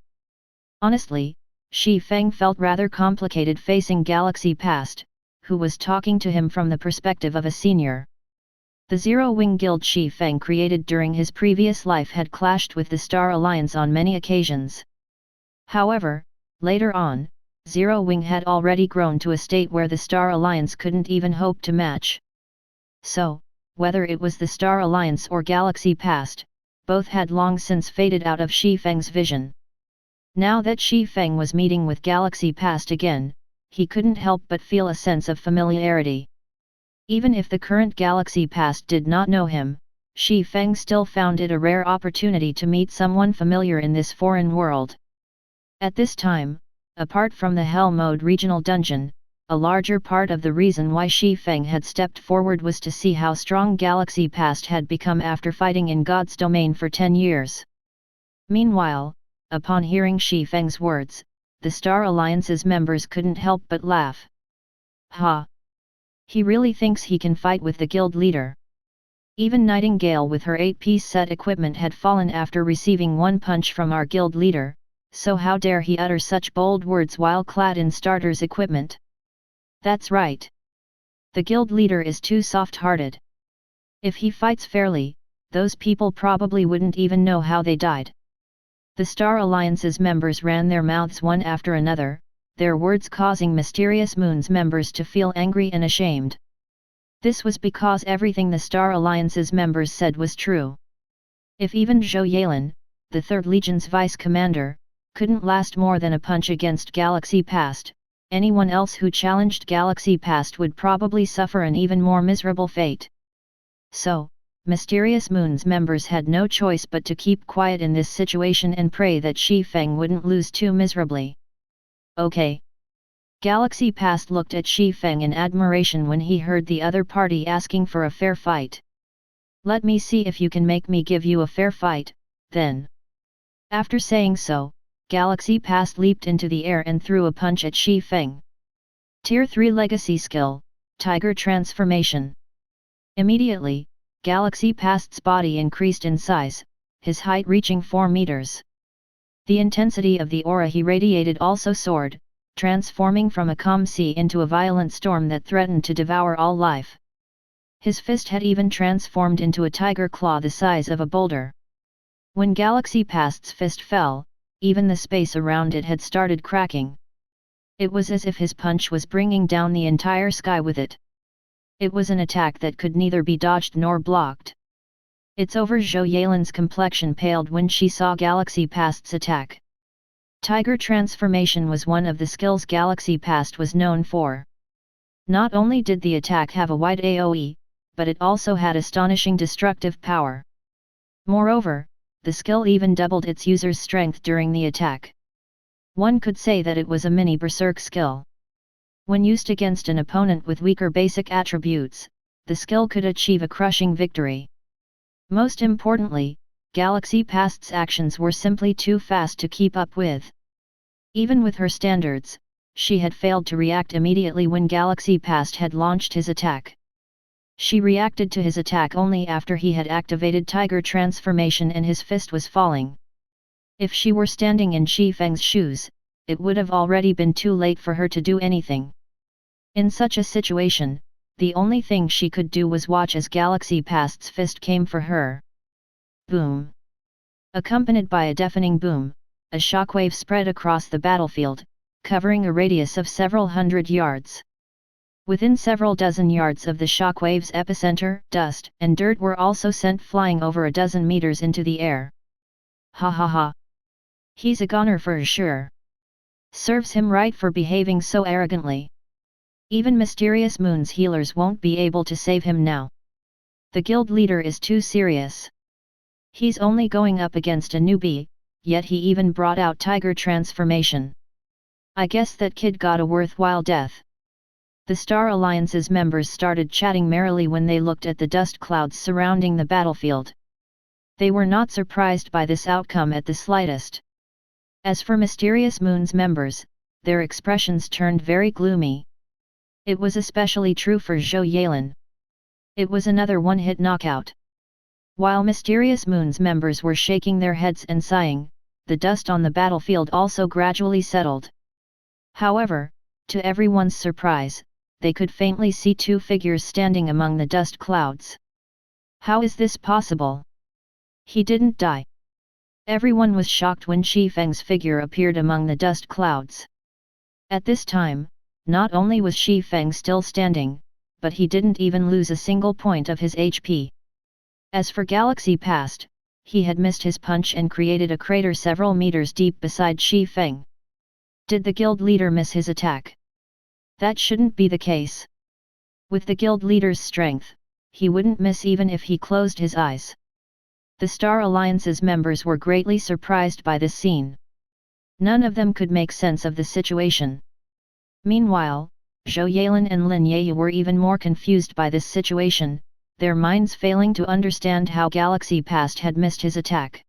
Honestly, Shi Feng felt rather complicated facing Galaxy Past, who was talking to him from the perspective of a senior. The Zero-Wing Guild Feng created during his previous life had clashed with the Star Alliance on many occasions. However, later on, Zero-Wing had already grown to a state where the Star Alliance couldn't even hope to match. So, whether it was the Star Alliance or Galaxy Past, both had long since faded out of Feng's vision. Now that Feng was meeting with Galaxy Past again, he couldn't help but feel a sense of familiarity. Even if the current Galaxy Past did not know him, Feng still found it a rare opportunity to meet someone familiar in this foreign world. At this time, apart from the Hell Mode regional dungeon, a larger part of the reason why Feng had stepped forward was to see how strong Galaxy Past had become after fighting in God's domain for 10 years. Meanwhile, upon hearing Feng's words, the Star Alliance's members couldn't help but laugh. Ha! He really thinks he can fight with the guild leader. Even Nightingale with her 8-piece set equipment had fallen after receiving one punch from our guild leader, so how dare he utter such bold words while clad in starter's equipment? That's right. The guild leader is too soft-hearted. If he fights fairly, those people probably wouldn't even know how they died. The Star Alliance's members ran their mouths one after another, their words causing Mysterious Moon's members to feel angry and ashamed. This was because everything the Star Alliance's members said was true. If even Zhou Yalin, the 3rd Legion's vice commander, couldn't last more than a punch against Galaxy Past, anyone else who challenged Galaxy Past would probably suffer an even more miserable fate. So, Mysterious Moon's members had no choice but to keep quiet in this situation and pray that Feng wouldn't lose too miserably. Okay. Galaxy Past looked at Feng in admiration when he heard the other party asking for a fair fight. Let me see if you can make me give you a fair fight, then. After saying so, Galaxy Past leaped into the air and threw a punch at Feng. Tier 3 Legacy Skill, Tiger Transformation. Immediately, Galaxy Past's body increased in size, his height reaching 4 meters. The intensity of the aura he radiated also soared, transforming from a calm sea into a violent storm that threatened to devour all life. His fist had even transformed into a tiger claw the size of a boulder. When Galaxy Past's fist fell, even the space around it had started cracking. It was as if his punch was bringing down the entire sky with it. It was an attack that could neither be dodged nor blocked. It's over. Zhou Yalin's complexion paled when she saw Galaxy Past's attack. Tiger Transformation was one of the skills Galaxy Past was known for. Not only did the attack have a wide AoE, but it also had astonishing destructive power. Moreover, the skill even doubled its user's strength during the attack. One could say that it was a mini berserk skill. When used against an opponent with weaker basic attributes, the skill could achieve a crushing victory. Most importantly, Galaxy Past's actions were simply too fast to keep up with. Even with her standards, she had failed to react immediately when Galaxy Past had launched his attack. She reacted to his attack only after he had activated Tiger Transformation and his fist was falling. If she were standing in Feng's shoes, it would have already been too late for her to do anything. In such a situation, the only thing she could do was watch as Galaxy Past's fist came for her. Boom! Accompanied by a deafening boom, a shockwave spread across the battlefield, covering a radius of several hundred yards. Within several dozen yards of the shockwave's epicenter, dust and dirt were also sent flying over a dozen meters into the air. Ha ha ha! He's a goner for sure. Serves him right for behaving so arrogantly. Even Mysterious Moon's healers won't be able to save him now. The guild leader is too serious. He's only going up against a newbie, yet he even brought out Tiger Transformation. I guess that kid got a worthwhile death. The Star Alliance's members started chatting merrily when they looked at the dust clouds surrounding the battlefield. They were not surprised by this outcome at the slightest. As for Mysterious Moon's members, their expressions turned very gloomy. It was especially true for Zhou Yalin. It was another one-hit knockout. While Mysterious Moon's members were shaking their heads and sighing, the dust on the battlefield also gradually settled. However, to everyone's surprise, they could faintly see two figures standing among the dust clouds. How is this possible? He didn't die. Everyone was shocked when Feng's figure appeared among the dust clouds. At this time, not only was Feng still standing, but he didn't even lose a single point of his HP. As for Galaxy Past, he had missed his punch and created a crater several meters deep beside Feng. Did the guild leader miss his attack? That shouldn't be the case. With the guild leader's strength, he wouldn't miss even if he closed his eyes. The Star Alliance's members were greatly surprised by this scene. None of them could make sense of the situation. Meanwhile, Zhou Yalin and Lin Ye were even more confused by this situation, their minds failing to understand how Galaxy Past had missed his attack.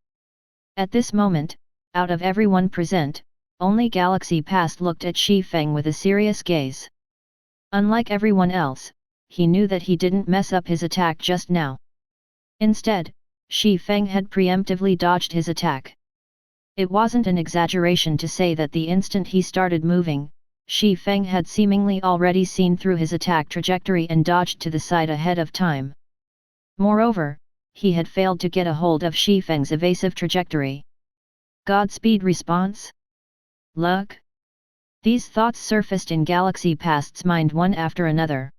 At this moment, out of everyone present, only Galaxy Past looked at Feng with a serious gaze. Unlike everyone else, he knew that he didn't mess up his attack just now. Instead, Feng had preemptively dodged his attack. It wasn't an exaggeration to say that the instant he started moving, Feng had seemingly already seen through his attack trajectory and dodged to the side ahead of time. Moreover, he had failed to get a hold of Feng's evasive trajectory. Godspeed response? Luck? These thoughts surfaced in Galaxy Past's mind one after another.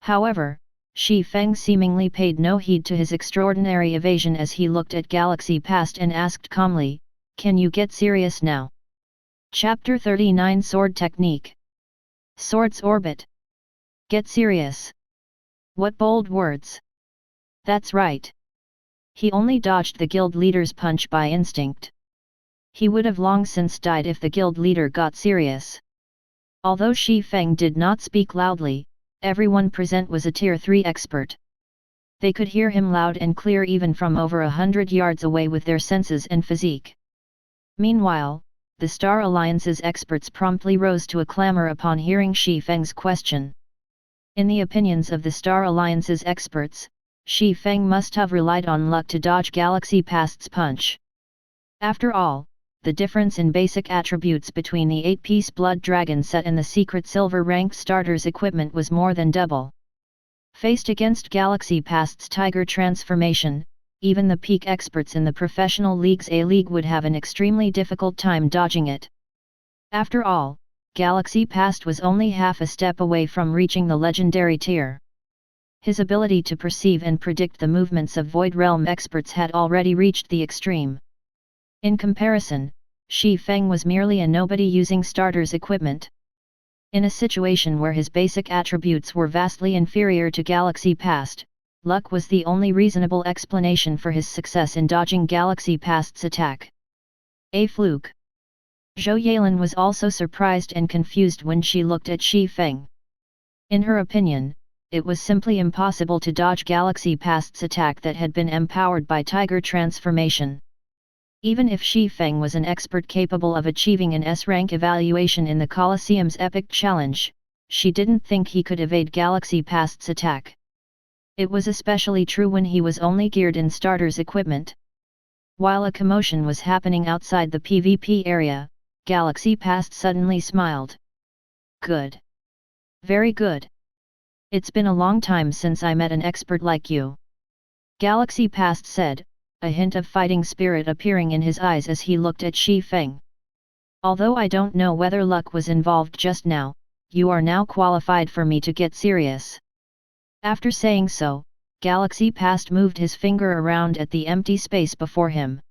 However, Feng seemingly paid no heed to his extraordinary evasion as he looked at Galaxy Past and asked calmly, "Can you get serious now?" Chapter 39 Sword Technique. Sword's Orbit. Get serious. What bold words. That's right. He only dodged the guild leader's punch by instinct. He would have long since died if the guild leader got serious. Although Feng did not speak loudly, everyone present was a Tier 3 expert. They could hear him loud and clear even from over 100 yards away with their senses and physique. Meanwhile, the Star Alliance's experts promptly rose to a clamor upon hearing Feng's question. In the opinions of the Star Alliance's experts, Feng must have relied on luck to dodge Galaxy Past's punch. After all, the difference in basic attributes between the 8-piece Blood Dragon set and the secret silver rank starter's equipment was more than double. Faced against Galaxy Past's Tiger transformation, even the peak experts in the professional league's A-League would have an extremely difficult time dodging it. After all, Galaxy Past was only half a step away from reaching the legendary tier. His ability to perceive and predict the movements of Void Realm experts had already reached the extreme. In comparison, Feng was merely a nobody using starter's equipment. In a situation where his basic attributes were vastly inferior to Galaxy Past, luck was the only reasonable explanation for his success in dodging Galaxy Past's attack. A fluke. Zhou Yalin was also surprised and confused when she looked at Feng. In her opinion, it was simply impossible to dodge Galaxy Past's attack that had been empowered by Tiger transformation. Even if Feng was an expert capable of achieving an S-rank evaluation in the Colosseum's Epic Challenge, she didn't think he could evade Galaxy Past's attack. It was especially true when he was only geared in starter's equipment. While a commotion was happening outside the PvP area, Galaxy Past suddenly smiled. Good. Very good. It's been a long time since I met an expert like you. Galaxy Past said, a hint of fighting spirit appearing in his eyes as he looked at Feng. Although I don't know whether luck was involved just now, you are now qualified for me to get serious. After saying so, Galaxy Past moved his finger around at the empty space before him.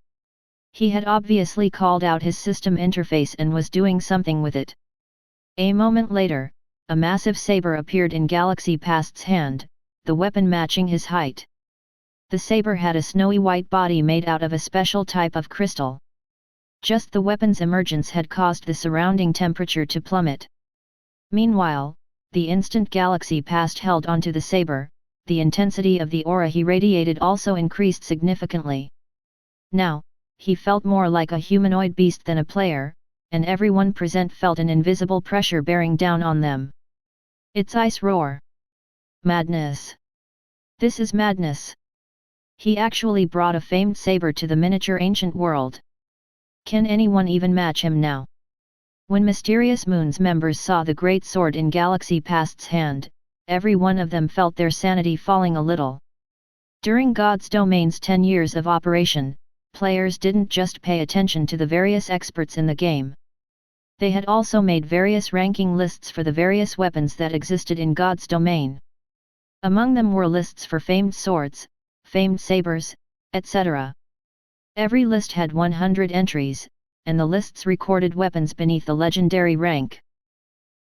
He had obviously called out his system interface and was doing something with it. A moment later, a massive saber appeared in Galaxy Past's hand, the weapon matching his height. The saber had a snowy white body made out of a special type of crystal. Just the weapon's emergence had caused the surrounding temperature to plummet. Meanwhile, the instant Galaxy Past held onto the saber, the intensity of the aura he radiated also increased significantly. Now, he felt more like a humanoid beast than a player, and everyone present felt an invisible pressure bearing down on them. It's Ice Roar. Madness. This is madness. He actually brought a famed saber to the miniature ancient world. Can anyone even match him now? When Mysterious Moon's members saw the great sword in Galaxy Past's hand, every one of them felt their sanity falling a little. During God's Domain's 10 years of operation, players didn't just pay attention to the various experts in the game. They had also made various ranking lists for the various weapons that existed in God's Domain. Among them were lists for famed swords, famed sabers, etc. Every list had 100 entries, and the lists recorded weapons beneath the legendary rank.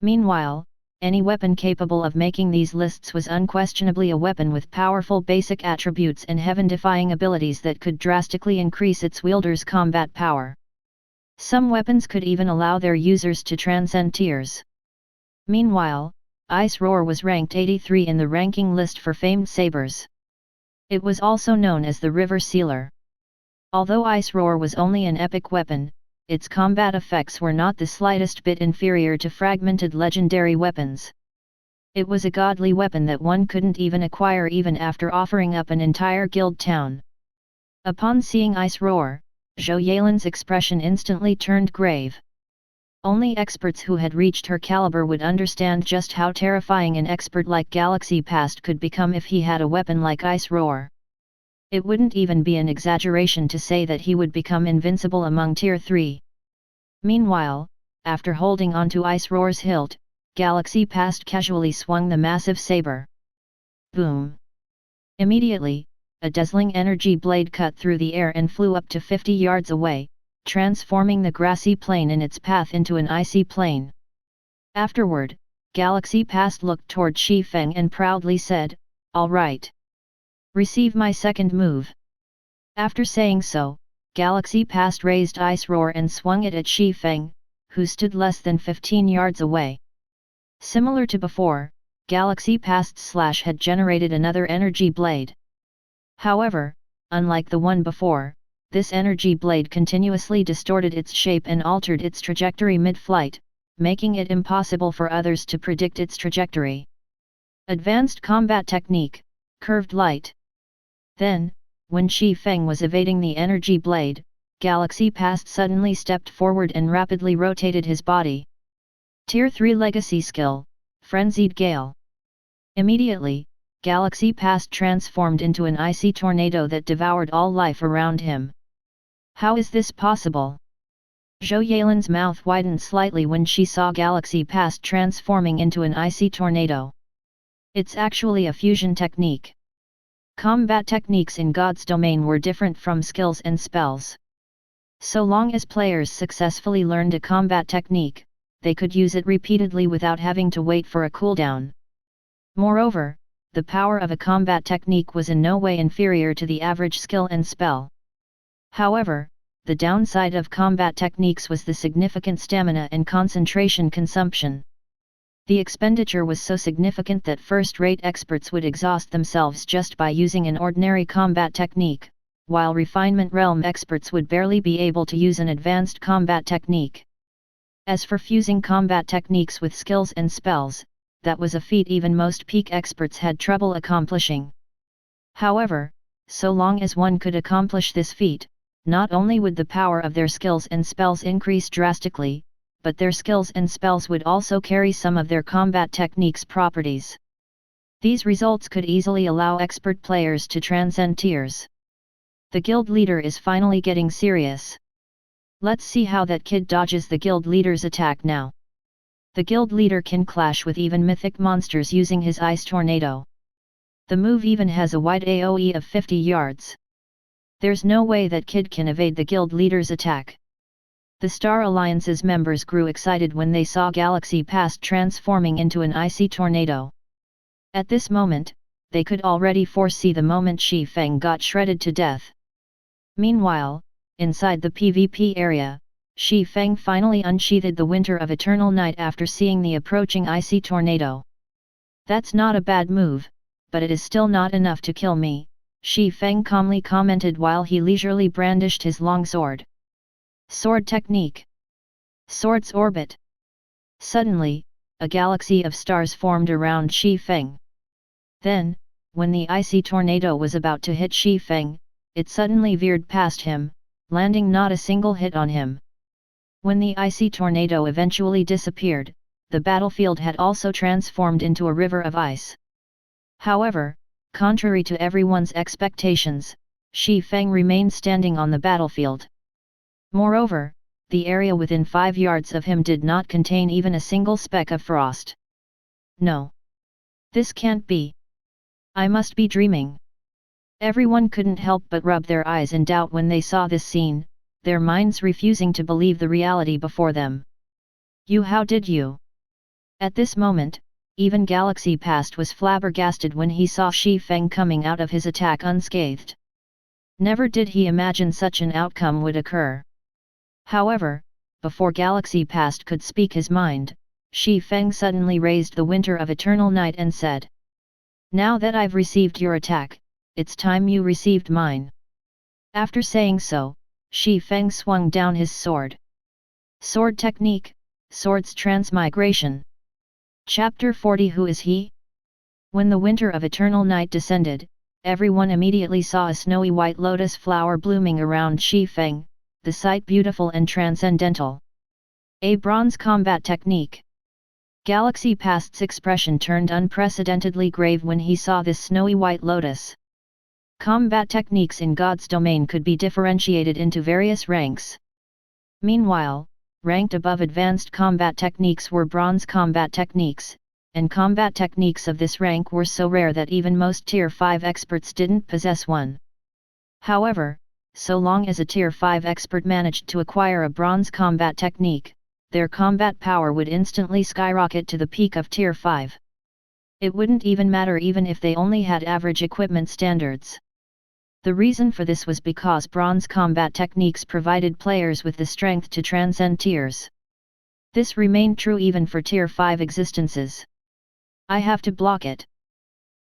Meanwhile, any weapon capable of making these lists was unquestionably a weapon with powerful basic attributes and heaven-defying abilities that could drastically increase its wielder's combat power. Some weapons could even allow their users to transcend tiers. Meanwhile, Ice Roar was ranked 83 in the ranking list for famed sabers. It was also known as the River Sealer. Although Ice Roar was only an epic weapon, its combat effects were not the slightest bit inferior to fragmented legendary weapons. It was a godly weapon that one couldn't even acquire even after offering up an entire guild town. Upon seeing Ice Roar, Zhou Yalin's expression instantly turned grave. Only experts who had reached her caliber would understand just how terrifying an expert like Galaxy Past could become if he had a weapon like Ice Roar. It wouldn't even be an exaggeration to say that he would become invincible among Tier 3. Meanwhile, after holding onto Ice Roar's hilt, Galaxy Past casually swung the massive saber. Boom! Immediately, a dazzling energy blade cut through the air and flew up to 50 yards away, transforming the grassy plain in its path into an icy plain. Afterward, Galaxy Past looked toward Shi Feng and proudly said, "All right. Receive my second move." After saying so, Galaxy Past raised Ice Roar and swung it at Shi Feng, who stood less than 15 yards away. Similar to before, Galaxy Past's slash had generated another energy blade. However, unlike the one before, this energy blade continuously distorted its shape and altered its trajectory mid-flight, making it impossible for others to predict its trajectory. Advanced Combat Technique, Curved Light. Then, when Shi Feng was evading the energy blade, Galaxy Past suddenly stepped forward and rapidly rotated his body. Tier 3 Legacy Skill, Frenzied Gale. Immediately, Galaxy Past transformed into an icy tornado that devoured all life around him. How is this possible? Zhou Yalin's mouth widened slightly when she saw Galaxy Past transforming into an icy tornado. It's actually a fusion technique. Combat techniques in God's Domain were different from skills and spells. So long as players successfully learned a combat technique, they could use it repeatedly without having to wait for a cooldown. Moreover, the power of a combat technique was in no way inferior to the average skill and spell. However, the downside of combat techniques was the significant stamina and concentration consumption. The expenditure was so significant that first-rate experts would exhaust themselves just by using an ordinary combat technique, while Refinement Realm experts would barely be able to use an advanced combat technique. As for fusing combat techniques with skills and spells, that was a feat even most peak experts had trouble accomplishing. However, so long as one could accomplish this feat, not only would the power of their skills and spells increase drastically, but their skills and spells would also carry some of their combat techniques' properties. These results could easily allow expert players to transcend tiers. The guild leader is finally getting serious. Let's see how that kid dodges the guild leader's attack now. The guild leader can clash with even mythic monsters using his ice tornado. The move even has a wide AoE of 50 yards. There's no way that kid can evade the guild leader's attack. The Star Alliance's members grew excited when they saw Galaxy Past transforming into an icy tornado. At this moment, they could already foresee the moment Shi Feng got shredded to death. Meanwhile, inside the PvP area, Shi Feng finally unsheathed the Winter of Eternal Night after seeing the approaching icy tornado. "That's not a bad move, but it is still not enough to kill me," Shi Feng calmly commented while he leisurely brandished his long sword. Sword Technique. Sword's Orbit. Suddenly, a galaxy of stars formed around Shi Feng. Then, when the icy tornado was about to hit Shi Feng, it suddenly veered past him, landing not a single hit on him. When the icy tornado eventually disappeared, the battlefield had also transformed into a river of ice. However, Contrary to everyone's expectations, Feng remained standing on the battlefield. Moreover, the area within 5 yards of him did not contain even a single speck of frost. No. This can't be. I must be dreaming. Everyone couldn't help but rub their eyes in doubt when they saw this scene, their minds refusing to believe the reality before them. How did you? At this moment, even Galaxy Past was flabbergasted when he saw Feng coming out of his attack unscathed. Never did he imagine such an outcome would occur. However, before Galaxy Past could speak his mind, Feng suddenly raised the Winter of Eternal Night and said, "Now that I've received your attack, it's time you received mine." After saying so, Feng swung down his sword. Sword Technique, Sword's Transmigration. Chapter 40. Who is he? When the Winter of Eternal Night descended, everyone immediately saw a snowy white lotus flower blooming around Feng, the sight beautiful and transcendental. A bronze combat technique. Galaxy Past's expression turned unprecedentedly grave when he saw this snowy white lotus. Combat techniques in God's domain could be differentiated into various ranks. Meanwhile, ranked above advanced combat techniques were bronze combat techniques, and combat techniques of this rank were so rare that even most Tier 5 experts didn't possess one. However, so long as a Tier 5 expert managed to acquire a bronze combat technique, their combat power would instantly skyrocket to the peak of Tier 5. It wouldn't even matter even if they only had average equipment standards. The reason for this was because bronze combat techniques provided players with the strength to transcend tiers. This remained true even for Tier 5 existences. I have to block it.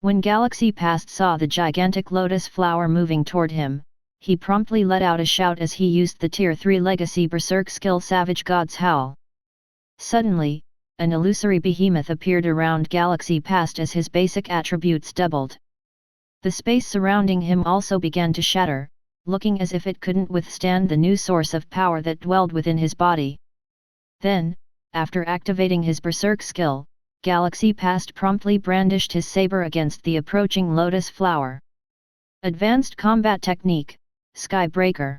When Galaxy Past saw the gigantic lotus flower moving toward him, he promptly let out a shout as he used the Tier 3 Legacy Berserk skill Savage God's Howl. Suddenly, an illusory behemoth appeared around Galaxy Past as his basic attributes doubled. The space surrounding him also began to shatter, looking as if it couldn't withstand the new source of power that dwelled within his body. Then, after activating his Berserk skill, Galaxy Past promptly brandished his saber against the approaching lotus flower. Advanced Combat Technique, Skybreaker.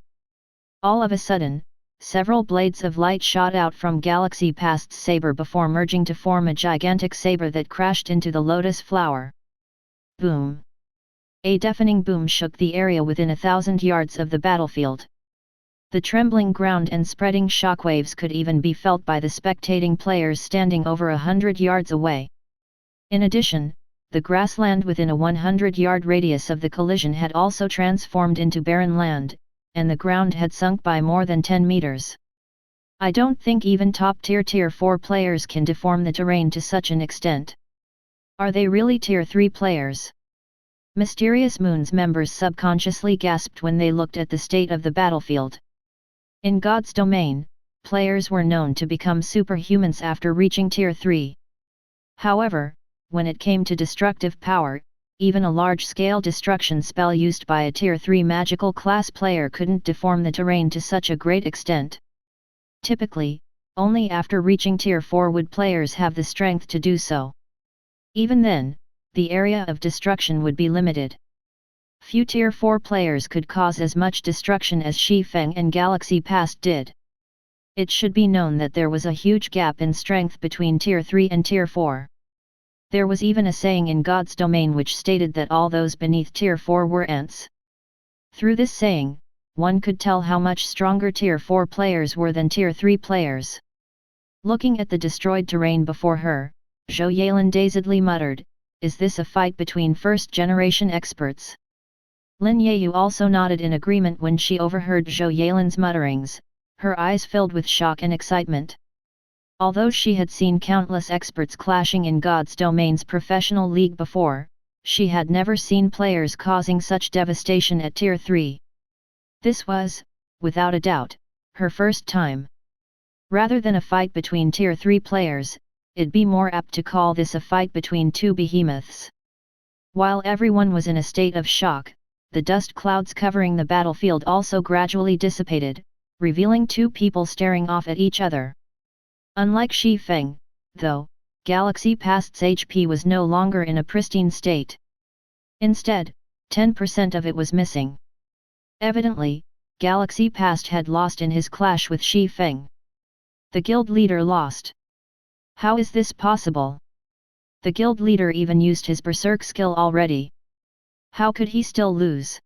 All of a sudden, several blades of light shot out from Galaxy Past's saber before merging to form a gigantic saber that crashed into the lotus flower. Boom! A deafening boom shook the area within 1,000 yards of the battlefield. The trembling ground and spreading shockwaves could even be felt by the spectating players standing over 100 yards away. In addition, the grassland within a 100-yard radius of the collision had also transformed into barren land, and the ground had sunk by more than 10 meters. I don't think even top-tier Tier 4 players can deform the terrain to such an extent. Are they really Tier 3 players? Mysterious Moon's members subconsciously gasped when they looked at the state of the battlefield. In God's domain, players were known to become superhumans after reaching Tier 3. However, when it came to destructive power, even a large-scale destruction spell used by a Tier 3 magical class player couldn't deform the terrain to such a great extent. Typically, only after reaching Tier 4 would players have the strength to do so. Even then, the area of destruction would be limited. Few Tier 4 players could cause as much destruction as Feng and Galaxy Past did. It should be known that there was a huge gap in strength between Tier 3 and Tier 4. There was even a saying in God's domain which stated that all those beneath Tier 4 were ants. Through this saying, one could tell how much stronger Tier 4 players were than Tier 3 players. Looking at the destroyed terrain before her, Zhou Yalin dazedly muttered, "Is this a fight between first-generation experts?" Lin Yayu also nodded in agreement when she overheard Zhou Yalin's mutterings, her eyes filled with shock and excitement. Although she had seen countless experts clashing in God's domain's professional league before, she had never seen players causing such devastation at Tier 3. This was, without a doubt, her first time. Rather than a fight between Tier 3 players, it'd be more apt to call this a fight between two behemoths. While everyone was in a state of shock, the dust clouds covering the battlefield also gradually dissipated, revealing two people staring off at each other. Unlike Feng, though, Galaxy Past's HP was no longer in a pristine state. Instead, 10% of it was missing. Evidently, Galaxy Past had lost in his clash with Feng. The guild leader lost. How is this possible? The guild leader even used his berserk skill already. How could he still lose?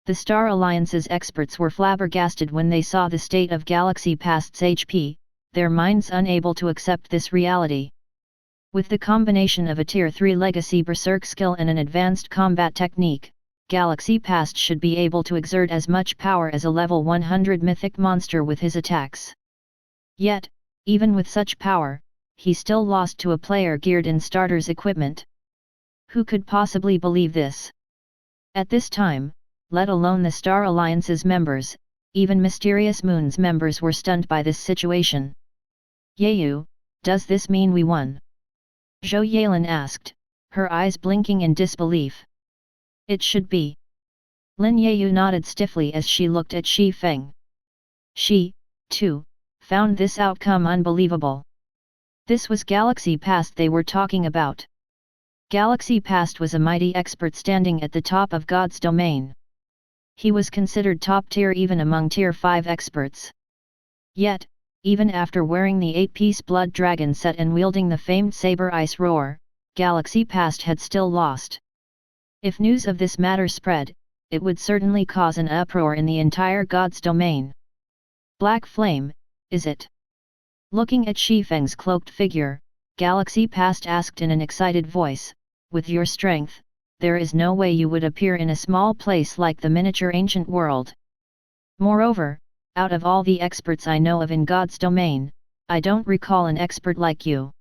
The Star Alliance's experts were flabbergasted when they saw the state of Galaxy Past's HP, their minds unable to accept this reality. With the combination of a Tier 3 legacy berserk skill and an advanced combat technique, Galaxy Past should be able to exert as much power as a level 100 mythic monster with his attacks. Yet, even with such power, he still lost to a player geared in starter's equipment. Who could possibly believe this? At this time, let alone the Star Alliance's members, even Mysterious Moon's members were stunned by this situation. Yayu, does this mean we won? Zhou Yalin asked, her eyes blinking in disbelief. It should be. Lin Yayu nodded stiffly as she looked at Feng. She, too, found this outcome unbelievable. This was Galaxy Past they were talking about. Galaxy Past was a mighty expert standing at the top of God's domain. He was considered top tier even among tier 5 experts. Yet, even after wearing the 8-piece Blood Dragon set and wielding the famed Saber Ice Roar, Galaxy Past had still lost. If news of this matter spread, it would certainly cause an uproar in the entire God's domain. Black Flame, is it? Looking at Feng's cloaked figure, Galaxy Past asked in an excited voice, with your strength, there is no way you would appear in a small place like the miniature ancient world. Moreover, out of all the experts I know of in God's domain, I don't recall an expert like you.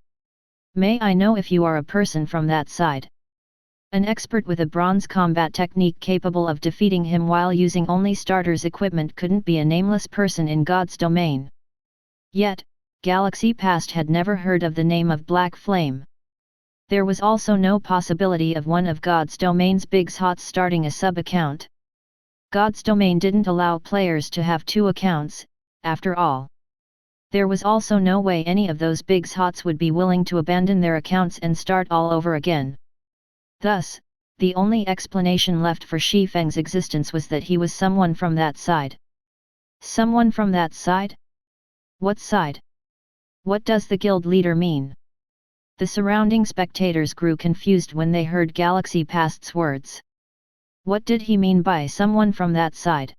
May I know if you are a person from that side? An expert with a bronze combat technique capable of defeating him while using only starter's equipment couldn't be a nameless person in God's domain. Yet, Galaxy Past had never heard of the name of Black Flame. There was also no possibility of one of God's domain's big hots starting a sub-account. God's domain didn't allow players to have 2 accounts, after all. There was also no way any of those big hots would be willing to abandon their accounts and start all over again. Thus, the only explanation left for Feng's existence was that he was someone from that side. Someone from that side? What side? What does the guild leader mean? The surrounding spectators grew confused when they heard Galaxy Past's words. What did he mean by someone from that side?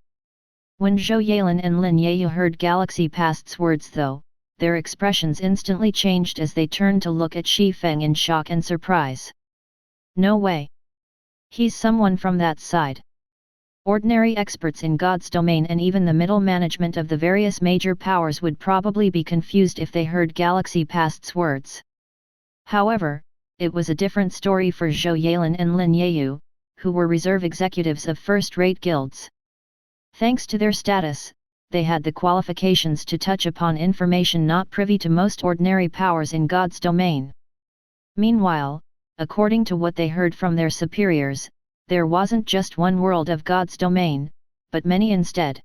When Zhou Yalin and Lin Yayu heard Galaxy Past's words though, their expressions instantly changed as they turned to look at Feng in shock and surprise. No way! He's someone from that side. Ordinary experts in God's domain and even the middle management of the various major powers would probably be confused if they heard Galaxy Past's words. However, it was a different story for Zhou Yalin and Lin Yayu, who were reserve executives of first-rate guilds. Thanks to their status, they had the qualifications to touch upon information not privy to most ordinary powers in God's domain. Meanwhile, according to what they heard from their superiors, there wasn't just one world of God's domain, but many instead.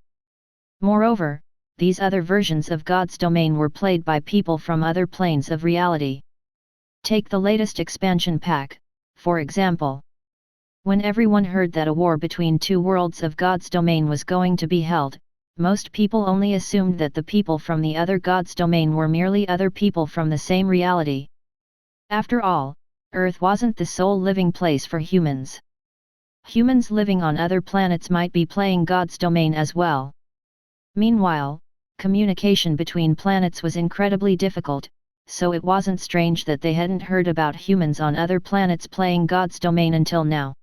Moreover, these other versions of God's domain were played by people from other planes of reality. Take the latest expansion pack, for example. When everyone heard that a war between 2 worlds of God's domain was going to be held, most people only assumed that the people from the other God's domain were merely other people from the same reality. After all, Earth wasn't the sole living place for humans. Humans living on other planets might be playing God's domain as well. Meanwhile, communication between planets was incredibly difficult, so it wasn't strange that they hadn't heard about humans on other planets playing God's domain until now.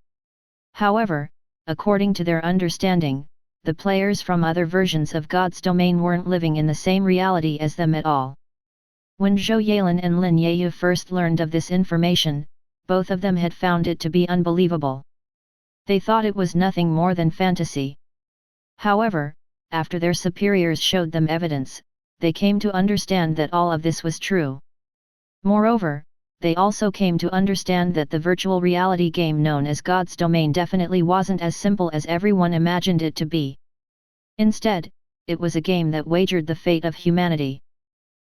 However, according to their understanding, the players from other versions of God's domain weren't living in the same reality as them at all. When Zhou Yalin and Lin Yayu first learned of this information, both of them had found it to be unbelievable. They thought it was nothing more than fantasy. However, after their superiors showed them evidence, they came to understand that all of this was true. Moreover, they also came to understand that the virtual reality game known as God's domain definitely wasn't as simple as everyone imagined it to be. Instead, it was a game that wagered the fate of humanity.